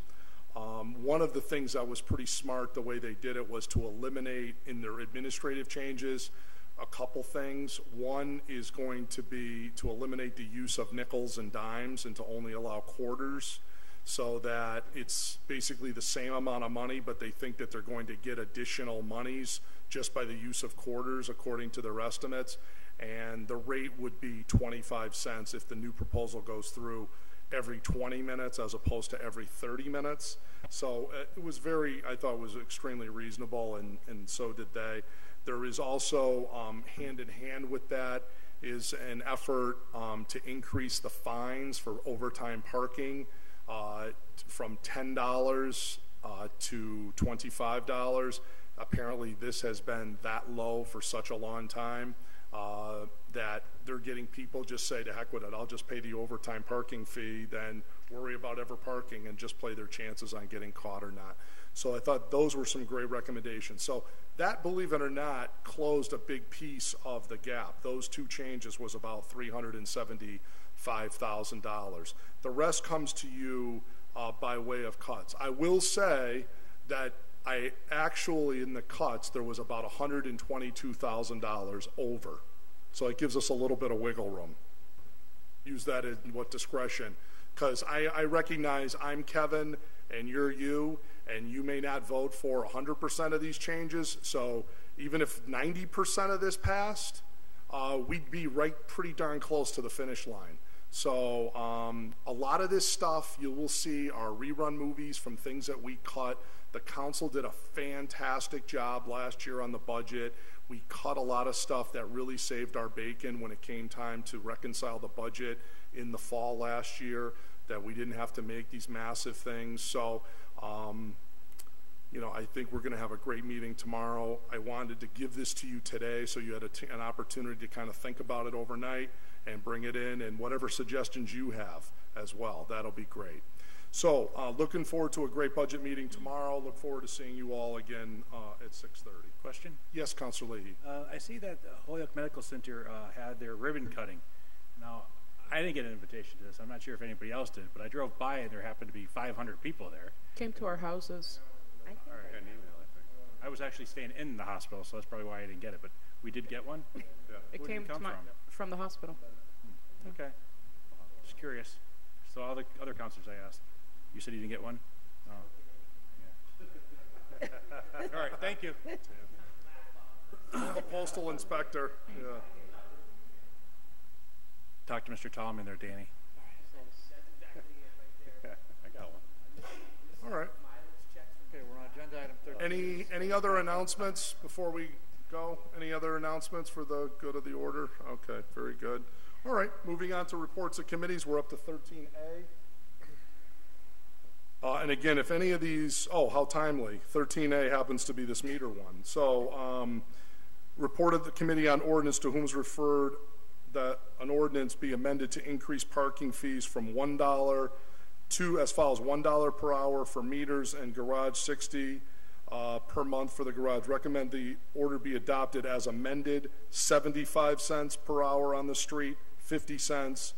One of the things that was pretty smart the way they did it was to eliminate in their administrative changes a couple things. One is going to be to eliminate the use of nickels and dimes and to only allow quarters. so that it's basically the same amount of money, but they think that they're going to get additional monies just by the use of quarters according to their estimates. And the rate would be 25 cents if the new proposal goes through every 20 minutes as opposed to every 30 minutes. So it was I thought it was extremely reasonable, and so did they. There is also, hand in hand with that, is an effort to increase the fines for overtime parking from $10 to $25. Apparently this has been that low for such a long time that they're getting people just say, to heck with it, I'll just pay the overtime parking fee, then worry about ever parking and just play their chances on getting caught or not. So I thought those were some great recommendations. So that, believe it or not, closed a big piece of the gap. Those two changes was about $375,000. The rest comes to you by way of cuts. I will say that I actually, in the cuts, there was about $122,000 over. So it gives us a little bit of wiggle room. Use that in what discretion. Because I recognize I'm Kevin and you're you, and you may not vote for 100% of these changes. So even if 90% of this passed, we'd be right pretty darn close to the finish line. So a lot of this stuff you will see are rerun movies from things that we cut. The council did a fantastic job last year on the budget. We cut a lot of stuff that really saved our bacon when it came time to reconcile the budget in the fall last year, that we didn't have to make these massive things. So, you know, I think we're going to have a great meeting tomorrow. I wanted to give this to you today so you had an opportunity to kind of think about it overnight and bring it in, and whatever suggestions you have as well. That'll be great. So looking forward to a great budget meeting tomorrow. Look forward to seeing you all again at 6:30. Question? Yes, Councilor Leahy. I see that Holyoke Medical Center had their ribbon cutting. Now, I didn't get an invitation to this. I'm not sure if anybody else did, but I drove by and there happened to be 500 people there. Came to our houses. All right. I was actually staying in the hospital, so that's probably why I didn't get it, but we did get one? Yeah. It Where came did it come from the hospital. Okay. Just curious. So all the other counselors I asked, you said you didn't get one? Oh. Yeah. All right, thank you. A postal inspector. Yeah. Talk to Mr. Tallman there, Danny. I got one. All right. Okay, we're on agenda item 13. Any other announcements before we go? Any other announcements for the good of the order? Okay, very good. All right, moving on to reports of committees. We're up to 13A. And again, if any of these, oh, how timely. 13A happens to be this meter one. So, report of the Committee on Ordinance, to whom is referred that an ordinance be amended to increase parking fees from $1 to as follows: $1 per hour for meters and garage, 60 per month for the garage. Recommend the order be adopted as amended: 75 cents per hour on the street, 50 cents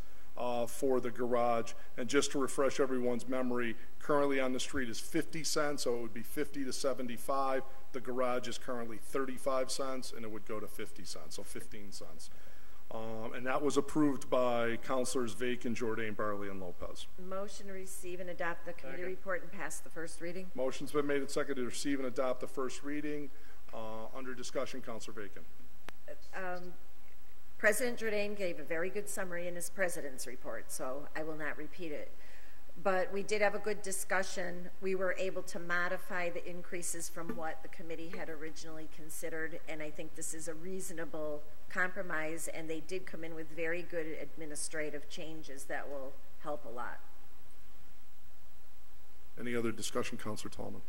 for the garage. And just to refresh everyone's memory, currently on the street is 50 cents, so it would be 50 to 75. The garage is currently 35 cents, and it would go to 50 cents, so 15 cents. And that was approved by Councilors Vacan, Jordan, Barley, and Lopez. Motion to receive and adopt the committee report and pass the first reading. Motion's been made and seconded to receive and adopt the first reading. Under discussion, Councilor Vacan. President Jordan gave a very good summary in his president's report, so I will not repeat it. But we did have a good discussion. We were able to modify the increases from what the committee had originally considered, and I think this is a reasonable compromise, and they did come in with very good administrative changes that will help a lot. Any other discussion, Councilor Tallman?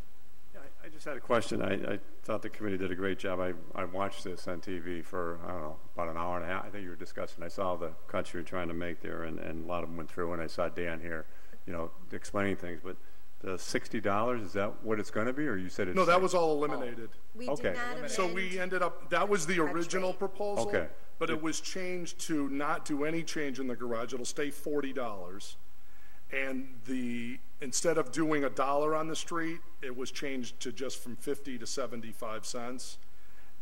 Yeah, I just had a question. I thought the committee did a great job. I watched this on TV for, I don't know, about an hour and a half. I think you were discussing. I saw the cuts you were trying to make there, and a lot of them went through, and I saw Dan here, you know, explaining things. But the $60, is that what it's going to be, or you said it's... No, that was all eliminated. We did not amend. So we ended up, that was the original proposal, okay, but it was changed to not do any change in the garage. It'll stay $40. And instead of doing $1 on the street, it was changed to just from 50 to 75 cents.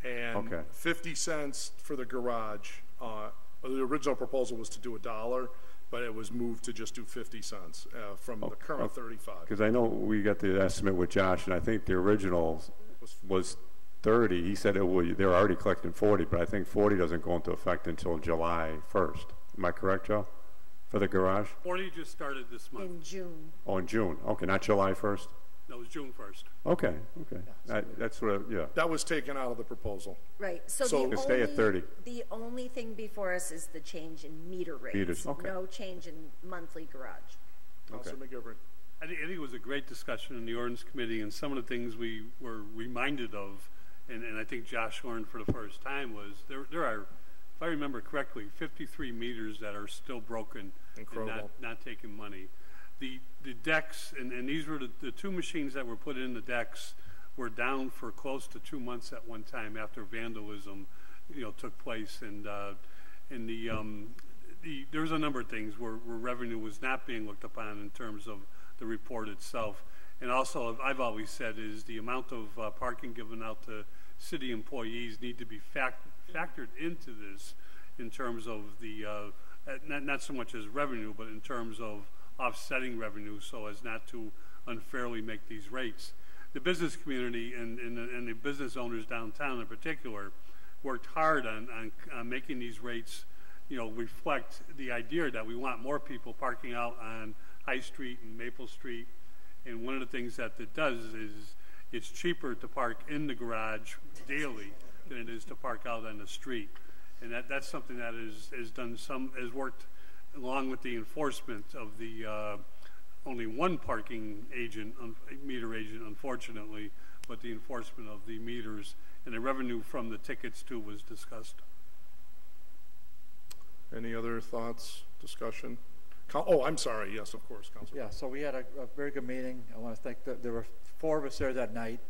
And 50 cents for the garage. The original proposal was to do $1. but it was moved to just do 50 cents from the current 35. Because I know we got the estimate with Josh, and I think the original was 30. He said they were already collecting 40, but I think 40 doesn't go into effect until July 1st. Am I correct, Joe? For the garage? 40 just started this month. In June. Oh, in June. Okay, not July 1st? No, it was June 1st. Okay, okay. That's what, yeah. That was taken out of the proposal. Right. So to stay at 30. The only thing before us is the change in meter rates. Meters, okay. No change in monthly garage. Councilor McGivern. I think it was a great discussion in the ordinance committee, and some of the things we were reminded of, and I think Josh learned for the first time, was there are, if I remember correctly, 53 meters that are still broken. Incredible. And not taking money. The decks, and these were the two machines that were put in the decks, were down for close to 2 months at one time after vandalism, took place, and there was a number of things where revenue was not being looked upon in terms of the report itself. And also, I've always said, is the amount of parking given out to city employees need to be factored into this in terms of the, not so much as revenue, but in terms of offsetting revenue so as not to unfairly make these rates. The business community and the business owners downtown in particular worked hard on making these rates reflect the idea that we want more people parking out on High Street and Maple Street. And one of the things that it does is it's cheaper to park in the garage daily than it is to park out on the street. And that's something that has worked along with the enforcement of the only one parking agent, meter agent, unfortunately, but the enforcement of the meters and the revenue from the tickets too was discussed. Any other thoughts, discussion? Oh, I'm sorry. Yes, of course, Councilor. Yeah, so we had a very good meeting. I want to thank there were 4 of us there that night,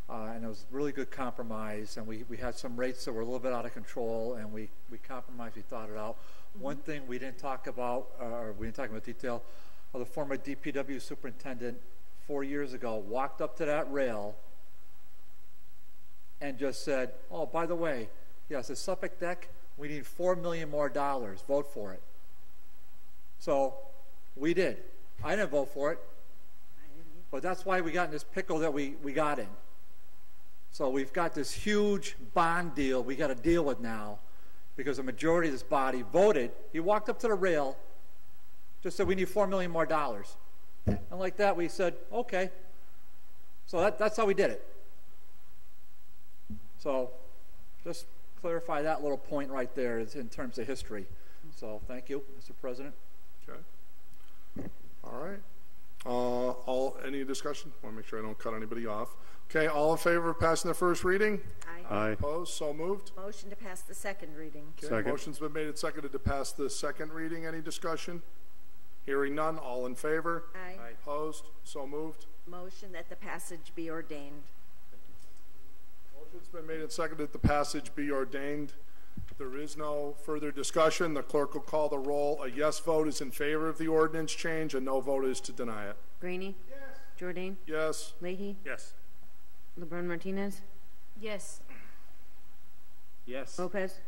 and it was a really good compromise. And we had some rates that were a little bit out of control, and we compromised. We thought it out. Mm-hmm. One thing we didn't talk about, or we didn't talk about detail, the former DPW superintendent 4 years ago walked up to that rail and just said, "Oh, by the way, yes, the Suffolk deck, we need $4 million more. Vote for it." So we did. I didn't vote for it, but that's why we got in this pickle that we got in. So we've got this huge bond deal we got to deal with now because the majority of this body voted. He walked up to the rail, just said we need $4 million more. And like that, we said, okay. So that's how we did it. So just clarify that little point right there in terms of history. So thank you, Mr. President. Okay. All right. Any discussion? I want to make sure I don't cut anybody off. Okay. All in favor of passing the first reading? Aye. Aye. Opposed? So moved. Motion to pass the second reading. Okay. Second. Motion's been made and seconded to pass the second reading. Any discussion? Hearing none. All in favor? Aye. Aye. Opposed? So moved. Motion that the passage be ordained. Motion's been made and seconded that the passage be ordained. There is no further discussion. The clerk will call the roll. A yes vote is in favor of the ordinance change. A no vote is to deny it. Graney? Yes. Jordan? Yes. Leahy? Yes. LeBron Martinez? Yes. Yes. Lopez?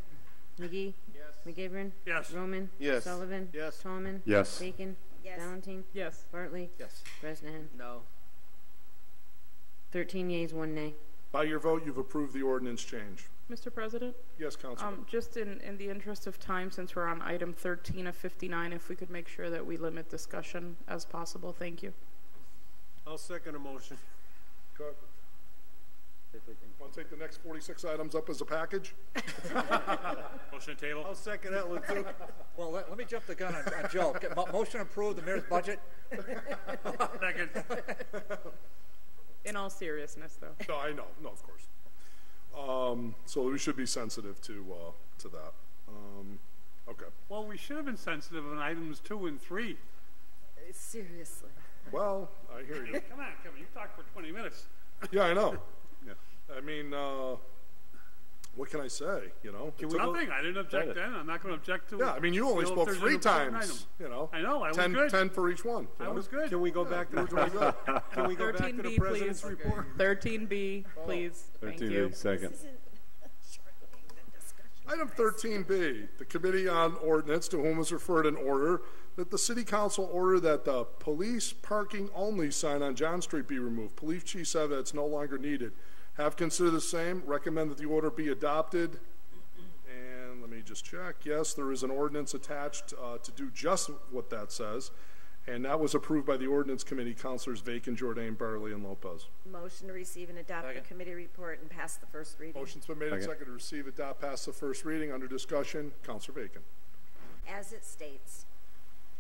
McGee? Yes. McGivern? Yes. Roman? Yes. Sullivan? Yes. Tallman? Yes. Bacon? Yes. Valentine? Yes. Bartley? Yes. Bresnahan? No. 13 yeas, 1 nay. By your vote, you've approved the ordinance change. Mr. President? Yes, Councilman. Just in the interest of time, since we're on item 13 of 59, if we could make sure that we limit discussion as possible. Thank you. I'll second a motion. Okay. Want to take the next 46 items up as a package? Motion to table. I'll second that one too. Well, let me jump the gun on Joe. Motion to approve the mayor's budget. Second. In all seriousness, though. No, I know. No, of course. So we should be sensitive to that. Okay. Well, we should have been sensitive on items 2 and 3. Seriously. Well, I hear you. Come on, Kevin. You talked for 20 minutes. Yeah, I know. Yeah. I mean, what can I say? Nothing. I didn't object then. I'm not going to object to it. Yeah, I mean, you only spoke 3 times. I know. I was 10, good. 10 for each one. I was good. Can we go back to the Can we go back to the 13B, president's please. report? 13B, please. Thank you. 13B, second. Item 13B, the Committee on Ordinance, to whom was referred an order that the City Council order that the police parking only sign on John Street be removed. Police chief said that it's no longer needed. Have considered the same, recommend that the order be adopted. And let me just check. Yes, there is an ordinance attached to do just what that says. And that was approved by the Ordinance Committee, Councilors Bacon, Jourdain, Bartley, and Lopez. Motion to receive and adopt the committee report and pass the first reading. Motion's been made and seconded to receive, adopt, pass the first reading. Under discussion, Councilor Bacon. As it states.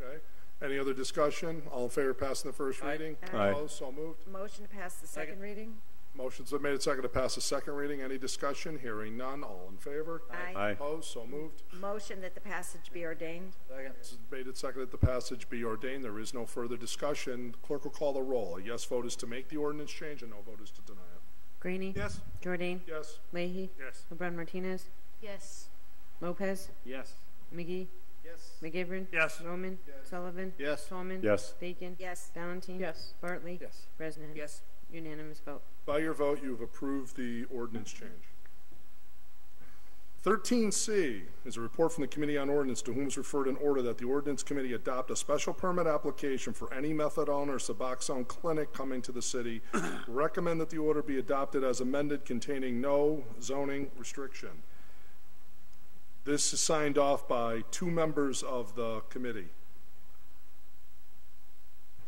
Okay. Any other discussion? All in favor of passing the first reading? Aye. Opposed? So moved. Motion to pass the second reading. Motion's been made and seconded to pass the second reading. Any discussion? Hearing none. All in favor? Aye. Opposed? So moved. Motion that the passage be ordained. Second. This is made and seconded that the passage be ordained. There is no further discussion. Clerk will call the roll. A yes vote is to make the ordinance change, and no vote is to deny it. Graney? Yes. Jourdain? Yes. Leahy? Yes. LeBron Martinez? Yes. Lopez? Yes. McGee? Yes. McGivern? Yes. Roman? Sullivan? Yes. Tallman? Yes. Bacon? Yes. Valentine? Yes. Bartley? Yes. Bresnahan? Yes. Unanimous vote. By your vote, you have approved the ordinance change. 13C is a report from the Committee on Ordinance, to whom is referred an order that the Ordinance Committee adopt a special permit application for any methadone or Suboxone clinic coming to the city. Recommend that the order be adopted as amended, containing no zoning restriction. This is signed off by 2 members of the committee.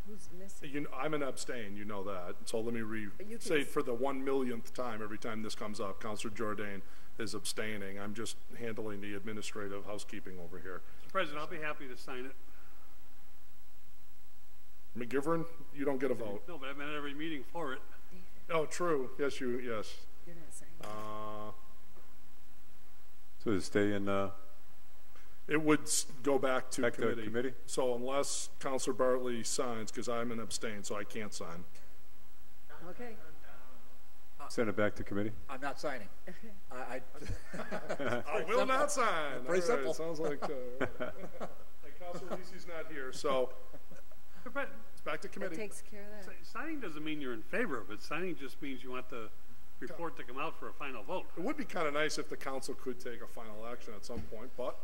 Who's missing? I'm an abstain, you know that. So let me say it for the 1,000,000th time every time this comes up. Councilor Jourdain is abstaining. I'm just handling the administrative housekeeping over here. Mr. President, I'll be happy to sign it. McGivern, you don't get a vote. No, but I'm at every meeting for it. Oh, true. Yes, yes. You're not signing. So does it stay in? It would go back to committee. To committee. So unless Councilor Bartley signs, because I'm an abstain, so I can't sign. Okay. Send it back to committee. I'm not signing. I will not sign. Pretty All simple. Right, sounds like Councilor Lisi's not here, so it's back to committee. That takes care of that. Signing doesn't mean you're in favor of it. Signing just means you want the report to come out for a final vote. It would be kind of nice if the council could take a final action at some point, but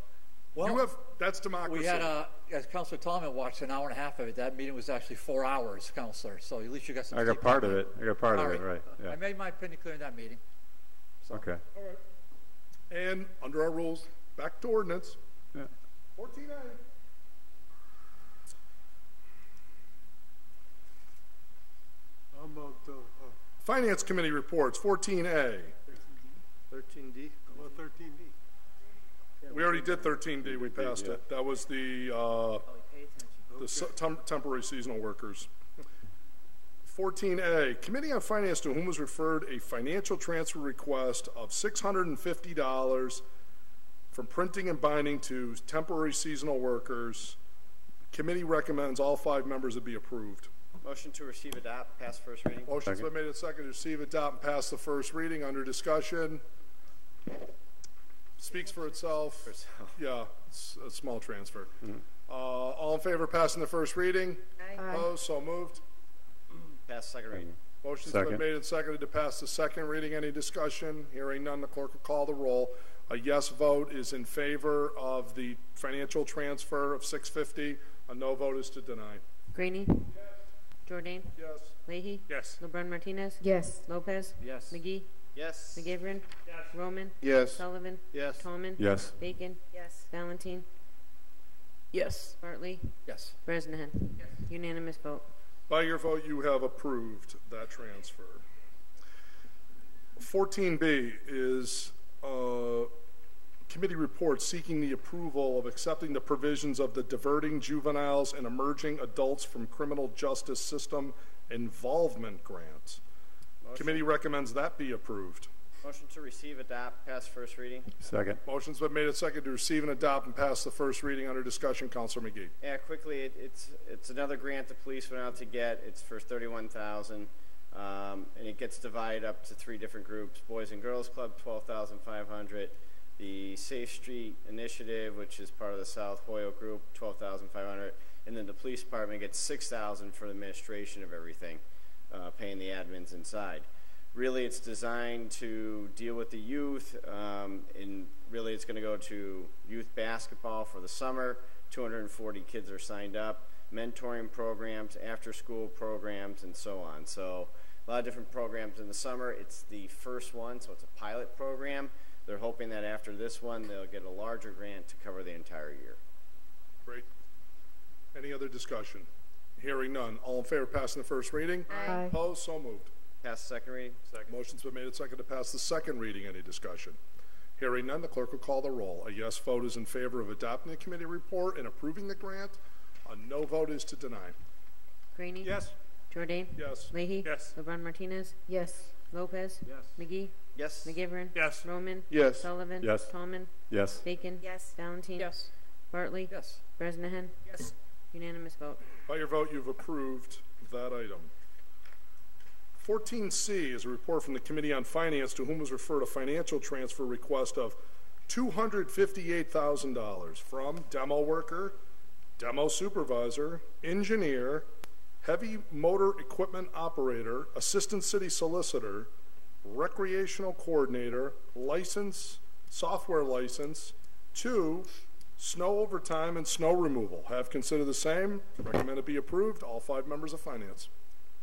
Well, that's democracy. We had, as Councilor Tallman watched, an hour and a half of it. That meeting was actually 4 hours, Councilor. So at least you got some. I got sleep part on of that. it. I got part of All it, right? Yeah. I made my opinion clear in that meeting. So. Okay. All right. And under our rules, back to ordinance. Yeah. 14A. How about Finance Committee reports, 14A. 13D? how about 13D? We already did 13D. We passed it. That was the temporary seasonal workers. 14A, Committee on Finance, to whom was referred a financial transfer request of $650 from printing and binding to temporary seasonal workers. Committee recommends all 5 members to be approved. Motion to receive, adopt, pass first reading. Motion's been made and seconded to receive, adopt, and pass the first reading. Under discussion. Speaks for itself. Yeah, it's a small transfer. All in favor of passing the first reading? Aye. Opposed? So moved. Pass second reading. Motion's been made and seconded to pass the second reading. Any discussion? Hearing none, the clerk will call the roll. A yes vote is in favor of the financial transfer of $650. A no vote is to deny. Graney? Yes. Jourdain? Yes. Leahy? Yes. LeBron Martinez? Yes. Lopez? Yes. McGee? Yes. McGivern? Yes. Roman? Yes. Sullivan? Yes. Tallman? Yes. Bacon? Yes. Valentine? Yes. Bartley? Yes. Bresnahan? Unanimous vote. By your vote, you have approved that transfer. 14B is committee report seeking the approval of accepting the provisions of the Diverting Juveniles and Emerging Adults from Criminal Justice System Involvement Grant. Committee recommends that be approved. Motion to receive, adopt, pass first reading. Second. Motion's been made and seconded to receive and adopt and pass the first reading. Under discussion, Councilor McGee. Yeah, quickly, it's another grant the police went out to get. It's for $31,000, and it gets divided up to 3 different groups: Boys and Girls Club, $12,500; the Safe Street Initiative, which is part of the South Hoyle group, $12,500; and then the police department gets $6,000 for the administration of everything, paying the admins inside. Really, it's designed to deal with the youth, and really it's going to go to youth basketball for the summer. 240 kids are signed up, mentoring programs, after-school programs, and so on. So a lot of different programs in the summer. It's the first one, so it's a pilot program. They're hoping that after this one, they'll get a larger grant to cover the entire year. Great. Any other discussion? Hearing none. All in favor of passing the first reading? Aye. Opposed? So moved. Pass the second reading. Second. Motion's been made and seconded to pass the second reading. Any discussion? Hearing none, the clerk will call the roll. A yes vote is in favor of adopting the committee report and approving the grant. A no vote is to deny. Greenie? Yes. Jordan? Yes. Leahy? Yes. LeBron Martinez? Yes. Lopez? Yes. McGee? Yes. McGivern? Yes. Roman? Yes. Sullivan? Yes. Tallman? Yes. Bacon? Yes. Valentine? Yes. Bartley? Yes. Bresnahan? Yes. Unanimous vote. By your vote, you've approved that item. 14C is a report from the Committee on Finance, to whom was referred a financial transfer request of $258,000 from demo worker, demo supervisor, engineer, heavy motor equipment operator, assistant city solicitor, recreational coordinator, license, software license, to snow overtime and snow removal. Have considered the same. Recommend it be approved. All 5 members of Finance.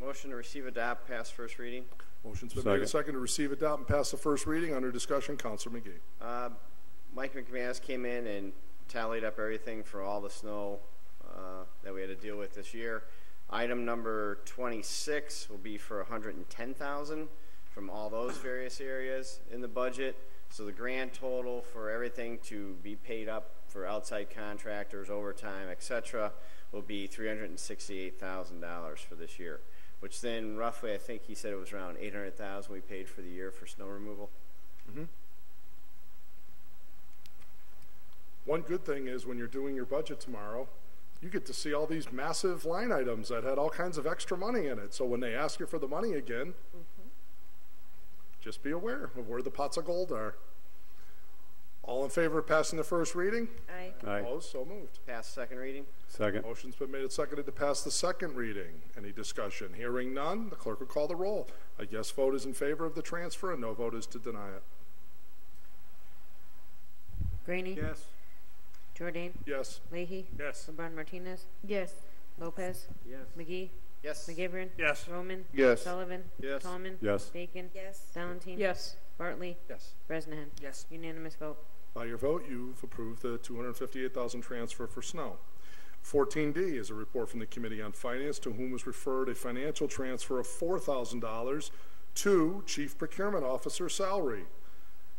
Motion to receive, adopt, pass first reading. Motion's been made and seconded to receive, adopt, and pass the first reading. Under discussion, Councilor McGee. Mike McManus came in and tallied up everything for all the snow that we had to deal with this year. Item number 26 will be for $110,000 from all those various areas in the budget. So the grand total for everything to be paid up for outside contractors, overtime, etc., will be $368,000 for this year, which then roughly, I think he said it was around $800,000 we paid for the year for snow removal. Mm-hmm. One good thing is when you're doing your budget tomorrow, you get to see all these massive line items that had all kinds of extra money in it. So when they ask you for the money again, just be aware of where the pots of gold are. All in favor of passing the first reading? Aye. Aye. Opposed? So moved. Pass second reading. Second. Motion's been made and seconded to pass the second reading. Any discussion? Hearing none, the clerk will call the roll. A yes vote is in favor of the transfer, a no vote is to deny it. Greenie? Yes. Jordan? Yes. Leahy? Yes. LeBron Martinez? Yes. Lopez? Yes. McGee? Yes. McGivern? Yes. Roman? Yes. Sullivan? Yes. Tallman? Yes. Bacon? Yes. Valentine? Yes. Bartley? Yes. Bresnahan? Yes. Unanimous vote. By your vote, you've approved the $258,000 transfer for snow. 14D is a report from the Committee on Finance, to whom was referred a financial transfer of $4,000 to Chief Procurement Officer salary.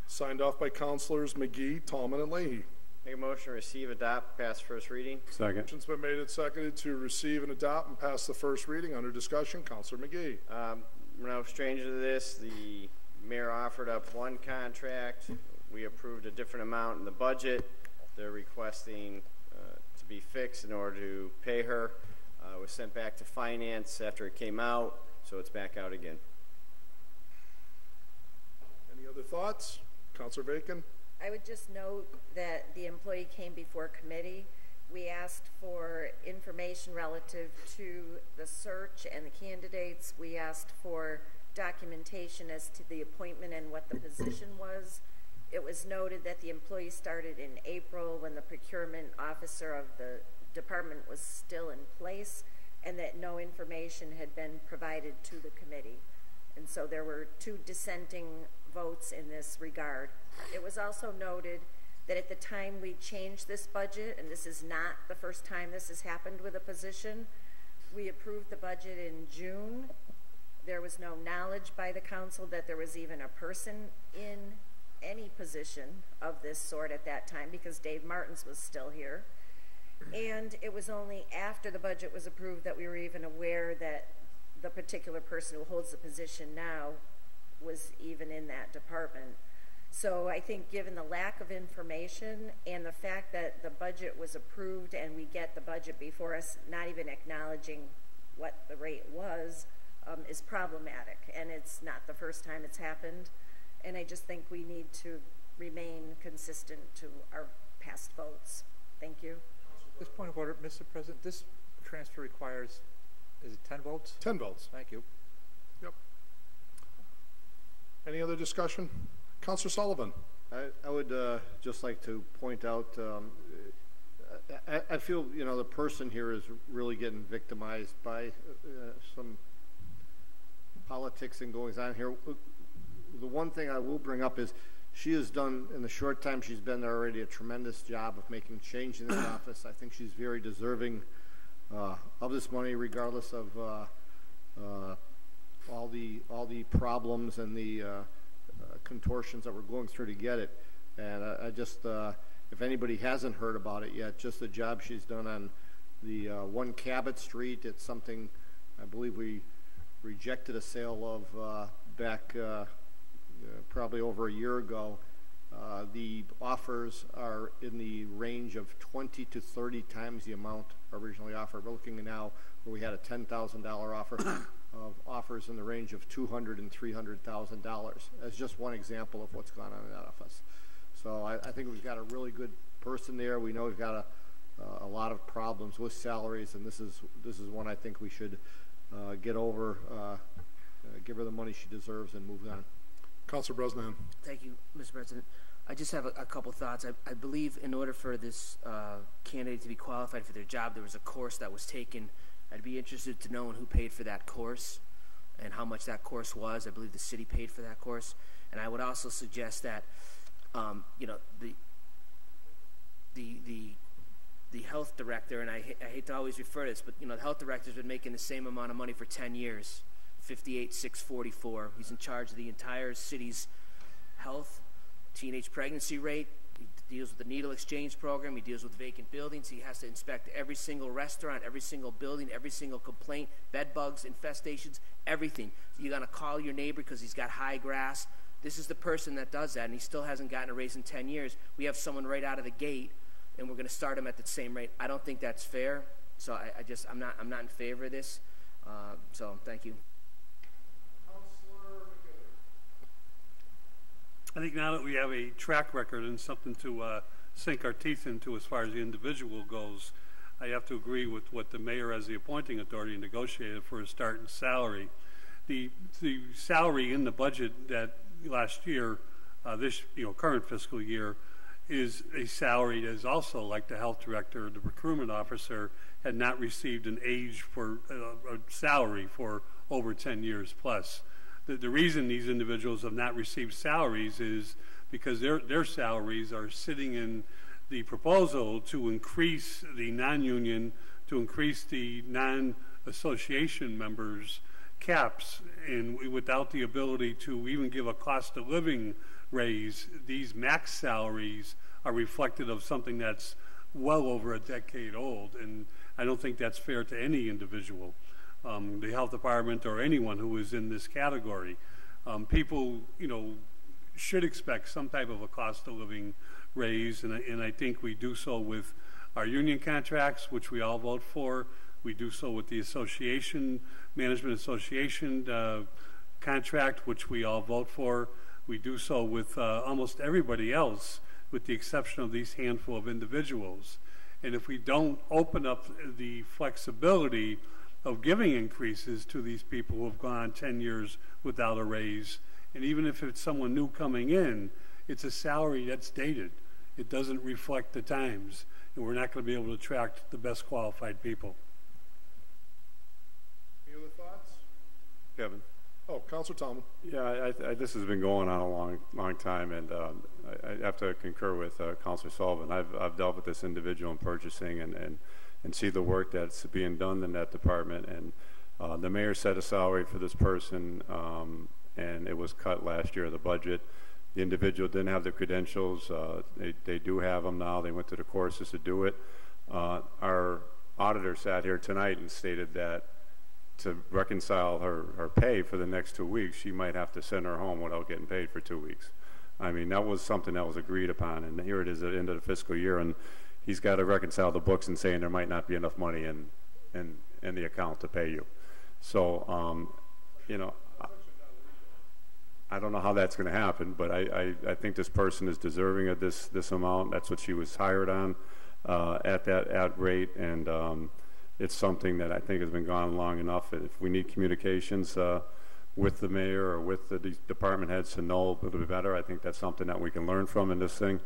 Signed off by Councilors McGee, Tallman, and Leahy. Make a motion to receive, adopt, pass first reading. Second. Motion's been made and seconded to receive and adopt and pass the first reading. Under discussion, Councilor McGee. We're no stranger to this. The mayor offered up one contract. We approved a different amount in the budget. They're requesting to be fixed in order to pay her. It was sent back to finance after it came out, so it's back out again. Any other thoughts? Councilor Bacon? I would just note that the employee came before committee. We asked for information relative to the search and the candidates. We asked for documentation as to the appointment and what the position was. It was noted that the employee started in April when the procurement officer of the department was still in place, and that no information had been provided to the committee. And so there were 2 dissenting votes in this regard. It was also noted that at the time we changed this budget, and this is not the first time this has happened with a position, we approved the budget in June. There was no knowledge by the council that there was even a person in any position of this sort at that time, because Dave Martins was still here. And it was only after the budget was approved that we were even aware that the particular person who holds the position now was even in that department. So I think given the lack of information and the fact that the budget was approved and we get the budget before us not even acknowledging what the rate was, is problematic. And it's not the first time it's happened. And I just think we need to remain consistent to our past votes. Thank you. At this point of order, Mr. President, this transfer requires, is it 10 votes? 10 votes. Thank you. Yep. Any other discussion? Councilor Sullivan. I would just like to point out, I feel, you know, the person here is really getting victimized by some politics and goings on here. The one thing I will bring up is she has done, in the short time she's been there already, a tremendous job of making change in this office. I think she's very deserving of this money, regardless of all the problems and the contortions that we're going through to get it. And I just, if anybody hasn't heard about it yet, just the job she's done on the 1 Cabot Street. It's something I believe we rejected a sale of back probably over a year ago. The offers are in the range of 20 to 30 times the amount originally offered. We're looking now where we had a $10,000 offer of offers in the range of $200,000 and $300,000 as just one example of what's gone on in that office. So I think we've got a really good person there. We know we've got a lot of problems with salaries, and this is one I think we should get over, give her the money she deserves, and move on. Councilor Bresnahan. Thank you, Mr. President. I just have a couple thoughts. I believe in order for this candidate to be qualified for their job, there was a course that was taken. I'd be interested to know who paid for that course and how much that course was. I believe the city paid for that course. And I would also suggest that, you know, the health director, and I hate to always refer to this, but, you know, the health director's been making the same amount of money for 10 years, $58,644. He's in charge of the entire city's health, teenage pregnancy rate. He deals with the needle exchange program. He deals with vacant buildings. He has to inspect every single restaurant, every single building, every single complaint, bed bugs, infestations, everything. So you got to call your neighbor because he's got high grass. This is the person that does that, and he still hasn't gotten a raise in 10 years. We have someone right out of the gate, and we're going to start him at the same rate. I don't think that's fair. So I'm not in favor of this. So thank you. I think now that we have a track record and something to sink our teeth into as far as the individual goes, I have to agree with what the mayor as the appointing authority negotiated for his starting salary. The salary in the budget that last year, this current fiscal year, is a salary that is also, like the health director, the procurement officer, had not received an age for a salary for over 10 years plus. The reason these individuals have not received salaries is because their salaries are sitting in the proposal to increase the non-union, to increase the non-association members' caps, and without the ability to even give a cost of living raise, these max salaries are reflective of something that's well over a decade old, and I don't think that's fair to any individual. The health department or anyone who is in this category. People, should expect some type of a cost of living raise, and I think we do so with our union contracts, which we all vote for. We do so with the association, management association contract, which we all vote for. We do so with almost everybody else, with the exception of these handful of individuals. And if we don't open up the flexibility of giving increases to these people who have gone 10 years without a raise, and even if it's someone new coming in, it's a salary that's dated. It doesn't reflect the times, and we're not going to be able to attract the best qualified people. Any other thoughts? Kevin. Oh, Councilor Tomlin. Yeah, this has been going on a long time, and I have to concur with Councilor Sullivan. I've dealt with this individual in purchasing and see the work that's being done in that department. And the mayor set a salary for this person, and it was cut last year of the budget. The individual didn't have the credentials. They do have them now. They went to the courses to do it. Our auditor sat here tonight and stated that to reconcile her pay for the next 2 weeks, she might have to send her home without getting paid for 2 weeks. I mean, that was something that was agreed upon, and here it is at the end of the fiscal year, and he's got to reconcile the books and saying there might not be enough money in the account to pay you. So, I don't know how that's going to happen, but I think this person is deserving of this amount. That's what she was hired on at that rate, and it's something that I think has been gone long enough. If we need communications with the mayor or with the department heads to know a little bit better. I think that's something that we can learn from in this thing.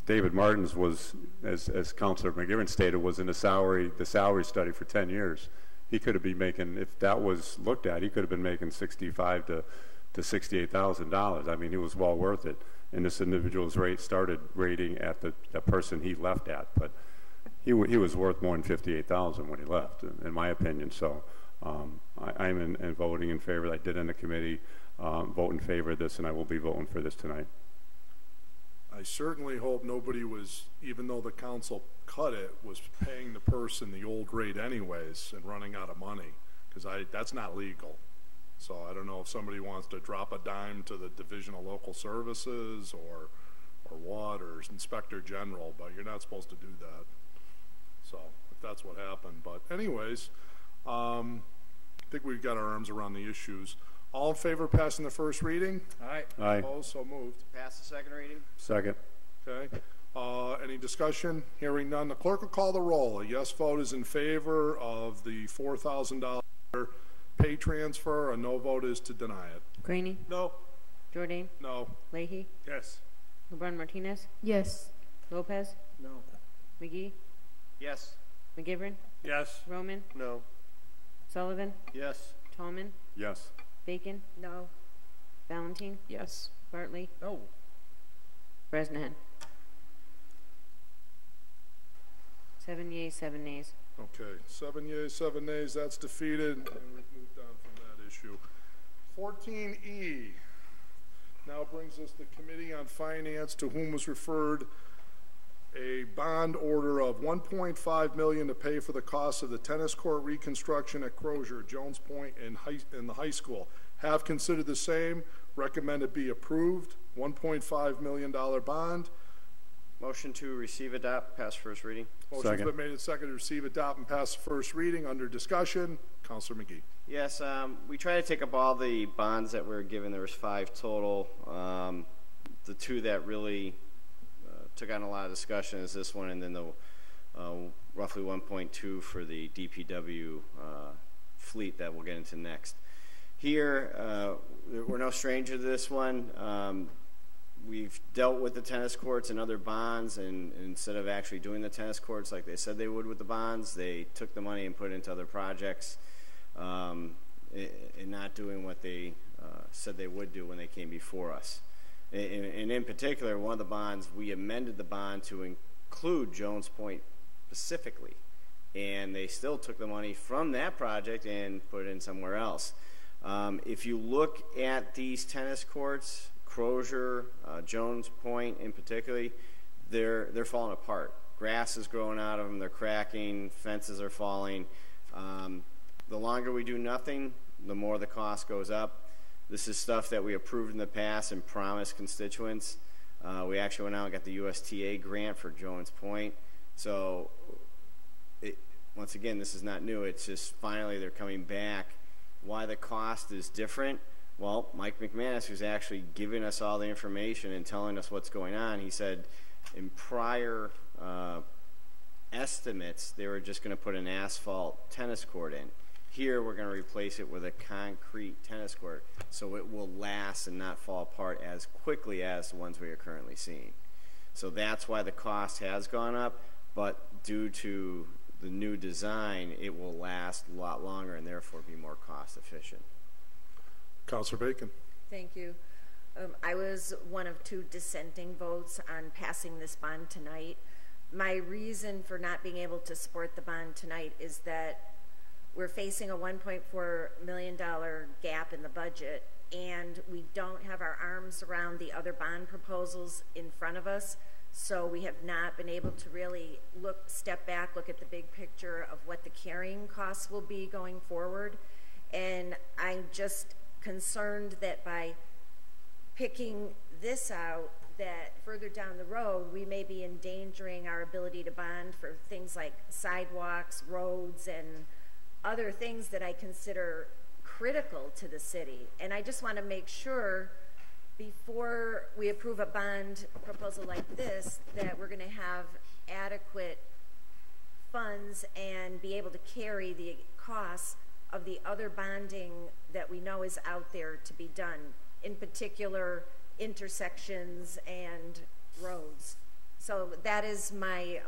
David Martin's was, as Councilor McGivern stated, was in the salary study for 10 years. He could have been making, if that was looked at, he could have been making $65,000 to $68,000. I mean, he was well worth it. And this individual's started rating at the person he left at, but he was worth more than $58,000 when he left, in my opinion. So I'm in voting in favor. I did in the committee vote in favor of this, and I will be voting for this tonight. I certainly hope nobody was, even though the council cut it, was paying the person the old rate anyways and running out of money, because that's not legal. So I don't know if somebody wants to drop a dime to the Division of Local Services or what, or Inspector General, but you're not supposed to do that. So if that's what happened. But anyways, I think we've got our arms around the issues. All in favor of passing the first reading? Aye. Aye. Opposed? So moved. Pass the second reading. Second. Okay. Any discussion? Hearing none. The clerk will call the roll. A yes vote is in favor of the $4,000 pay transfer. A no vote is to deny it. Graney? No. Jordan? No. Leahy? Yes. LeBron Martinez? Yes. Lopez? No. McGee? Yes. McGivern? Yes. Roman? No. Sullivan? Yes. Tallman? Yes. Bacon? No. Valentine? Yes. Bartley? No. Bresnahan? 7 yeas, 7 nays. Okay. 7 yeas, 7 nays. That's defeated. And we've moved on from that issue. 14E now brings us the Committee on Finance, to whom was referred a bond order of $1.5 million to pay for the cost of the tennis court reconstruction at Crozier, Jones Point, in the high school. Have considered the same. Recommend it be approved. $1.5 million bond. Motion to receive, adopt, pass first reading. Motion's been made and seconded to receive, adopt, and pass first reading. Under discussion, Councilor McGee. Yes, we try to take up all the bonds that we were given. There was 5 total. The 2 that really took on a lot of discussion is this one, and then the roughly 1.2 for the DPW fleet that we'll get into next. Here, we're no stranger to this one. We've dealt with the tennis courts and other bonds, and instead of actually doing the tennis courts like they said they would with the bonds, they took the money and put it into other projects, and not doing what they said they would do when they came before us. And in particular, one of the bonds, we amended the bond to include Jones Point specifically, and they still took the money from that project and put it in somewhere else. If you look at these tennis courts, Crozier, Jones Point in particular, they're falling apart. Grass is growing out of them, they're cracking, fences are falling. The longer we do nothing, the more the cost goes up. This is stuff that we approved in the past and promised constituents. We actually went out and got the USTA grant for Jones Point. So, once again, this is not new. It's just finally they're coming back. Why the cost is different? Well, Mike McManus, who's actually giving us all the information and telling us what's going on, he said in prior estimates, they were just going to put an asphalt tennis court in. Here, we're going to replace it with a concrete tennis court, so it will last and not fall apart as quickly as the ones we are currently seeing. So that's why the cost has gone up, but due to the new design, it will last a lot longer and therefore be more cost efficient. Councilor Bacon. Thank you. I was one of 2 dissenting votes on passing this bond tonight. My reason for not being able to support the bond tonight is that we're facing a $1.4 million gap in the budget, and we don't have our arms around the other bond proposals in front of us, so we have not been able to really step back, look at the big picture of what the carrying costs will be going forward. And I'm just concerned that by picking this out, that further down the road we may be endangering our ability to bond for things like sidewalks, roads, and other things that I consider critical to the city. And I just want to make sure before we approve a bond proposal like this that we're going to have adequate funds and be able to carry the costs of the other bonding that we know is out there to be done, in particular intersections and roads. So that is my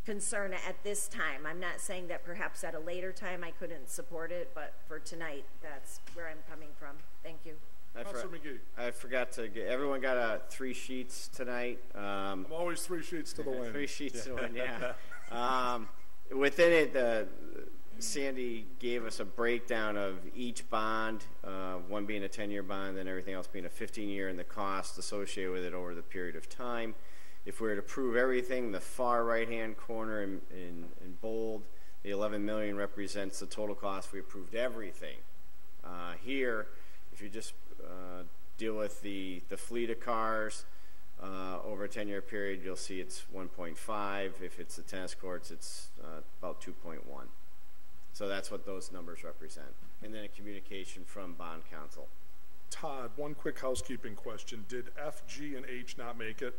concern at this time. I'm not saying that perhaps at a later time I couldn't support it, but for tonight, that's where I'm coming from. Thank you. I forgot to get, everyone got 3 sheets tonight. I'm always 3 sheets to the win. 3 sheets to win, yeah. Within it, Sandy gave us a breakdown of each bond, one being a 10-year bond, and everything else being a 15-year, and the cost associated with it over the period of time. If we were to prove everything, the far right-hand corner in bold, the $11 million represents the total cost. We approved everything. Here, if you just deal with the fleet of cars over a 10-year period, you'll see it's 1.5. If it's the tennis courts, it's about 2.1. So that's what those numbers represent. And then a communication from bond counsel. Todd, one quick housekeeping question. Did F, G, and H not make it?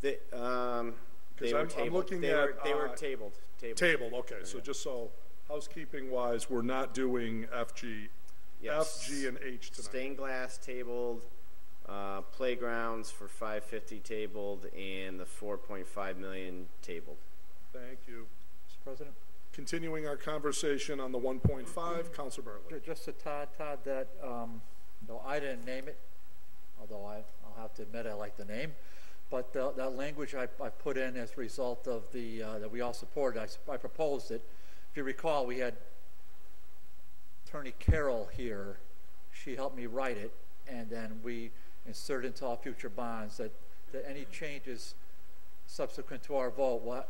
They were tabled. I'm looking they were tabled. Tabled, okay. So just so housekeeping-wise, we're not doing F, G. Yes. F, G, and H tonight. Stained glass tabled, playgrounds for 550 tabled, and the 4.5 million tabled. Thank you. Mr. President? Continuing our conversation on the 1.5, Councilor Bartley. Just to Todd, that though I didn't name it, although I'll have to admit I like the name, but that language I put in as a result of the that we all supported. I proposed it. If you recall, we had Attorney Carroll here. She helped me write it, and then we inserted into all future bonds that any changes subsequent to our vote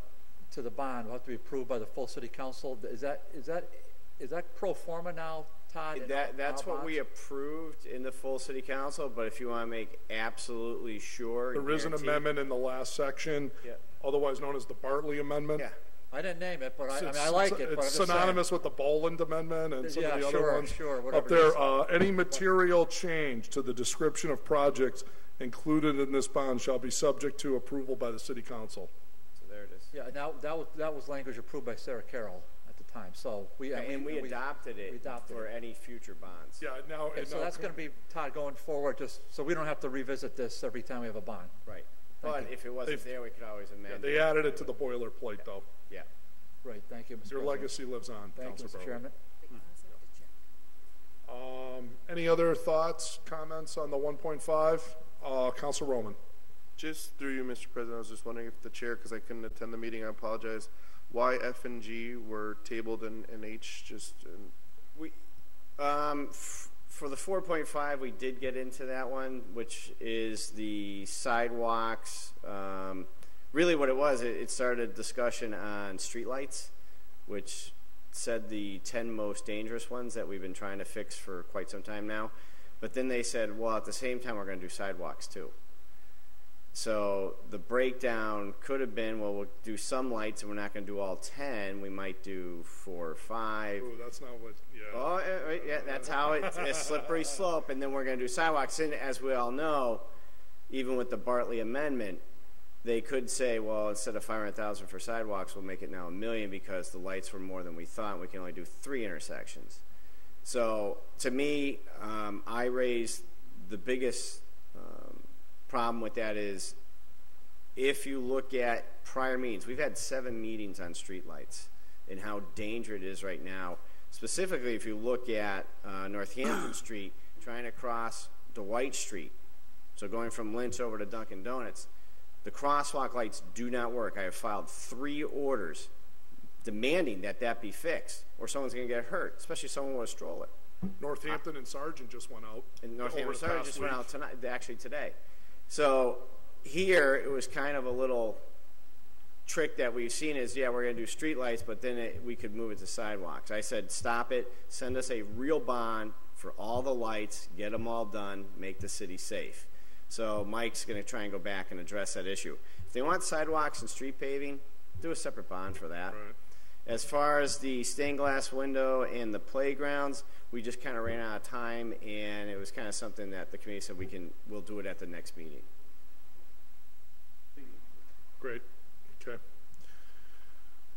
to the bond will have to be approved by the full city council. Is that pro forma now, Todd? That's what we approved in the full city council, but if you want to make absolutely sure. There is an amendment in the last section, otherwise known as the Bartley Amendment. Yeah. I didn't name it, but I like it. It's synonymous with the Boland Amendment and some of the other ones. Sure, up there, any material change to the description of projects included in this bond shall be subject to approval by the city council. So there it is. Yeah, now that was language approved by Sarah Carroll at the time. So we adopted it for any future bonds. Yeah, now. Okay, so that's going to be, Todd, going forward, just so we don't have to revisit this every time we have a bond. Right. But if it wasn't there, we could always amend it. They added it to the boilerplate, though. Yeah. Right. Thank you, Mr. Your President. legacy lives on, Thank you, Mr. Chairman. Any other thoughts, comments on the 1.5? Councilor Roman. Just through you, Mr. President, I was just wondering if the chair, because I couldn't attend the meeting, I apologize, why F and G were tabled and H just... We, for the 4.5, we did get into that one, which is the sidewalks. Really what it was, it started a discussion on streetlights, which said the 10 most dangerous ones that we've been trying to fix for quite some time now. But then they said, well, at the same time, we're going to do sidewalks too. So the breakdown could have been, well, we'll do some lights and we're not going to do all 10. We might do 4 or 5. Ooh, that's not what, yeah. Oh, yeah, that's how it's a slippery slope. And then we're going to do sidewalks. And as we all know, even with the Bartley Amendment, they could say, well, instead of $500,000 for sidewalks, we'll make it now $1 million because the lights were more than we thought. We can only do 3 intersections. So to me, I raised the biggest problem with that is if you look at prior meetings, we've had 7 meetings on streetlights and how dangerous it is right now. Specifically, if you look at Northampton Street, trying to cross Dwight Street, so going from Lynch over to Dunkin' Donuts, the crosswalk lights do not work. I have filed 3 orders demanding that that be fixed, or someone's going to get hurt, especially someone with a stroller. Northampton and Sargent just went out. And Northampton and Sargent just went out tonight, actually today. So here it was kind of a little trick that we've seen is, yeah, we're going to do streetlights, but then we could move it to sidewalks. I said, stop it, send us a real bond for all the lights, get them all done, make the city safe. So Mike's going to try and go back and address that issue. If they want sidewalks and street paving, do a separate bond for that. Right. As far as the stained glass window and the playgrounds, we just kind of ran out of time, and it was kind of something that the committee said we'll do it at the next meeting. Great. Okay.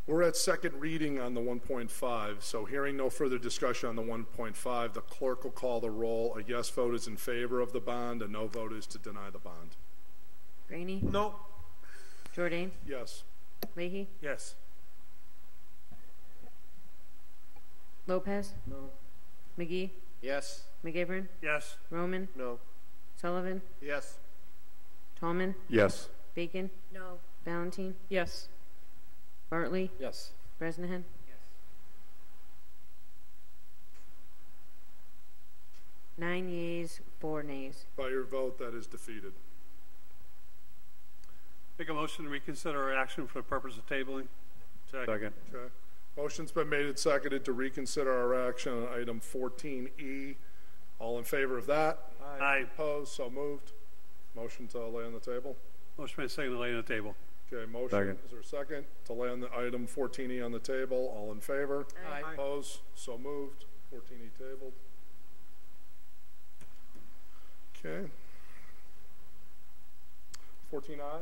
We're we're at second reading on the 1.5, so hearing no further discussion on the 1.5, the clerk will call the roll. A yes vote is in favor of the bond, a no vote is to deny the bond. Graney? No. Jordan? Yes. Leahy? Yes. Lopez? No. McGee? Yes. McGivern? Yes. Roman? No. Sullivan? Yes. Tallman? Yes. Bacon? No. Valentine? Yes. Bartley? Yes. Bresnahan? Yes. 9 yeas, 4 nays. By your vote, that is defeated. Make a motion to reconsider our action for the purpose of tabling. Second. Okay. Motion's been made and seconded to reconsider our action on item 14E. All in favor of that? Aye. Opposed? So moved. Motion to lay on the table. Motion made second to lay on the table. Okay, motion. Second. Is there a second to lay on the item 14E on the table? All in favor? Aye. Opposed? So moved. 14E tabled. Okay. 14I.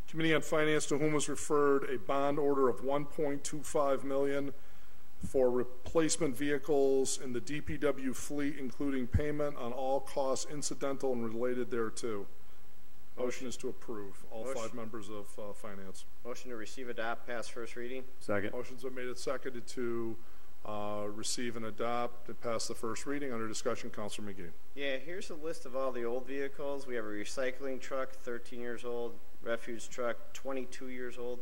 Committee on Finance, to whom was referred a bond order of $1.25 million for replacement vehicles in the DPW fleet, including payment on all costs incidental and related thereto. Motion is to approve. All Motion. 5 members of Finance. Motion to receive, adopt, pass first reading. Second. Motion's been made and seconded to receive and adopt and pass the first reading. Under discussion, Councilor McGee. Yeah, here's a list of all the old vehicles. We have a recycling truck, 13 years old, refuge truck, 22 years old,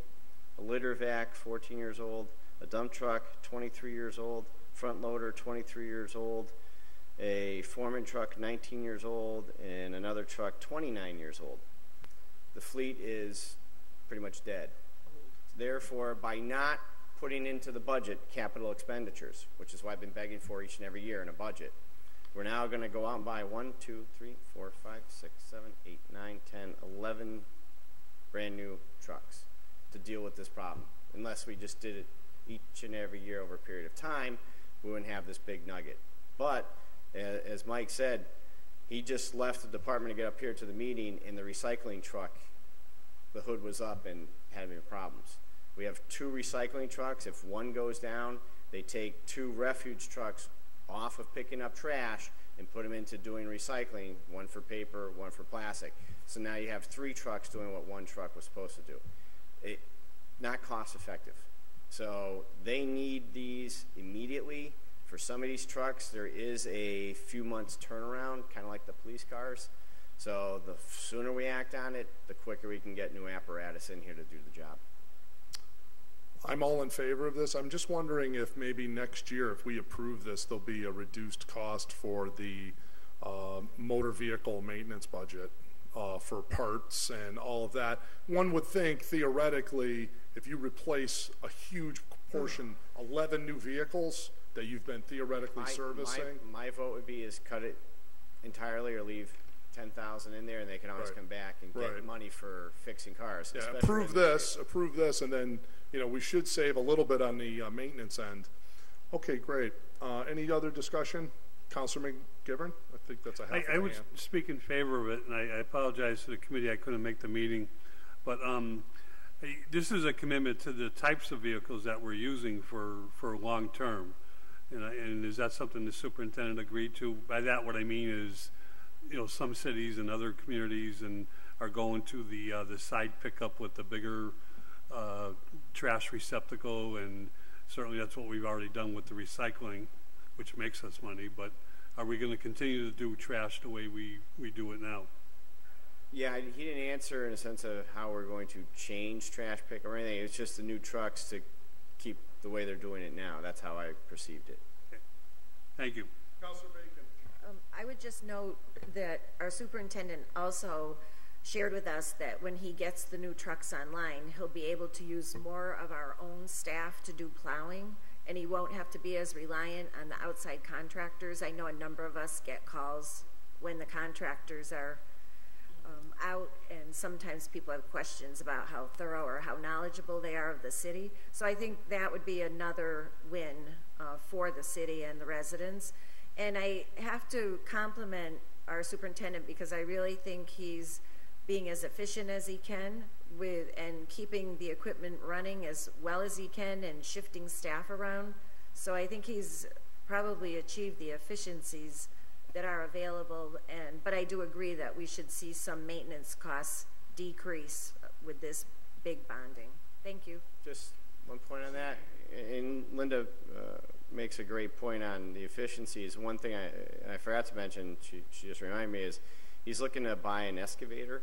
a litter vac, 14 years old, a dump truck, 23 years old, front loader, 23 years old, a foreman truck, 19 years old, and another truck, 29 years old. The fleet is pretty much dead. Therefore, by not putting into the budget capital expenditures, which is what I've been begging for each and every year in a budget, we're now going to go out and buy 1, 2, 3, 4, 5, 6, 7, 8, 9, 10, 11 brand new trucks to deal with this problem. Unless we just did it each and every year over a period of time, we wouldn't have this big nugget. But as Mike said, he just left the department to get up here to the meeting, and the recycling truck, the hood was up and had problems. We have 2 recycling trucks. If one goes down, they take 2 refuge trucks off of picking up trash and put them into doing recycling, 1 for paper, 1 for plastic. So now you have 3 trucks doing what 1 truck was supposed to do. Not cost effective. So they need these immediately. For some of these trucks, there is a few months turnaround, kind of like the police cars. So the sooner we act on it, the quicker we can get new apparatus in here to do the job. I'm all in favor of this. I'm just wondering if maybe next year, if we approve this, there'll be a reduced cost for the motor vehicle maintenance budget for parts and all of that. One would think, theoretically, if you replace a huge portion, 11 new vehicles that you've been theoretically servicing. My vote would be is cut it entirely or leave 10,000 in there, and they can always come back and get money for fixing cars. Yeah, approve this, and then we should save a little bit on the maintenance end. Okay, great. Any other discussion? Councilor McGivern? I think that's a half I would speak in favor of it, and I apologize to the committee I couldn't make the meeting. But this is a commitment to the types of vehicles that we're using for long term. And is that something the superintendent agreed to? By that, what I mean is, some cities and other communities are going to the side pickup with the bigger trash receptacle, and certainly that's what we've already done with the recycling, which makes us money. But are we going to continue to do trash the way we do it now? Yeah, he didn't answer in a sense of how we're going to change trash pick or anything. It's just the new trucks to keep the way they're doing it now. That's how I perceived it. Okay. Thank you. Councilor Bacon. I would just note that our superintendent also shared with us that when he gets the new trucks online, he'll be able to use more of our own staff to do plowing, and he won't have to be as reliant on the outside contractors. I know a number of us get calls when the contractors are out, and sometimes people have questions about how thorough or how knowledgeable they are of the city. So I think that would be another win for the city and the residents. And I have to compliment our superintendent because I really think he's being as efficient as he can and keeping the equipment running as well as he can and shifting staff around. So I think he's probably achieved the efficiencies that are available, but I do agree that we should see some maintenance costs decrease with this big bonding. Thank you. Just one point on that, and Linda makes a great point on the efficiencies. One thing I forgot to mention, she just reminded me, is he's looking to buy an excavator,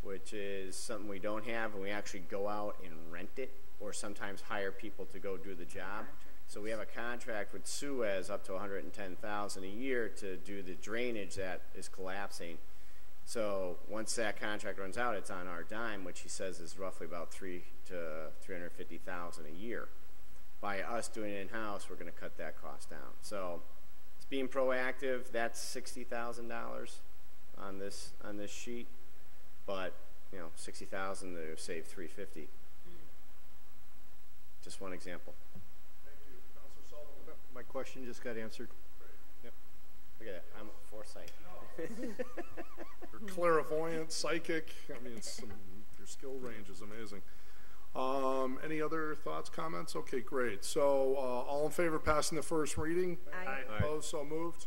which is something we don't have, and we actually go out and rent it or sometimes hire people to go do the job. So we have a contract with Suez up to $110,000 a year to do the drainage that is collapsing. So once that contract runs out, it's on our dime, which he says is roughly about $300,000 to $350,000 a year. By us doing it in-house, we're going to cut that cost down. So it's being proactive. That's $60,000 on this sheet, but you know, $60,000 to save $350,000. Just one example. Thank you, Councilor Sullivan. My question just got answered. Yep. Look at that. I'm foresight. You're clairvoyant, psychic. I mean, your skill range is amazing. Any other thoughts, comments? Okay, great. So all in favor of passing the first reading? Aye. Opposed? So moved.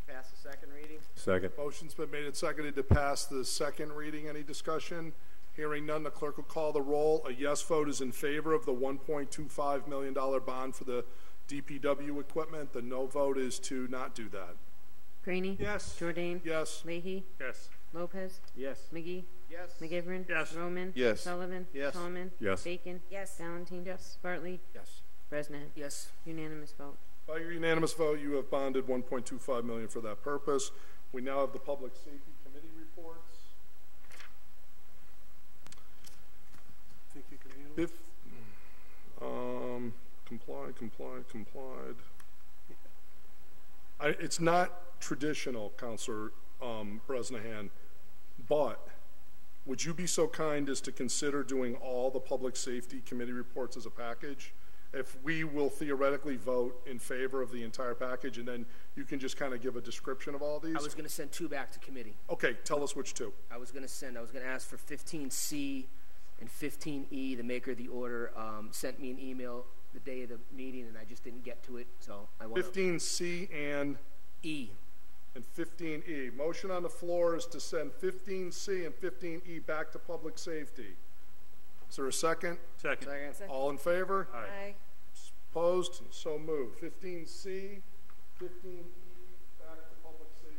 Pass the second reading. Second. Motion's been made and seconded to pass the second reading. Any discussion? Hearing none, the clerk will call the roll. A yes vote is in favor of the $1.25 million bond for the DPW equipment. The no vote is to not do that. Greenie? Yes. Jordan? Yes. Leahy? Yes. Lopez? Yes. McGee? Yes. McGivern? Yes. Roman? Yes. Sullivan? Yes. Tallman? Yes. Bacon? Yes. Valentine? Yes. Bartley? Yes. Bresnahan? Yes. Unanimous vote. By your unanimous vote, you have bonded $1.25 million for that purpose. We now have the Public Safety Committee reports. Think you can handle it? Complied. It's not traditional, Councilor Bresnahan, but would you be so kind as to consider doing all the Public Safety Committee reports as a package? If we will theoretically vote in favor of the entire package, and then you can just kind of give a description of all these? I was going to send 2 back to committee. Okay, tell us which 2. I was going to ask for 15C and 15E. The maker of the order sent me an email the day of the meeting, and I just didn't get to it, so I want 15C and E. And 15E. Motion on the floor is to send 15C and 15E back to Public Safety. Is there a second? Second. All in favor? Aye. Opposed? So moved. 15C, 15E, back to Public Safety.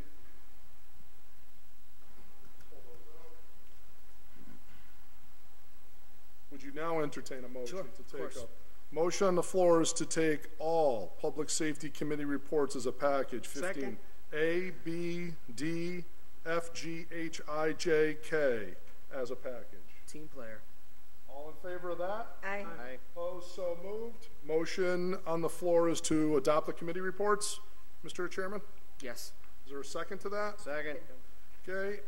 Would you now entertain a motion to take up? Motion on the floor is to take all Public Safety Committee reports as a package. 15 A, B, D, F, G, H, I, J, K as a package. Team player. All in favor of that? Aye. Aye. Opposed? So moved. Motion on the floor is to adopt the committee reports. Mr. Chairman? Yes. Is there a second to that? Second. Okay.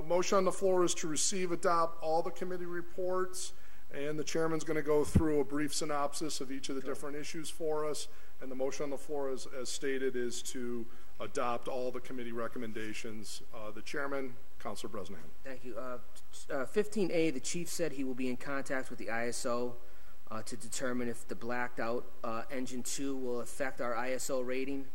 Motion on the floor is to receive, adopt all the committee reports, and the chairman's going to go through a brief synopsis of each of the different issues for us. And the motion on the floor, as stated, is to adopt all the committee recommendations. The chairman, Councilor Bresnahan. Thank you. 15A, the chief said he will be in contact with the ISO to determine if the blacked out engine 2 will affect our ISO rating.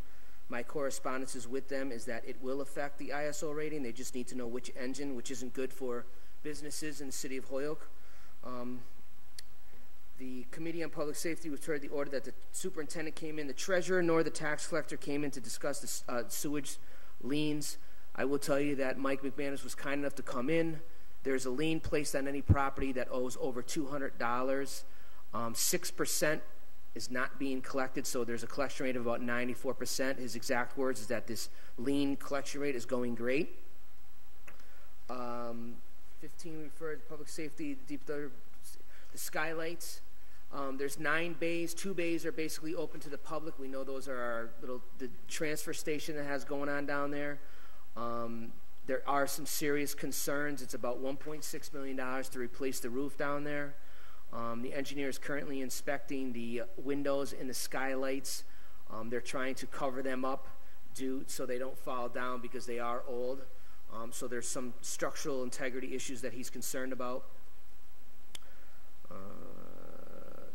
My correspondences with them is that it will affect the ISO rating. They just need to know which engine, which isn't good for businesses in the city of Holyoke. The Committee on Public Safety was heard the order that the superintendent came in, the treasurer nor the tax collector came in to discuss the sewage liens. I will tell you that Mike McManus was kind enough to come in. There's a lien placed on any property that owes over $200. 6% is not being collected, so there's a collection rate of about 94%. His exact words is that this lien collection rate is going great. 15 referred to public safety, the skylights. There's 9 bays. 2 bays are basically open to the public. We know those are our the transfer station that has going on down there. There are some serious concerns. It's about $1.6 million to replace the roof down there. The engineer is currently inspecting the windows and the skylights. They're trying to cover them up so they don't fall down because they are old. So there's some structural integrity issues that he's concerned about.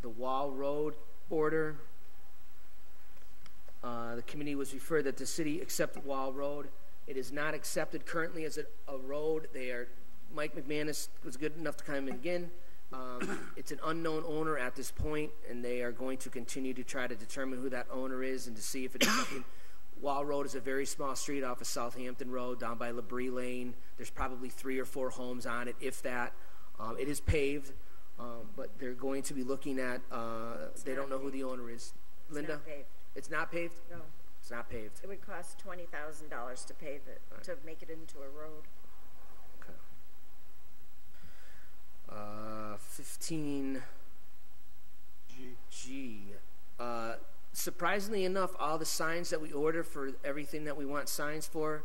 The Wall Road order. The committee was referred that the city accept Wall Road. It is not accepted currently as a road. Mike McManus was good enough to come in again. It's an unknown owner at this point, and they are going to continue to try to determine who that owner is and to see if it is something. Wall Road is a very small street off of Southampton Road down by Labrie Lane. There's probably 3 or 4 homes on it, if that. It is paved, but they're going to be looking at, they don't know who the owner is. Linda? Not paved. It's not paved? No. It's not paved. It would cost $20,000 to pave it, to make it into a road. 15 G. Surprisingly enough, all the signs that we order for everything that we want signs for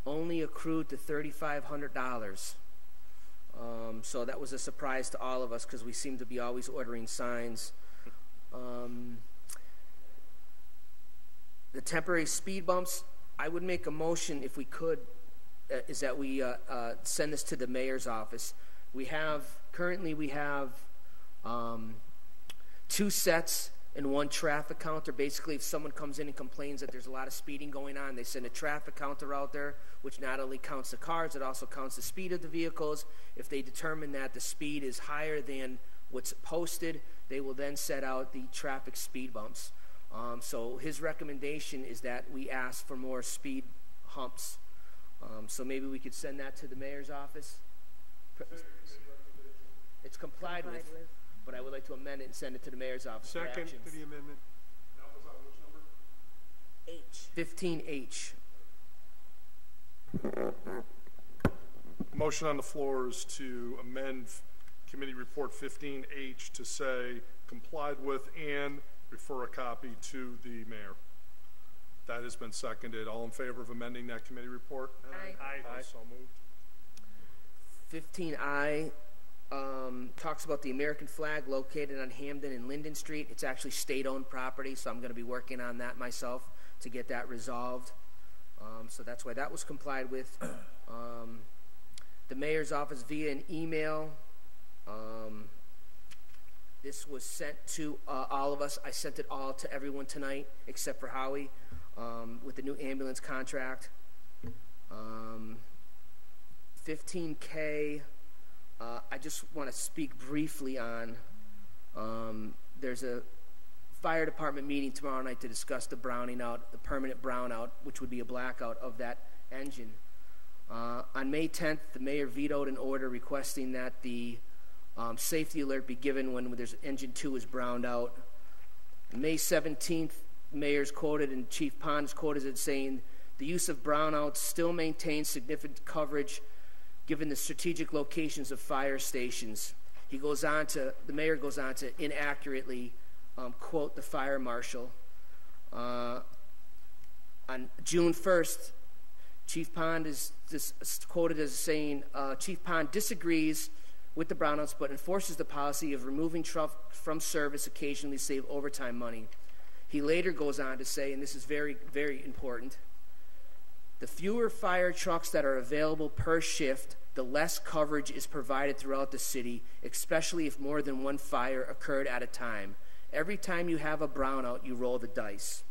only accrued to $3,500. So that was a surprise to all of us because we seem to be always ordering signs. The temporary speed bumps, I would make a motion if we could, is that we send this to the mayor's office. Currently we have 2 sets and 1 traffic counter. Basically, if someone comes in and complains that there's a lot of speeding going on, they send a traffic counter out there, which not only counts the cars, it also counts the speed of the vehicles. If they determine that the speed is higher than what's posted, they will then set out the traffic speed bumps. So his recommendation is that we ask for more speed humps. So maybe we could send that to the mayor's office. It's complied with, but I would like to amend it and send it to the mayor's office. Second to the amendment. That was on which number? H. 15H. Motion on the floor is to amend Committee Report 15H to say complied with and refer a copy to the mayor. That has been seconded. All in favor of amending that committee report? Aye. Aye. So moved. 15I talks about the American flag located on Hamden and Linden Street. It's actually state-owned property, so I'm going to be working on that myself to get that resolved. So that's why that was complied with. The mayor's office via an email. This was sent to all of us. I sent it all to everyone tonight except for Howie with the new ambulance contract. 15K, I just want to speak briefly on. There's a fire department meeting tomorrow night to discuss the browning out, the permanent brownout, which would be a blackout of that engine. On May 10th, the mayor vetoed an order requesting that the safety alert be given when there's engine 2 is browned out. May 17th, the mayor's quoted and Chief Pond is quoted as saying, the use of brownouts still maintains significant coverage given the strategic locations of fire stations. The mayor goes on to inaccurately quote the fire marshal. On June 1st, Chief Pond is quoted as saying, Chief Pond disagrees with the brownouts but enforces the policy of removing truck from service occasionally to save overtime money. He later goes on to say, and this is very, very important, the fewer fire trucks that are available per shift, the less coverage is provided throughout the city, especially if more than one fire occurred at a time. Every time you have a brownout, you roll the dice.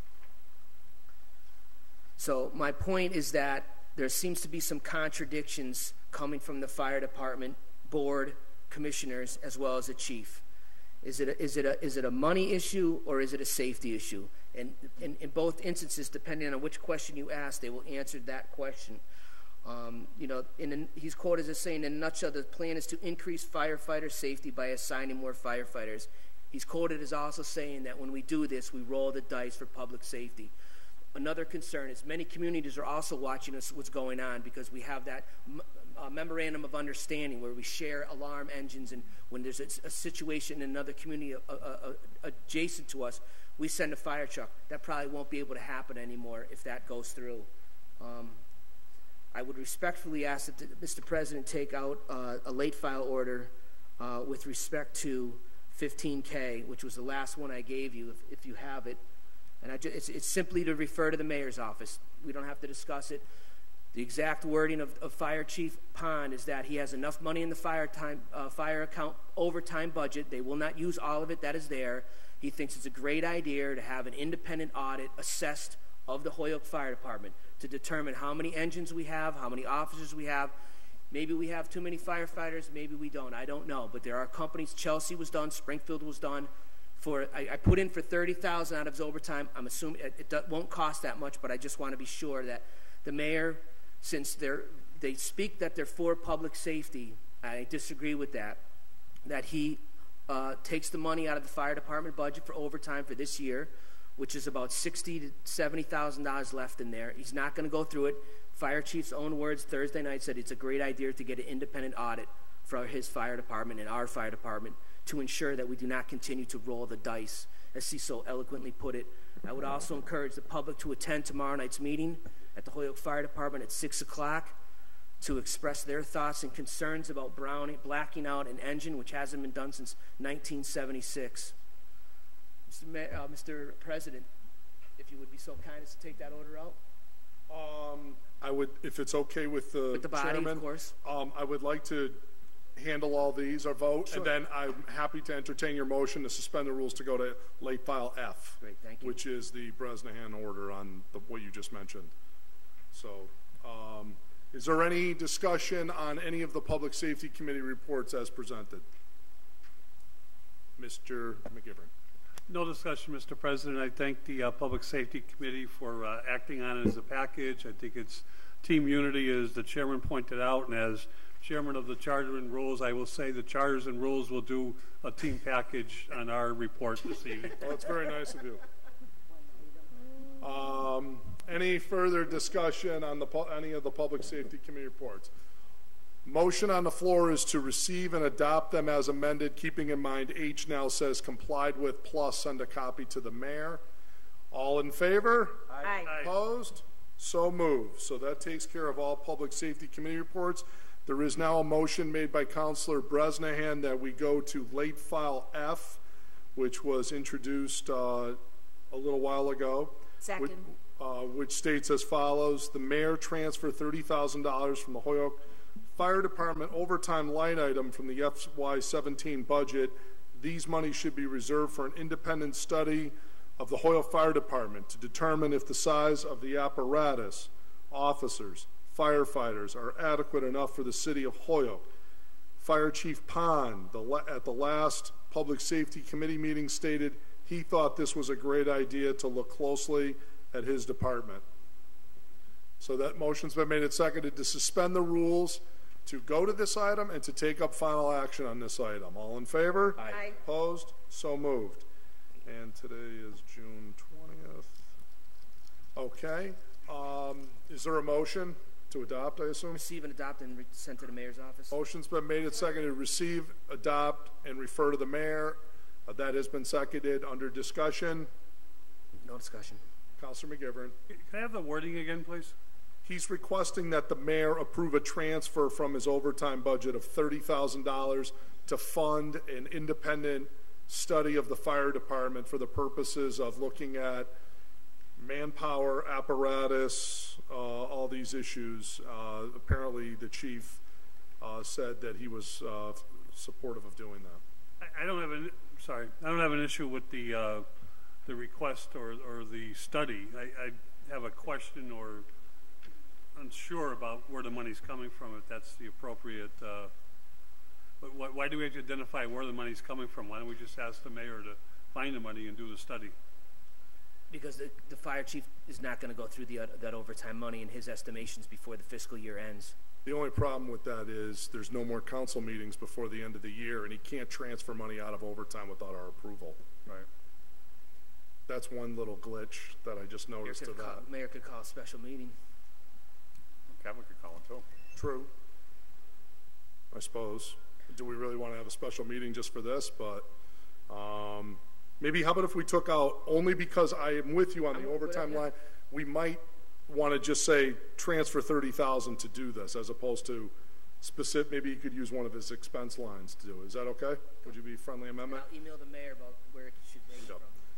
So my point is that there seems to be some contradictions coming from the fire department, board, commissioners, as well as the chief. Is it a money issue or is it a safety issue? And in both instances, depending on which question you ask, they will answer that question. He's quoted as saying, in a nutshell, the plan is to increase firefighter safety by assigning more firefighters. He's quoted as also saying that when we do this, we roll the dice for public safety. Another concern is many communities are also watching us what's going on because we have that memorandum of understanding where we share alarm engines, and when there's a situation in another community adjacent to us, we send a fire truck. That probably won't be able to happen anymore if that goes through. I would respectfully ask that Mr. President take out a late file order with respect to 15K, which was the last one I gave you, if you have it. And it's simply to refer to the mayor's office. We don't have to discuss it. The exact wording of Fire Chief Pond is that he has enough money in the fire account overtime budget. They will not use all of it that is there. He thinks it's a great idea to have an independent audit assessed of the Holyoke Fire Department to determine how many engines we have, how many officers we have. Maybe we have too many firefighters, maybe we don't. I don't know. But there are companies. Chelsea was done. Springfield was done. I put in for $30,000 out of his overtime. I'm assuming it won't cost that much, but I just want to be sure that the mayor, since they speak that they're for public safety, I disagree with that, that he takes the money out of the fire department budget for overtime for this year, which is about $60,000 to $70,000 left in there. He's not going to go through it. Fire chief's own words Thursday night said it's a great idea to get an independent audit for his fire department and our fire department to ensure that we do not continue to roll the dice, as he so eloquently put it. I would also encourage the public to attend tomorrow night's meeting at the Holyoke Fire Department at 6 o'clock to express their thoughts and concerns about blacking out an engine which hasn't been done since 1976. Mr. President, if you would be so kind as to take that order out. I would, if it's okay with the body, chairman, of course. I would like to handle all these, our vote, Sure. and then I'm happy to entertain your motion to suspend the rules to go to late file F, Great, thank you. which is the Bresnahan order on what you just mentioned. So, is there any discussion on any of the Public Safety Committee reports as presented? Mr. McGivern. No discussion, Mr. President. I thank the Public Safety Committee for acting on it as a package. I think it's team unity, as the chairman pointed out, and as chairman of the Charter and Rules, I will say the Charters and Rules will do a team package on our report this evening. Well, that's very nice of you. Any further discussion on any of the Public Safety Committee reports? Motion on the floor is to receive and adopt them as amended, keeping in mind H now says complied with, plus send a copy to the mayor. All in favor? Aye. Opposed? So moved. So that takes care of all Public Safety Committee reports. There is now a motion made by Councilor Bresnahan that we go to late file F, which was introduced a little while ago. Second. Which states as follows: the mayor transfer $30,000 from the Holyoke Fire Department overtime line item from the FY17 budget. These monies should be reserved for an independent study of the Holyoke Fire Department to determine if the size of the apparatus, officers, firefighters are adequate enough for the city of Holyoke. Fire Chief Pond, at the last Public Safety Committee meeting, stated he thought this was a great idea to look closely at his department. So that motion's been made and seconded to suspend the rules, to go to this item, and to take up final action on this item. All in favor? Aye. Opposed? So moved. And today is June 20th. Okay. Is there a motion to adopt, I assume? Receive and adopt and send to the mayor's office. Motion's been made and seconded to receive, adopt, and refer to the mayor. That has been seconded. Under discussion? No discussion. Councilor McGivern. Can I have the wording again, please? He's requesting that the mayor approve a transfer from his overtime budget of $30,000 to fund an independent study of the fire department for the purposes of looking at manpower, apparatus, all these issues. Apparently the chief said that he was supportive of doing that. I don't have an issue with the request or the study. I have a question or unsure about where the money's coming from, if that's the appropriate. But why do we have to identify where the money's coming from? Why don't we just ask the mayor to find the money and do the study? Because the fire chief is not going to go through that overtime money in his estimations before the fiscal year ends. The only problem with that is there's no more council meetings before the end of the year, and he can't transfer money out of overtime without our approval. Right. That's one little glitch that I just noticed to that. Mayor could call a special meeting. Kevin could call it too. True. I suppose. Do we really want to have a special meeting just for this? But maybe how about if we took out, only because I am with you on the overtime line, we might want to just say transfer $30,000 to do this, as opposed to specific. Maybe you could use one of his expense lines to do it. Is that okay? Would you be friendly amendment? I'll email the mayor about where it should range from.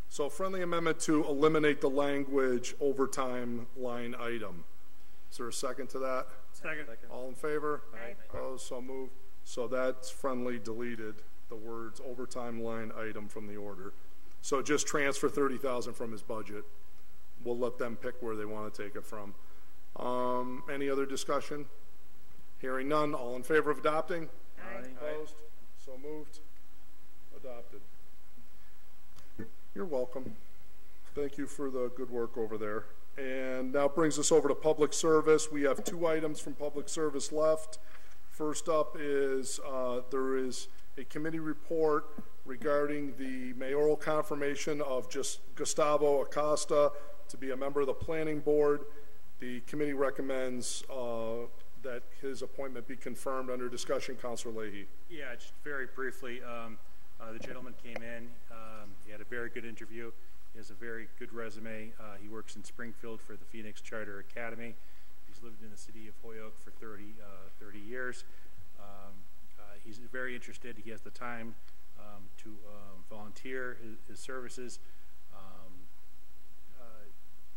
So friendly amendment to eliminate the language overtime line item. Is there a second to that? Second. All in favor? Aye. Opposed? So moved. So that's friendly deleted the words overtime line item from the order. So just transfer $30,000 from his budget. We'll let them pick where they want to take it from. Any other discussion? Hearing none. All in favor of adopting? Aye. Opposed? So moved. Adopted. You're welcome. Thank you for the good work over there. And now brings us over to public service. We have 2 items from public service left. First up is there is a committee report regarding the mayoral confirmation of just Gustavo Acosta to be a member of the planning board. The committee recommends that his appointment be confirmed. Under discussion. Councilor Leahy. Yeah, just very briefly, the gentleman came in. He had a very good interview. He has a very good resume. He works in Springfield for the Phoenix Charter Academy. He's lived in the city of Holyoke for 30 years. He's very interested. He has the time to volunteer his services.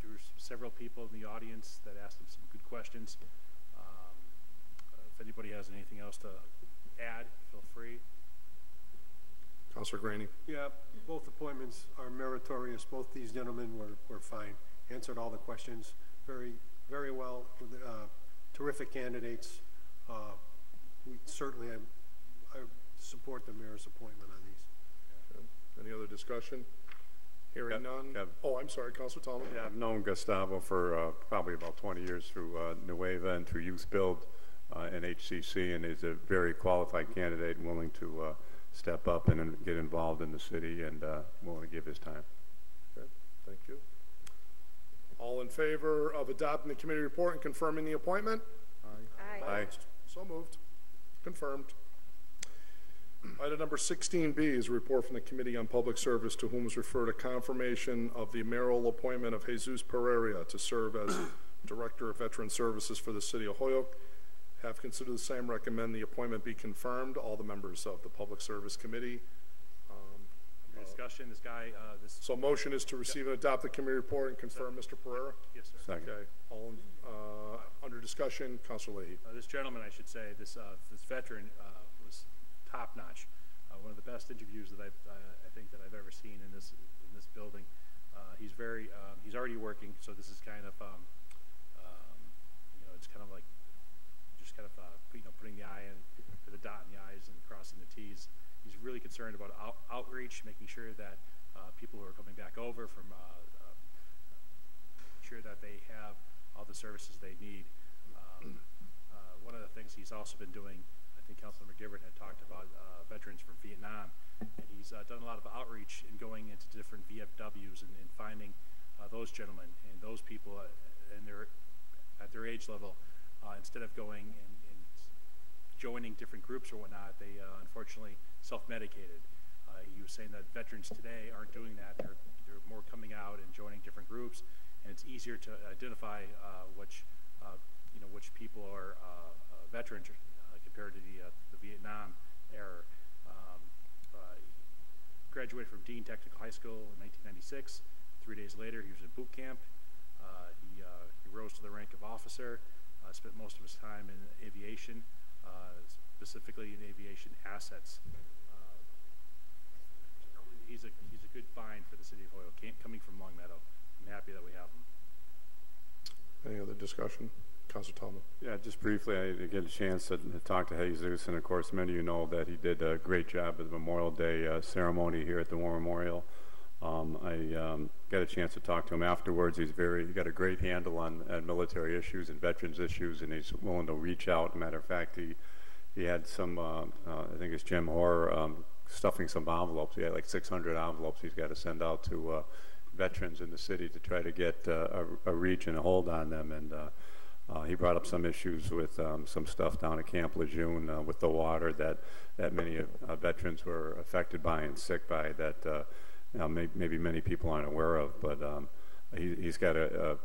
There were several people in the audience that asked him some good questions. If anybody has anything else to add, feel free. Councilor Graney. Yeah, both appointments are meritorious. Both these gentlemen were fine. Answered all the questions very, very well. Terrific candidates. We certainly, I support the mayor's appointment on these. Okay. Any other discussion? Hearing none. Oh, I'm sorry, Councilor Tallman. Yeah, I've known Gustavo for probably about 20 years through Nueva and through Youth Build and HCC, and is a very qualified candidate and willing to step up and get involved in the city and willing to give his time. Okay, thank you. All in favor of adopting the committee report and confirming the appointment? Aye. Aye. So moved. Confirmed. Item number 16B is a report from the Committee on Public Service, to whom is referred a confirmation of the mayoral appointment of Jesus Pereira to serve as Director of Veteran Services for the City of Holyoke. Have considered the same, recommend the appointment be confirmed. All the members of the Public Service Committee. Discussion, this guy, So motion is to receive and adopt the committee report and confirm Mr. Pereira? Yes, sir. Second. Okay. All under discussion. Councilor Leahy. This gentleman, I should say, this veteran was top-notch. One of the best interviews that I think that I've ever seen in this building. He's already working, so this is kind of it's kind of like just kind of putting the I in for the dot in the I's and crossing the T's. He's really concerned about outreach, making sure that people who are coming back over from sure that they have all the services they need. One of the things he's also been doing, I think Councilor McGivern had talked about veterans from Vietnam, and he's done a lot of outreach and going into different VFWs and finding those gentlemen and those people and at their age level, instead of going and joining different groups or whatnot, they unfortunately self-medicated. He was saying that veterans today aren't doing that. They're more coming out and joining different groups, and it's easier to identify which people are veterans compared to the Vietnam era. Graduated from Dean Technical High School in 1996. 3 days later, he was in boot camp. He rose to the rank of officer. Spent most of his time in aviation, specifically in aviation assets. He's a good find for the city of Holyoke, coming from Long Meadow. I'm happy that we have him. Any other discussion? Councilor Tallman. Yeah, just briefly, I get a chance to talk to Jesus, and of course, many of you know that he did a great job at the Memorial Day ceremony here at the War Memorial. I got a chance to talk to him afterwards. He got a great handle on military issues and veterans issues, and he's willing to reach out. As a matter of fact, he had some, I think it's Jim Hoare, stuffing some envelopes. He had like 600 envelopes he's got to send out to veterans in the city to try to get a reach and a hold on them. And he brought up some issues with some stuff down at Camp Lejeune with the water that many veterans were affected by and sick by that maybe many people aren't aware of. But he's got a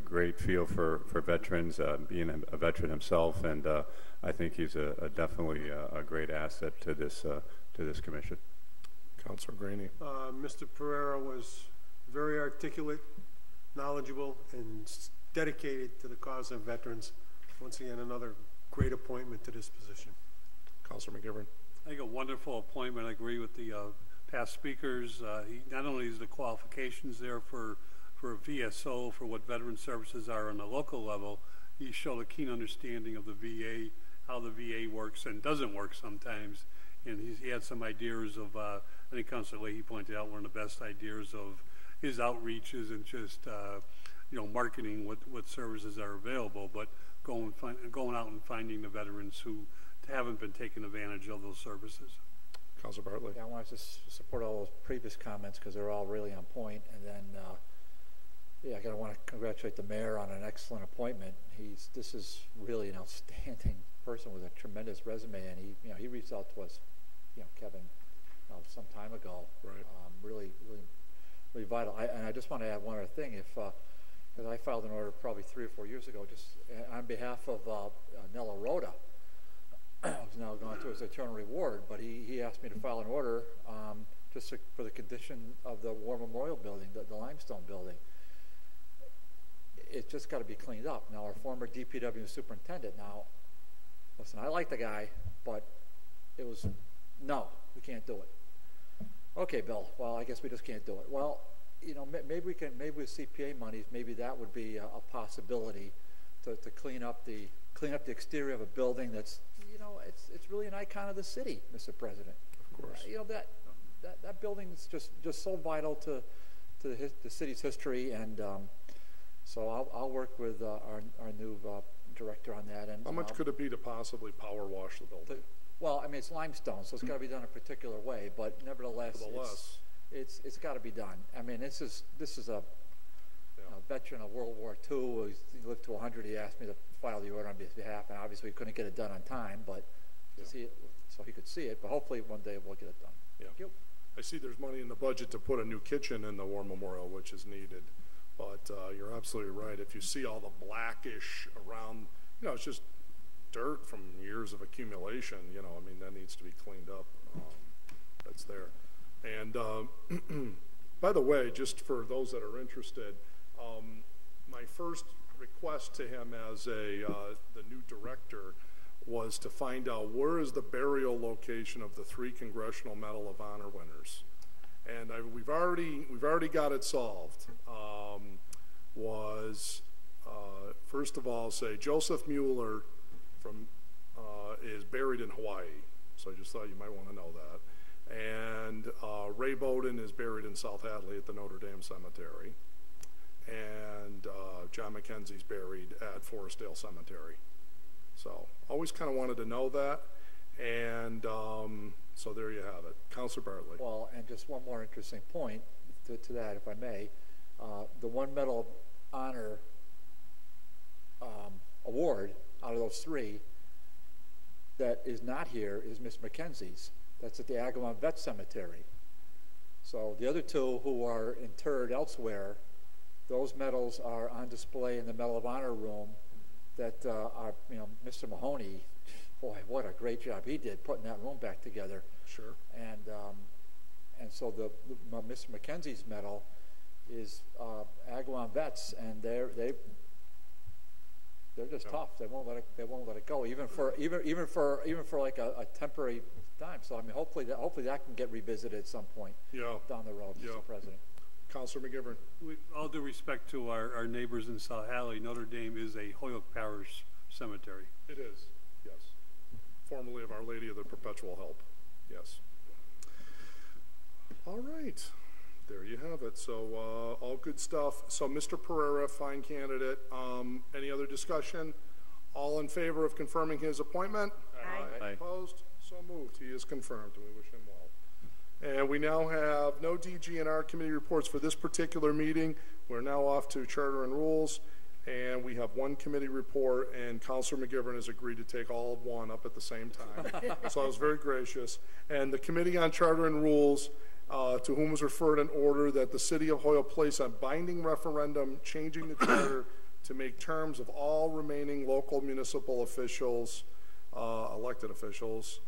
great feel for veterans, being a veteran himself, and I think he's definitely a great asset to this commission. Councilor Graney. Mr. Pereira was very articulate, knowledgeable, and dedicated to the cause of veterans. Once again, another great appointment to this position. Councilor McGivern. I think a wonderful appointment. I agree with the past speakers. He not only is the qualifications there for a VSO, for what veteran services are on the local level, he showed a keen understanding of the VA, how the VA works and doesn't work sometimes. And he had some ideas of, I think Councilor Leahy pointed out, one of the best ideas of his outreaches and just, marketing what services are available, but going out and finding the veterans who haven't been taking advantage of those services. Councilor Bartley. Yeah, I want to support all those previous comments because they're all really on point. And then, I want to congratulate the mayor on an excellent appointment. This is really an outstanding person with a tremendous resume, and he reached out to us, Kevin, some time ago. Right. Really vital. And I just want to add one other thing. Because I filed an order probably 3 or 4 years ago, just on behalf of Nella Rhoda, who's now gone to his eternal reward, but he asked me to file an order just for the condition of the War Memorial Building, the limestone building. It's just got to be cleaned up. Now, our former DPW superintendent, listen, I like the guy, but it was, no, we can't do it. Okay, Bill, well, I guess we just can't do it. Well, maybe with CPA monies, maybe that would be a possibility to clean up the exterior of a building that's, it's really an icon of the city, Mr. President. Of course. That building is just so vital to the city's history, and so I'll work with our new director on that. And how much could it be to possibly power wash the building? Well, I mean, it's limestone, so it's got to be done a particular way, but nevertheless, it's got to be done. I mean, this is a veteran of World War II. He lived to 100. He asked me to file the order on his behalf, and obviously we couldn't get it done on time, but to see it, so he could see it. But hopefully one day we'll get it done. Yeah. Thank you. I see there's money in the budget to put a new kitchen in the War Memorial, which is needed. But you're absolutely right. If you see all the blackish around, it's just dirt from years of accumulation. I mean, that needs to be cleaned up. That's there. And by the way, just for those that are interested, my first request to him as the new director was to find out where is the burial location of the 3 Congressional Medal of Honor winners. And we've already got it solved. First of all, say Joseph Mueller is buried in Hawaii. So I just thought you might want to know that. And Ray Bowden is buried in South Hadley at the Notre Dame Cemetery. And John McKenzie's buried at Forestdale Cemetery. So always kind of wanted to know that. And so there you have it. Councilor Bartley. Well, and just one more interesting point to that, if I may. The one Medal of Honor award out of those 3 that is not here is Miss McKenzie's. That's at the Agawam Vet Cemetery. So the other 2 who are interred elsewhere, those medals are on display in the Medal of Honor room that are, Mr. Mahoney, boy, what a great job he did putting that room back together. Sure. And so the Mr. McKenzie's medal is Agawam Vets, and they're just tough. They won't let it go, even for like a temporary time. So I mean, hopefully that can get revisited at some point down the road, Mr. President. Councilor McGivern. With all due respect to our neighbors in South Hadley, Notre Dame is a Holyoke Parish cemetery. It is, yes. Formerly of Our Lady of the Perpetual Help, yes. All right, there you have it. So all good stuff. So Mr. Pereira, fine candidate. Any other discussion? All in favor of confirming his appointment? Aye. Opposed? So moved. He is confirmed, and we wish him well. And we now have no DG&R committee reports for this particular meeting. We're now off to Charter and Rules, and we have one committee report, and Councilor McGivern has agreed to take all of one up at the same time. So I was very gracious. And the Committee on Charter and Rules, to whom was referred an order that the City of Hoyoke place a binding referendum changing the charter to make terms of all remaining local municipal officials, elected officials,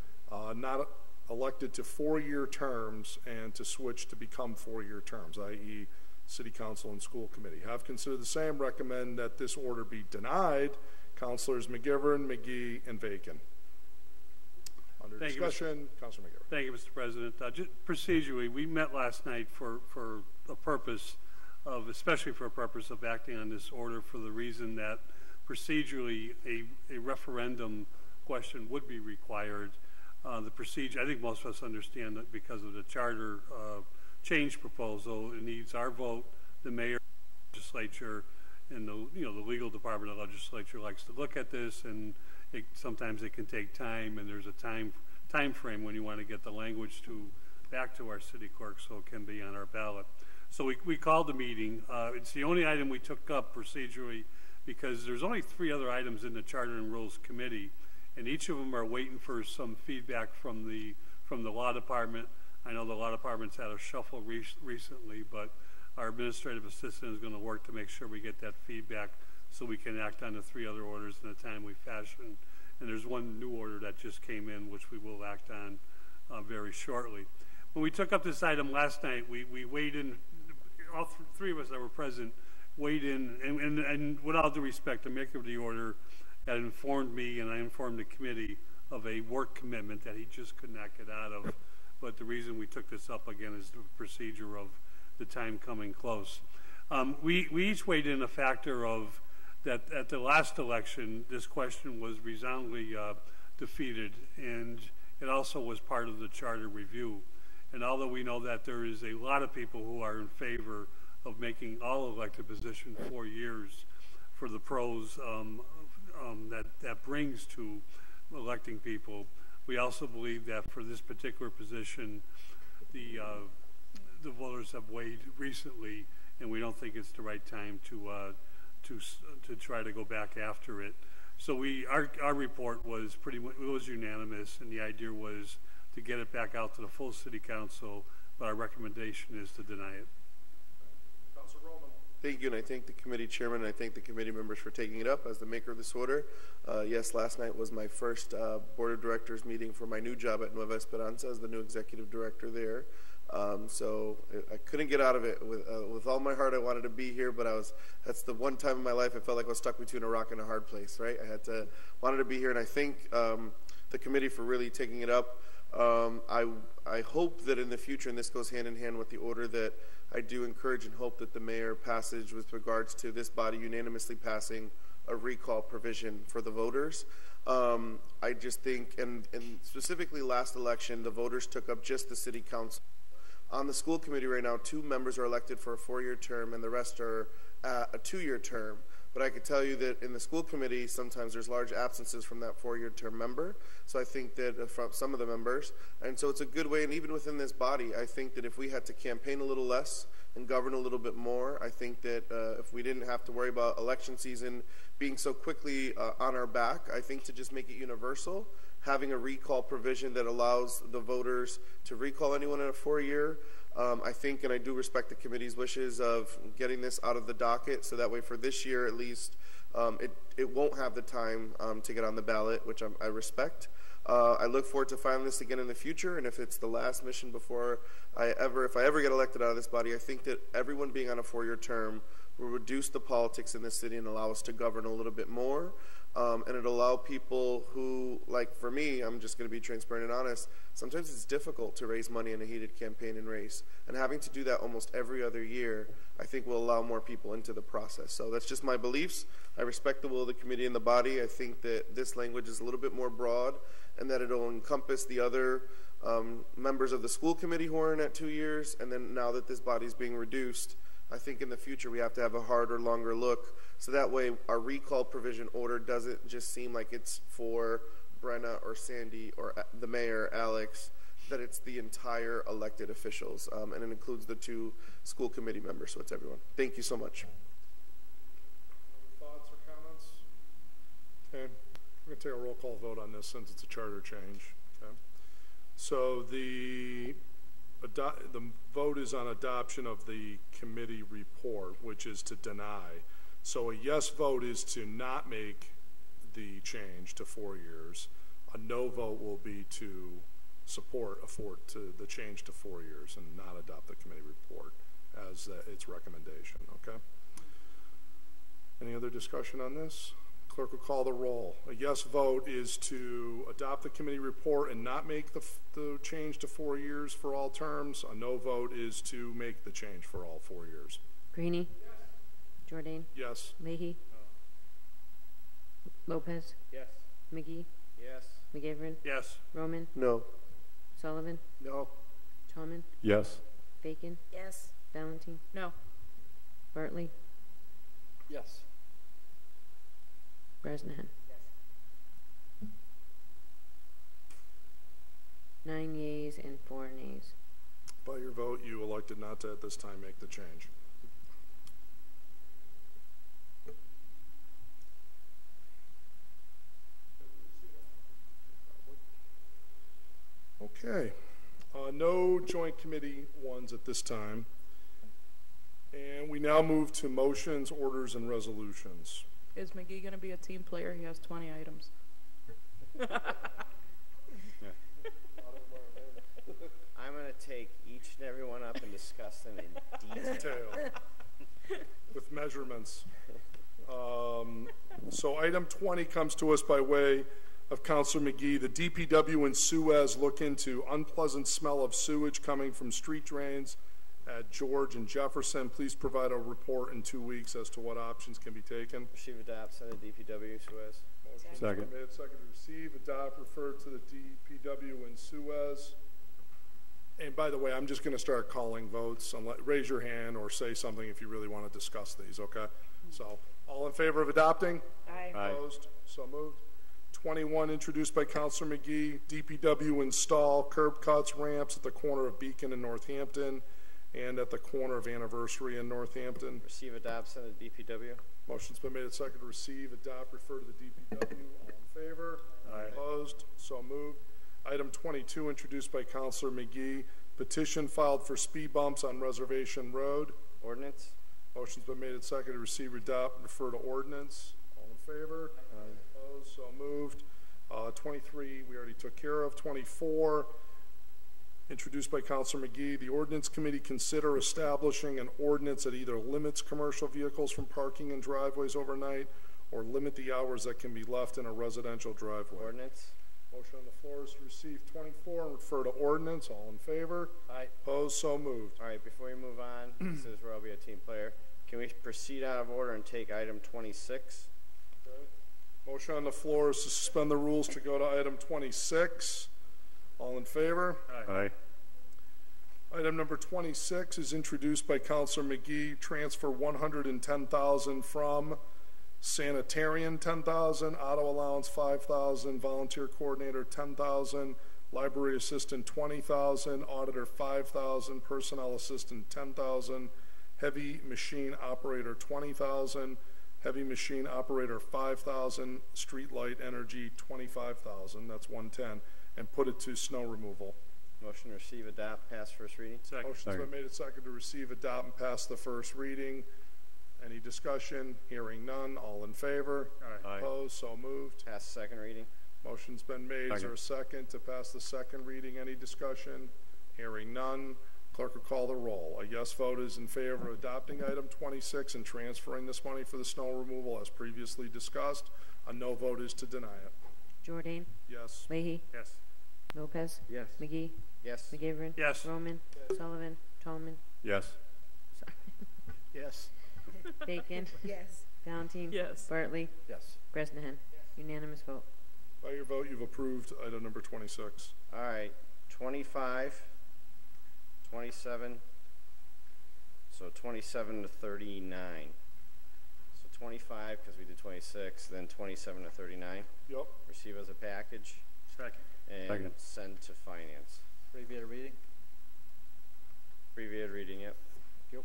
not elected to 4-year terms and to switch to become 4-year terms, i.e. City Council and School Committee. Have considered the same, recommend that this order be denied. Councilors McGivern, McGee, and Bacon. Under discussion, Councilor McGivern. Thank you, Mr. President. Just procedurally, we met last night for a purpose of, especially for a purpose of acting on this order for the reason that procedurally a referendum question would be required. The procedure, I think most of us understand that because of the charter change proposal, it needs our vote, the mayor, legislature, and the legal department of the legislature likes to look at this, and sometimes it can take time, and there's a time frame when you want to get the language back to our city clerk so it can be on our ballot. So we called the meeting. It's the only item we took up procedurally because there's only 3 other items in the Charter and Rules Committee, and each of them are waiting for some feedback from the law department. I know the law department's had a shuffle recently, but our administrative assistant is going to work to make sure we get that feedback so we can act on the 3 other orders in a timely fashion. And there's one new order that just came in, which we will act on very shortly. When we took up this item last night, we weighed in, all 3 of us that were present weighed in, and with all due respect, the maker of the order had informed me, and I informed the committee of a work commitment that he just could not get out of. But the reason we took this up again is the procedure of the time coming close. We each weighed in a factor of that at the last election, this question was resoundingly defeated, and it also was part of the charter review. And although we know that there is a lot of people who are in favor of making all elected positions 4 years for the pros that brings to electing people, we also believe that for this particular position, the voters have weighed recently, and we don't think it's the right time to try to go back after it. So our report was it was unanimous, and the idea was to get it back out to the full city council, but our recommendation is to deny it. Councilor Roman. Thank you, and I thank the committee chairman, and I thank the committee members for taking it up as the maker of this order. Yes, last night was my first board of directors meeting for my new job at Nueva Esperanza as the new executive director there. So I couldn't get out of it. With all my heart, I wanted to be here, but that's the one time in my life I felt like I was stuck between a rock and a hard place, right? Wanted to be here, and I thank the committee for really taking it up. I hope that in the future, and this goes hand in hand with the order, that I do encourage and hope that the mayor passage with regards to this body unanimously passing a recall provision for the voters. I just think, and specifically last election, the voters took up just the city council. On the school committee right now, 2 members are elected for a 4-year term, and the rest are a 2-year term. But I can tell you that in the school committee, sometimes there's large absences from that 4-year term member. So I think that from some of the members, and so it's a good way. And even within this body, I think that if we had to campaign a little less and govern a little bit more, I think that if we didn't have to worry about election season being so quickly on our back, I think to just make it universal, having a recall provision that allows the voters to recall anyone in a 4-year. I think, and I do respect the committee's wishes of getting this out of the docket, so that way for this year at least, it won't have the time to get on the ballot, which I respect. I look forward to filing this again in the future, and if it's the last mission before if I ever get elected out of this body, I think that everyone being on a 4-year term will reduce the politics in this city and allow us to govern a little bit more. And it'll allow people who, like for me, I'm just going to be transparent and honest, sometimes it's difficult to raise money in a heated campaign and race. And having to do that almost every other year, I think will allow more people into the process. So that's just my beliefs. I respect the will of the committee and the body. I think that this language is a little bit more broad and that it'll encompass the other members of the school committee who are in at 2 years. And then now that this body is being reduced, I think in the future we have to have a harder, longer look, so that way our recall provision order doesn't just seem like it's for Brenna or Sandy or the mayor, Alex, that it's the entire elected officials, and it includes the 2 school committee members, so it's everyone. Thank you so much. Thoughts or comments? Okay, we're going to take a roll call vote on this since it's a charter change. Okay. So the vote is on adoption of the committee report, which is to deny. So a yes vote is to not make the change to 4 years. A no vote will be to support the change to 4 years and not adopt the committee report. as its recommendation, okay? Any other discussion on this? Clerk will call the roll. A yes vote is to adopt the committee report and not make the change to 4 years for all terms. A no vote is to make the change for all 4 years. Greenie? Yes. Jordan? Yes. Leahy? Lopez? Yes. McGee? Yes. McGivern? Yes. Roman? No. Sullivan? No. Tallman? Yes. Bacon? Yes. Valentine? No. Bartley? Yes. Bresnahan? Yes. 9 yeas and 4 nays. By your vote, you elected not to at this time make the change. Okay. No joint committee ones at this time. And we now move to motions, orders, and resolutions. Is McGee going to be a team player? He has 20 items. I'm going to take each and every one up and discuss them in detail. With measurements. So item 20 comes to us by way of Councilor McGee. The DPW in Suez look into unpleasant smell of sewage coming from street drains at George and Jefferson. Please provide a report in 2 weeks as to what options can be taken. Receive, adopt, send to DPW, Suez. Second. Made, second to receive, adopt, refer to the DPW in Suez. And by the way, I'm just going to start calling votes. Raise your hand or say something if you really want to discuss these, okay? So, all in favor of adopting? Aye. Opposed? So moved. 21, introduced by Councilor McGee, DPW install curb cuts, ramps at the corner of Beacon and Northampton and at the corner of Anniversary in Northampton. Receive, adopt, send to DPW. Motion's been made at second to receive, adopt, refer to the DPW. All in favor? Aye. Opposed? So moved. Item 22, introduced by Councilor McGee, petition filed for speed bumps on Reservation Road. Ordinance. Motion's been made at second to receive, adopt, refer to ordinance. All in favor? Aye. Opposed? So moved. 23, we already took care of. 24, introduced by Councilor McGee, the Ordinance Committee consider establishing an ordinance that either limits commercial vehicles from parking in driveways overnight or limit the hours that can be left in a residential driveway. Ordinance. Motion on the floor is to receive 24 and refer to ordinance. All in favor? Aye. Opposed? So moved. All right, before we move on, this is where I'll be a team player. Can we proceed out of order and take item 26? Okay. Motion on the floor is to suspend the rules to go to item 26. All in favor? Aye. Item number 26 is introduced by Councilor McGee. Transfer $110,000 from sanitarian $10,000, auto allowance $5,000, volunteer coordinator $10,000, library assistant $20,000, auditor $5,000, personnel assistant $10,000, heavy machine operator $20,000, heavy machine operator $5,000, street light energy $25,000. That's 110, and put it to snow removal. Motion to receive, adopt, pass first reading. Second. Motion's been made at second to receive, adopt, and pass the first reading. Any discussion? Hearing none. All in favor? Aye. Opposed? So moved. Pass second reading. Motion's been made. Is there a second to pass the second reading? Any discussion? Hearing none. Clerk will call the roll. A yes vote is in favor of adopting item 26 and transferring this money for the snow removal as previously discussed. A no vote is to deny it. Jordan? Yes. Leahy? Yes. Lopez? Yes. McGee? Yes. McGivern? Yes. Roman? Sullivan? Tallman? Yes. Yes. Bacon? Yes. Valentine? Yes. Bartley? Yes. Bresnahan? Unanimous vote. By your vote, you've approved item number 26. All right, 25, 27, so 27 to 39. So 25, because we did 26, then 27 to 39. Yep. Receive as a package. Second. And Second. send to finance. Abbreviated reading. Abbreviated reading, yep. Yep.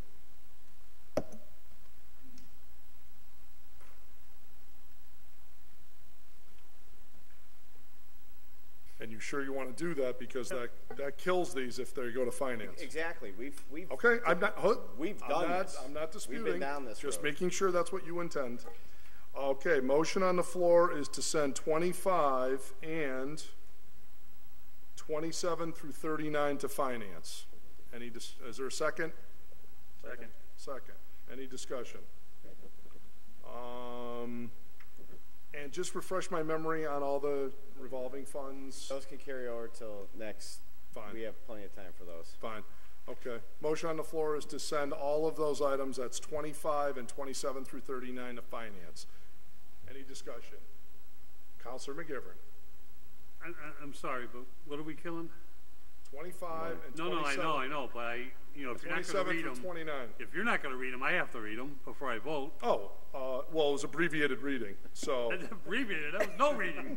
And you sure you want to do that because that kills these if they go to finance. Exactly. We've okay. I'm not. We've done this. I'm not disputing. We've been down this Just road. making sure that's what you intend. Okay. Motion on the floor is to send 25 and 27 through 39 to finance. Is there a second? Second. Any discussion? And just refresh my memory on all the revolving funds. Those can carry over till next. Fine. We have plenty of time for those. Fine. Okay. Motion on the floor is to send all of those items, that's 25 and 27 through 39, to finance. Any discussion? Counselor McGivern. I'm sorry, but what are we killing? 25 and 27. No, I know, but if you're not going to read them, 29. If you're not going to read them, I have to read them before I vote. Oh, well, it was abbreviated reading, so. Abbreviated? That was no reading.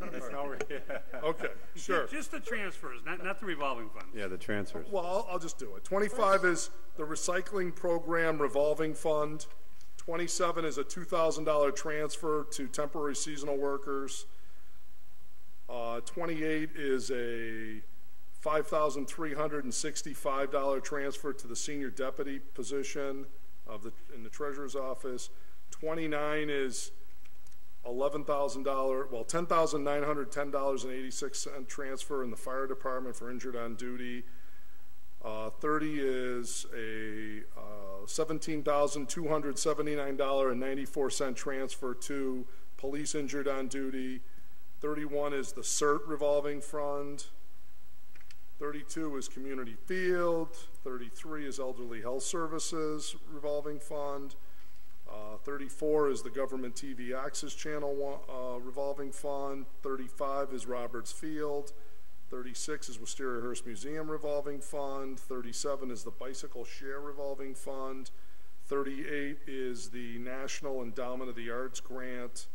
Okay, sure. Just the transfers, not the revolving funds. Yeah, the transfers. Well, I'll just do it. 25 is the recycling program revolving fund. 27 is a $2,000 transfer to temporary seasonal workers. 28 is a $5,365 transfer to the senior deputy position in the treasurer's office. 29 is $10,910.86 transfer in the fire department for injured on duty. 30 is a $17,279.94 transfer to police injured on duty. 31 is the CERT revolving fund. 32 is community field. 33 is elderly health services revolving fund. 34 is the government TV access channel revolving fund. 35 is Roberts Field. 36 is Wisteria Hearst Museum revolving fund. 37 is the bicycle share revolving fund. 38 is the National Endowment of the Arts grant.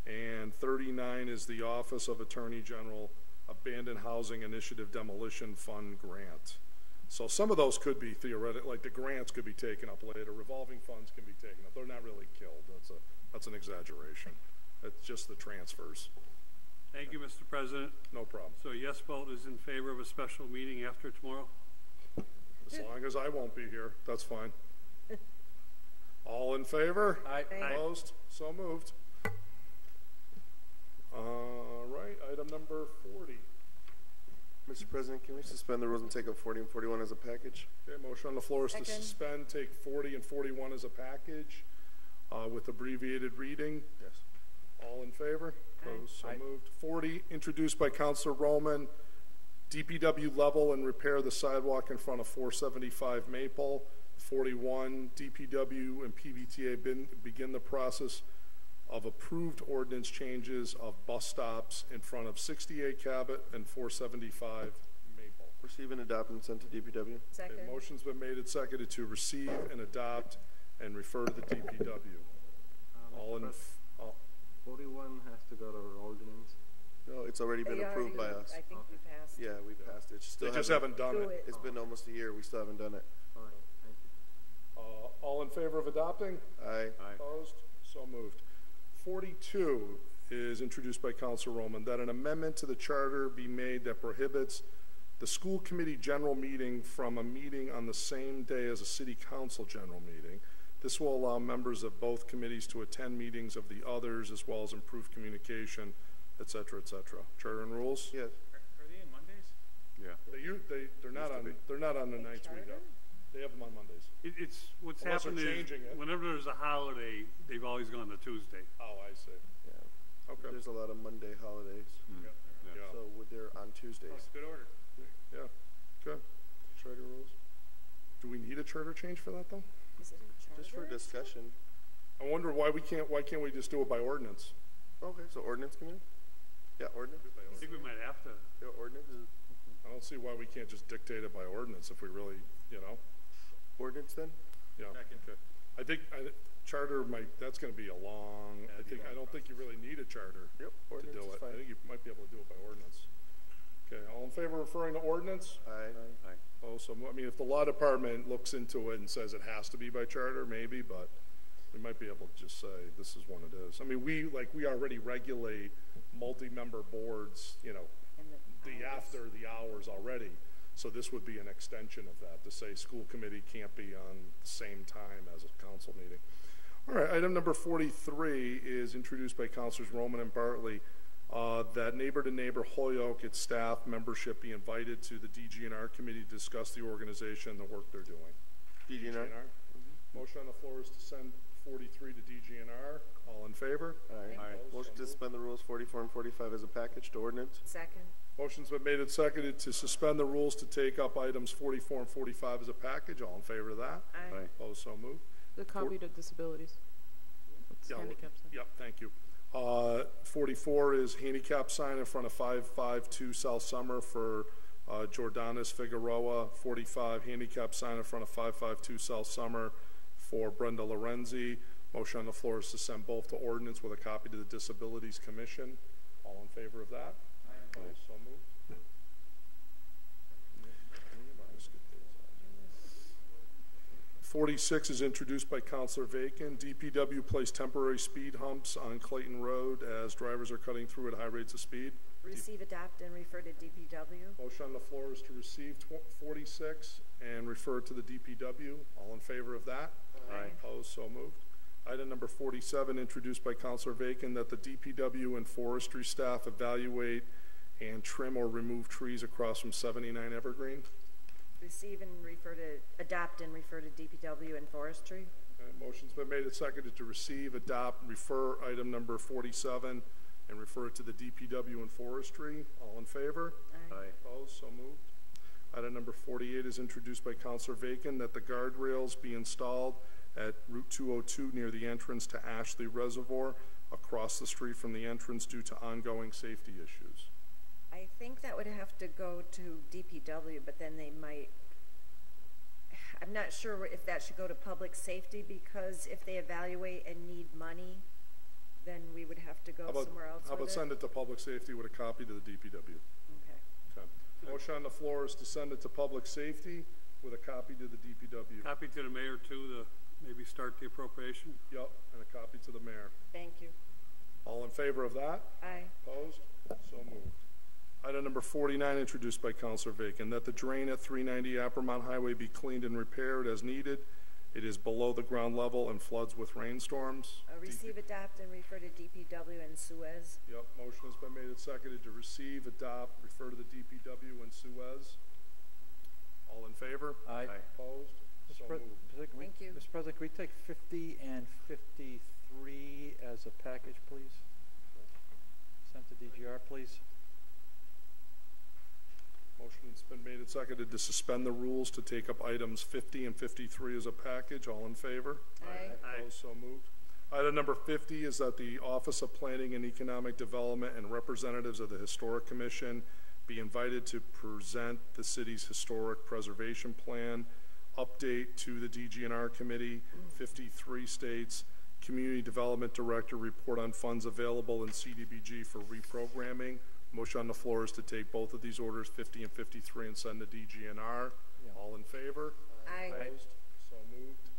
And 39 is the Office of Attorney General Abandoned Housing Initiative Demolition Fund grant. So some of those could be theoretic, like the grants could be taken up later. Revolving funds can be taken up. They're not really killed. That's an exaggeration. It's just the transfers. Thank you, Mr. President. No problem. So yes vote is in favor of a special meeting after tomorrow? As long as I won't be here, that's fine. All in favor? Aye. Opposed? So moved. All right, item number 40. Mr. President, can we suspend the rules and take up 40 and 41 as a package? Okay, motion on the floor is to suspend, take 40 and 41 as a package with abbreviated reading. Yes. All in favor? Opposed? So moved. 40, introduced by Councilor Roman. DPW level and repair the sidewalk in front of 475 Maple. 41, DPW and PVTA begin the process of approved ordinance changes of bus stops in front of 68 Cabot and 475 Maple. Receive and adopt and send to DPW. Second. Okay, motion's been made and seconded to receive and adopt and refer to the DPW. All in. 41 has to go to ordinance. No, it's already been approved by us. I think we passed. Yeah, we passed it. They just haven't done it. It's been almost a year. We still haven't done it. All right, thank you. All in favor of adopting? Aye. Opposed? So moved. 42 is introduced by Councilor Roman, that an amendment to the charter be made that prohibits the school committee general meeting from a meeting on the same day as a city council general meeting. This will allow members of both committees to attend meetings of the others, as well as improve communication, et cetera, et cetera. Charter and rules? Yes. Are they in Mondays? Yeah. They're not on the nights we go. They have them on Mondays. It's what's Unless happened they're is changing it. whenever there's a holiday, they've always gone to Tuesday. Oh, I see. Yeah. Okay. There's a lot of Monday holidays. Yeah. So they're on Tuesdays. Oh, it's good order. Yeah. Good. Charter rules. Do we need a charter change for that though? Is it a charter? Just for discussion. I wonder why can't we just do it by ordinance? Okay, so ordinance committee? Yeah, ordinance. I think we might have to. Yeah, ordinance. I don't see why we can't just dictate it by ordinance if we really, Ordinance then? Yeah. Okay. I think charter that's going to be a long. I don't think you really need a charter to do it. I think you might be able to do it by ordinance. Okay. All in favor of referring to ordinance? Aye. Oh, so if the law department looks into it and says it has to be by charter, maybe, but we might be able to just say this is when it is. I mean, we already regulate multi-member boards, after the hours already. So this would be an extension of that, to say school committee can't be on the same time as a council meeting. All right, item number 43 is introduced by Councilors Roman and Bartley, that Neighbor to Neighbor Holyoke, its staff membership be invited to the DGNR committee to discuss the organization and the work they're doing. DGNR? Motion on the floor is to send 43 to DGNR. All in favor? Aye. Opposed? Motion to suspend the rules 44 and 45 as a package to ordinance. Second. Motion's been made and seconded to suspend the rules to take up items 44 and 45 as a package. All in favor of that? Aye. Opposed? So moved. The copy to disabilities. It's Yeah, handicap sign. Yep, thank you. 44 is handicap sign in front of 552 South Summer for Jordanis Figueroa. 45, handicap sign in front of 552 South Summer for Brenda Lorenzi. Motion on the floor is to send both to ordinance with a copy to the Disabilities Commission. All in favor of that? Aye. So moved. 46 is introduced by Councilor Vacan. DPW placed temporary speed humps on Clayton Road as drivers are cutting through at high rates of speed. Receive, adopt, and refer to DPW. Motion on the floor is to receive 46 and refer to the DPW. All in favor of that? Aye. Opposed? So moved. Item number 47, introduced by Councilor Vacan, that the DPW and forestry staff evaluate and trim or remove trees across from 79 Evergreen. Receive and refer to, adopt and refer to DPW and forestry. Motion's been made and seconded to receive, adopt, refer item number 47 and refer it to the DPW and forestry. All in favor? Aye. Opposed? So moved. Item number 48 is introduced by Councilor Vacan, that the guardrails be installed at Route 202 near the entrance to Ashley Reservoir across the street from the entrance due to ongoing safety issues. I think that would have to go to DPW, but then they might, I'm not sure if that should go to public safety, because if they evaluate and need money, then we would have to go somewhere else. How about send it to public safety with a copy to the DPW? Okay. Motion on the floor is to send it to public safety with a copy to the DPW. Copy to the mayor too, to maybe start the appropriation. Yep, and a copy to the mayor. Thank you. All in favor of that? Aye. Opposed? So moved. Item number 49, introduced by Councilor Vacan, that the drain at 390 Appermont Highway be cleaned and repaired as needed. It is below the ground level and floods with rainstorms. Receive, adopt, and refer to DPW and Suez. Yep, motion has been made and seconded to receive, adopt, refer to the DPW and Suez. All in favor? Aye. Opposed? So moved. Thank you. Mr. President, can we take 50 and 53 as a package, please? Sent to DGR, please. Motion's been made and seconded to suspend the rules to take up items 50 and 53 as a package. All in favor? Aye. Opposed? So moved. Item number 50 is that the Office of Planning and Economic Development and representatives of the Historic Commission be invited to present the city's historic preservation plan update to the DGNR committee. 53 states. Community Development Director report on funds available in CDBG for reprogramming. Motion on the floor is to take both of these orders, 50 and 53, and send to DGNR. Yeah. All in favor? Aye. Opposed? So moved.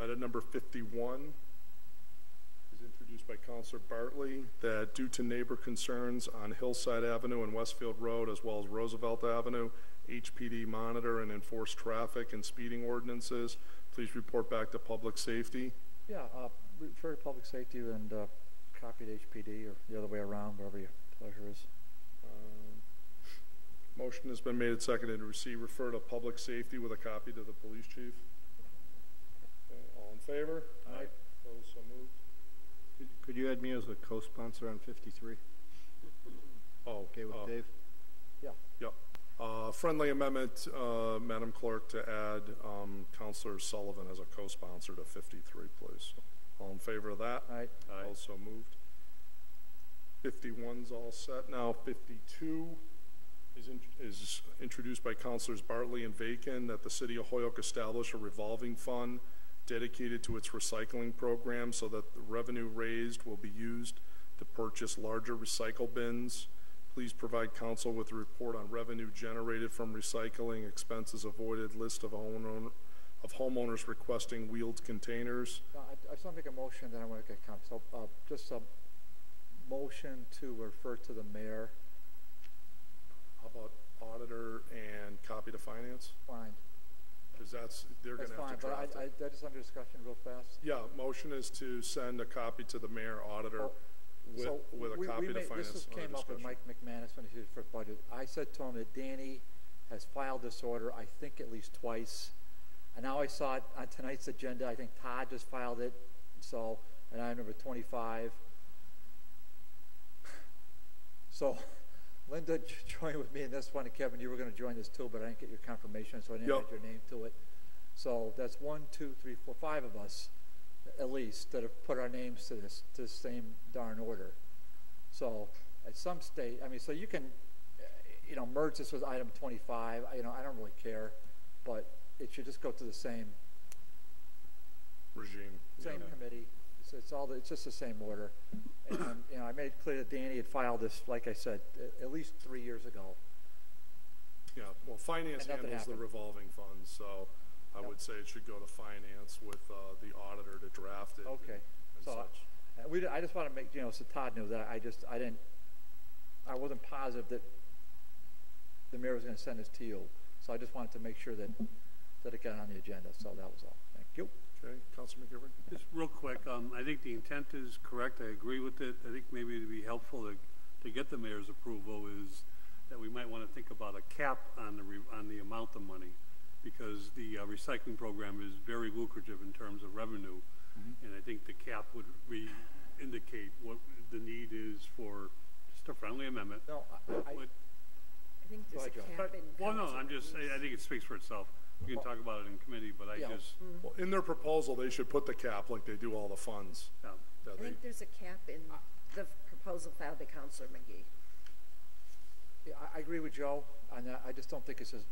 Item number 51 is introduced by Councilor Bartley, that due to neighbor concerns on Hillside Avenue and Westfield Road, as well as Roosevelt Avenue, HPD monitor and enforce traffic and speeding ordinances. Please report back to public safety. Yeah, refer to public safety and copy to HPD, or the other way around, wherever your pleasure is. Motion has been made and seconded to receive, refer to public safety with a copy to the police chief. Okay, all in favor? Aye. Opposed? So moved. Could you add me as a co-sponsor on 53? Oh, okay with Dave? Yeah. Yep. Friendly amendment, Madam Clerk, to add Councilor Sullivan as a co-sponsor to 53, please. All in favor of that? Aye. Also moved. 51's all set. Now 52 is introduced by Councilors Bartley and Vacan, that the City of Holyoke establish a revolving fund dedicated to its recycling program so that the revenue raised will be used to purchase larger recycle bins. Please provide council with a report on revenue generated from recycling, expenses avoided, list of homeowners requesting wheeled containers. No, I just want to make a motion, then I want to get comments. So just a motion to refer to the mayor. How about auditor and copy to finance? Fine. Because they're going to have to draft it. That is under discussion real fast. Yeah, motion is to send a copy to the mayor, auditor, with a copy to finance. This came up with Mike McManus when he was for budget. I said to him that Danny has filed this order, I think at least twice. And now I saw it on tonight's agenda. I think Todd just filed it. So, and item number 25. So, Linda joined with me in this one, and Kevin, you were going to join this too, but I didn't get your confirmation, so I didn't add your name to it. So that's 1, 2, 3, 4, 5 of us, at least, that have put our names to the same darn order. So at some state, I mean, so you can, you know, merge this with item 25. You know, I don't really care, but it should just go to the same regime, same committee. It's just the same order. And you know, I made it clear that Danny had filed this, like I said, at least 3 years ago. Yeah, well, finance handles the revolving funds, so I would say it should go to finance with the auditor to draft it. Okay, and so such. I just want to make, you know, so Todd knew that I wasn't positive that the mayor was going to send this to you, so I just wanted to make sure that it got on the agenda. So that was all. Thank you. Okay, Councilor McGivern. Just real quick, I think the intent is correct. I agree with it. I think maybe it'd be helpful to get the mayor's approval is that we might want to think about a cap on the amount of money, because the recycling program is very lucrative in terms of revenue, and I think the cap would indicate what the need is for just a friendly amendment. No, I think there's a cap in. Well, no, I think it speaks for itself. We can talk about it in committee, but Well, in their proposal, they should put the cap like they do all the funds. Yeah. I think there's a cap in the proposal filed by Councilor McGee. Yeah, I agree with Joe on that. I just don't think it's as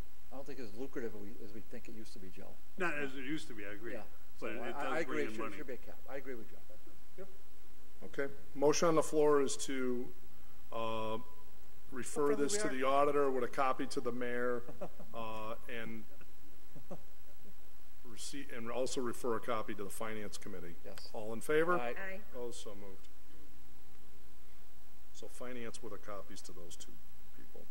lucrative as we think it used to be, Joe. Not as it used to be, I agree. Yeah. But So it does I agree. bring in money. Should be a cap. I agree with Joe. Yep. Okay. Motion on the floor is to refer this to the auditor with a copy to the mayor and also refer a copy to the finance committee. Yes. All in favor? Aye. Aye. Opposed? So moved. So finance with the copies to those two people.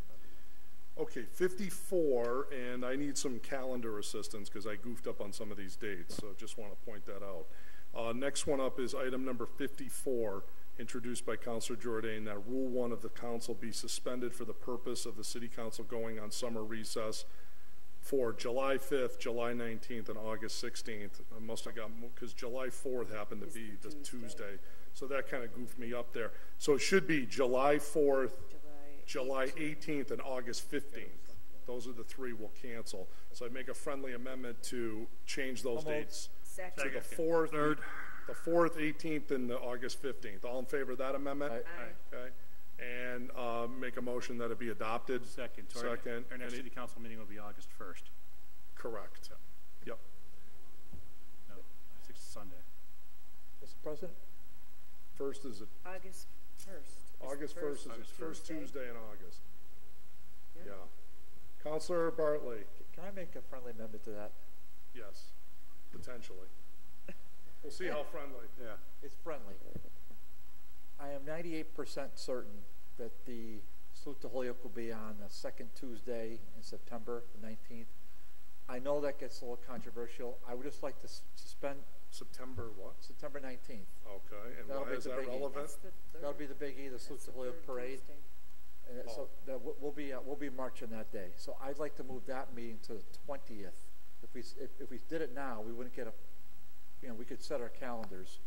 Okay, 54, and I need some calendar assistance because I goofed up on some of these dates, so just want to point that out. Next one up is item number 54, introduced by Councilor Jordan, that Rule 1 of the Council be suspended for the purpose of the City Council going on summer recess for July 5th, July 19th, and August 16th. I must have got, because July 4th happened to be the Tuesday, so that kind of goofed me up there. So it should be July 4th, July 18th, and August 15th. Those are the three we'll cancel. So I make a friendly amendment to change those dates Second. to the 4th, the 4th, 18th, and the August 15th. All in favor of that amendment? Aye. Okay. And make a motion that it be adopted. Second. So our next city council meeting will be August 1st. Correct. Yep. No, 6th Sunday. Mr. President? First is it? August 1st. August 1st is the first Tuesday in August. Yeah. Councilor Bartley. Can I make a friendly amendment to that? Yes, potentially. We'll see how friendly. Yeah. It's friendly. I am 98% certain that the Salute to Holyoke will be on the second Tuesday in September, the 19th. I know that gets a little controversial. I would just like to suspend September what? September 19th. Okay, and why is that relevant? That'll be the biggie, the Salute to Holyoke parade. And so that we'll be marching that day. So I'd like to move that meeting to the 20th. If we did it now, we wouldn't get we could set our calendars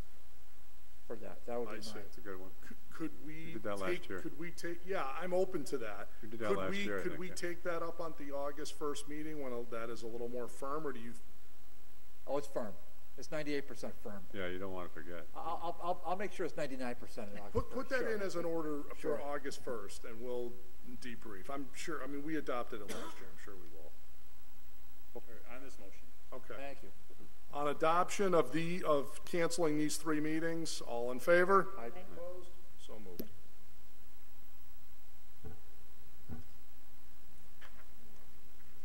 for that. That would be nice. That's a good one. Could we did that last year. Could we take? Yeah, I'm open to that. We did that last year. Could we take that up on the August 1st meeting when that is a little more firm, or do you? Oh, it's firm. It's 98% firm. Yeah, you don't want to forget. I'll make sure it's 99% in August. Put that in as an order for August 1st, and we'll debrief. I'm sure. I mean, we adopted it last year. I'm sure we will. On this motion. Okay. Thank you. On adoption of canceling these three meetings, all in favor? Aye. Opposed? So moved.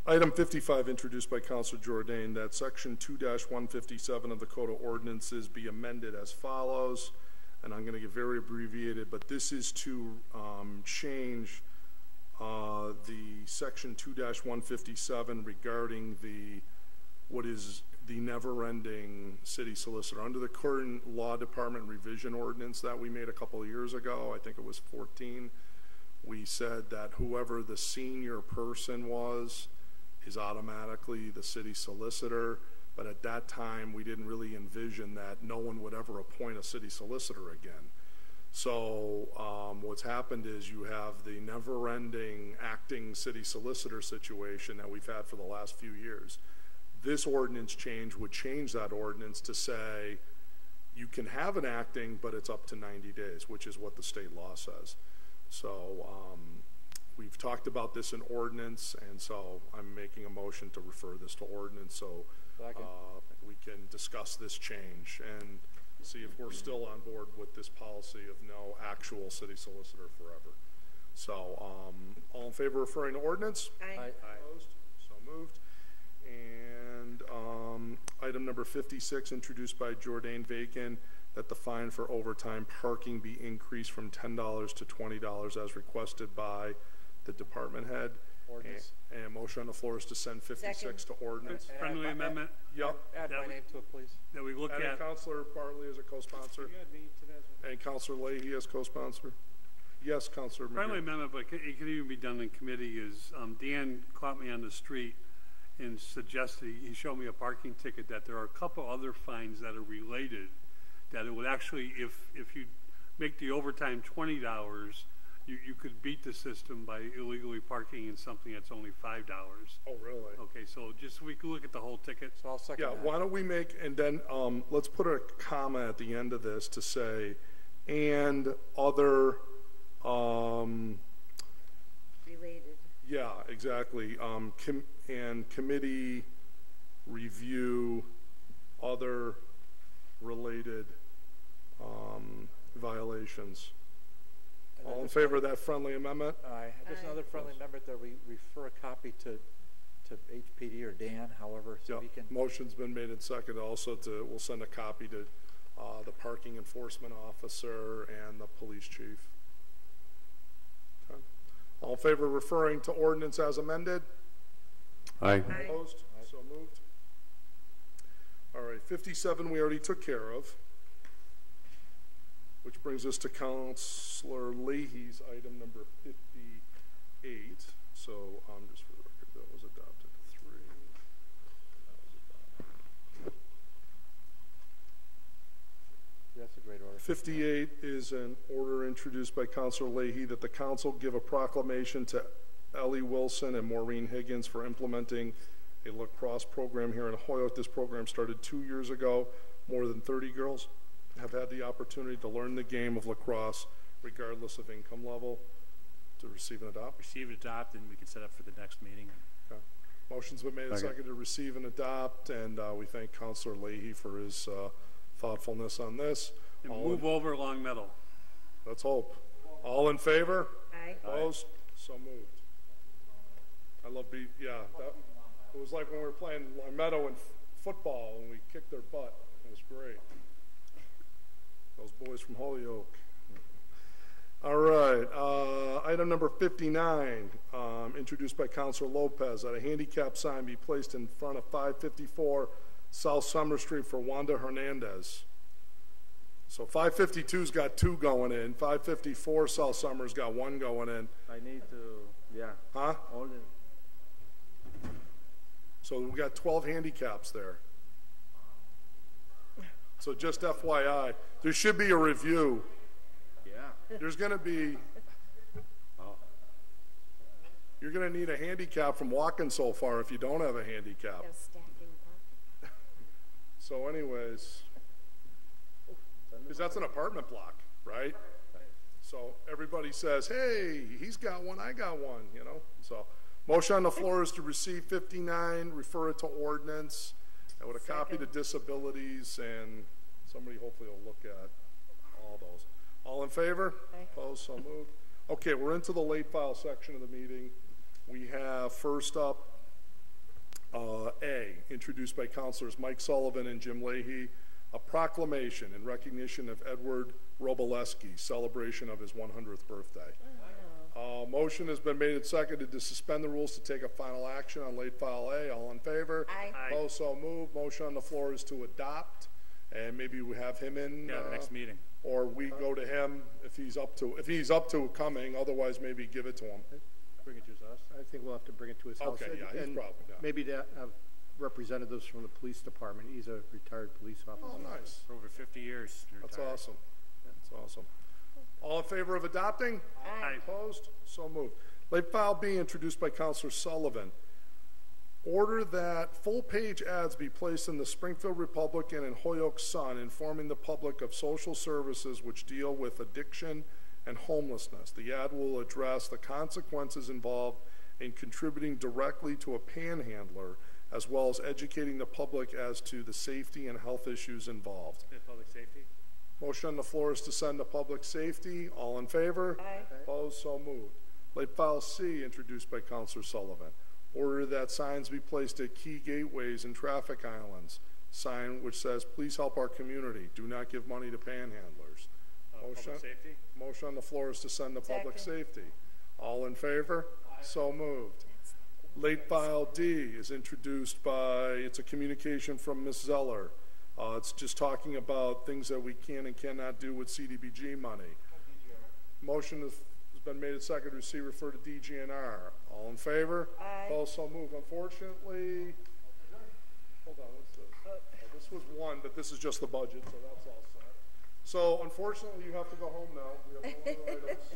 Item 55, introduced by Councilor Jordan, that Section 2-157 of the Code of Ordinances be amended as follows. And I'm going to get very abbreviated, but this is to change the Section 2-157 regarding what is the never-ending city solicitor. Under the current law department revision ordinance that we made a couple of years ago, I think it was 14, we said that whoever the senior person was is automatically the city solicitor, but at that time we didn't really envision that no one would ever appoint a city solicitor again. So what's happened is you have the never-ending acting city solicitor situation that we've had for the last few years. This ordinance change would change that ordinance to say you can have an acting, but it's up to 90 days, which is what the state law says. So we've talked about this in ordinance, and so I'm making a motion to refer this to ordinance so we can discuss this change and see if we're still on board with this policy of no actual city solicitor forever. So all in favor of referring to ordinance? Aye. Opposed? So moved. And item number 56, introduced by Jordan Vacan, that the fine for overtime parking be increased from $10 to $20 as requested by the department head. Ordinance. And motion on the floor is to send 56 Second. to ordinance. Friendly amendment. Yep. Add my name to it, please. That we look Adding at. Councilor Bartley as a co-sponsor. And Councilor Leahy as co-sponsor. Yes, Councilor. Friendly amendment, but it can even be done in committee. Is Dan caught me on the street and suggested, he showed me a parking ticket, that there are a couple other fines that are related, that it would actually, if you make the overtime $20, you could beat the system by illegally parking in something that's only $5. Oh, really? Okay, so just we can look at the whole ticket. So I'll second that. Why don't we make, and then let's put a comma at the end of this to say, and other, Related. yeah, exactly, and committee review other related violations. All in favor of that friendly amendment? Aye. Just another friendly amendment that we refer a copy to HPD or Dan, however, so we can. Motion's been made and seconded also we'll send a copy to the parking enforcement officer and the police chief. Okay. All in favor of referring to ordinance as amended? Aye. Opposed? So moved. All right, 57 we already took care of, which brings us to Councilor Leahy's item number 58. So just for the record, that was adopted 3. That was adopted. That's a great order. 58 is an order introduced by Councilor Leahy that the council give a proclamation to Ellie Wilson and Maureen Higgins for implementing a lacrosse program here in Holyoke. This program started 2 years ago. More than 30 girls have had the opportunity to learn the game of lacrosse regardless of income level. To receive and adopt? Receive and adopt, and we can set up for the next meeting. Okay. Motion's been made and seconded to receive and adopt, and we thank Councilor Leahy for his thoughtfulness on this. And move over Long Meadow. Let's hope. All in favor? Aye. Opposed? So moved. I love it was like when we were playing Long Meadow in football and we kicked their butt. It was great. Those boys from Holyoke. All right, item number 59, introduced by Councilor Lopez, that a handicap sign be placed in front of 554 South Summer Street for Wanda Hernandez. So 552's got 2 going in, 554 South Summer's got 1 going in. I need to, yeah. Huh? All in. So we got 12 handicaps there. So just FYI, there should be a review. Yeah. There's going to be, you're going to need a handicap from walking so far if you don't have a handicap. So anyways, because that's an apartment block, right? So everybody says, hey, he's got one, I got one, you know? So motion on the floor is to receive 59, refer it to ordinance, and with a copy to disabilities, and somebody hopefully will look at all those. All in favor? Aye. Opposed? So moved. Okay, we're into the late file section of the meeting. We have first up A, introduced by Councilors Mike Sullivan and Jim Leahy, a proclamation in recognition of Edward Roboleski, celebration of his 100th birthday. Motion has been made and seconded to suspend the rules to take a final action on late file A. All in favor? Aye. Opposed? So moved. Motion on the floor is to adopt, and maybe we have him in Yeah, the next meeting. or we go to him if he's up to coming. Otherwise, maybe give it to him. Bring it to us. I think we'll have to bring it to his house. Okay, yeah, he's and probably, yeah. maybe to have representatives from the police department. He's a retired police officer. Oh, nice. For over 50 years. That's awesome. That's awesome. All in favor of adopting? Aye. Opposed? So moved. Late file B, introduced by Councilor Sullivan. Order that full-page ads be placed in the Springfield Republican and Holyoke Sun informing the public of social services which deal with addiction and homelessness. The ad will address the consequences involved in contributing directly to a panhandler, as well as educating the public as to the safety and health issues involved. Public safety. Motion on the floor is to send to public safety. All in favor? Aye. Opposed? So moved. Late file C, introduced by Councilor Sullivan. Order that signs be placed at key gateways and traffic islands. Sign which says, "Please help our community. Do not give money to panhandlers." Public safety. Motion on the floor is to send to public safety. All in favor? Aye. So moved. Late file D is introduced by, it's a communication from Ms. Zeller. It's just talking about things that we can and cannot do with CDBG money. Motion has been made and seconded to receive, refer to DGNR. All in favor? Aye. Opposed? So moved. Unfortunately, hold on, what's this? Oh, this was one, but this is just the budget, so that's all set. So unfortunately, you have to go home now. We have no other items.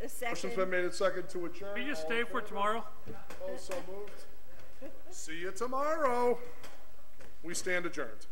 A second. Motion's been made and seconded to adjourn. Can you just All stay in for favor? tomorrow? Opposed? So moved. See you tomorrow. We stand adjourned.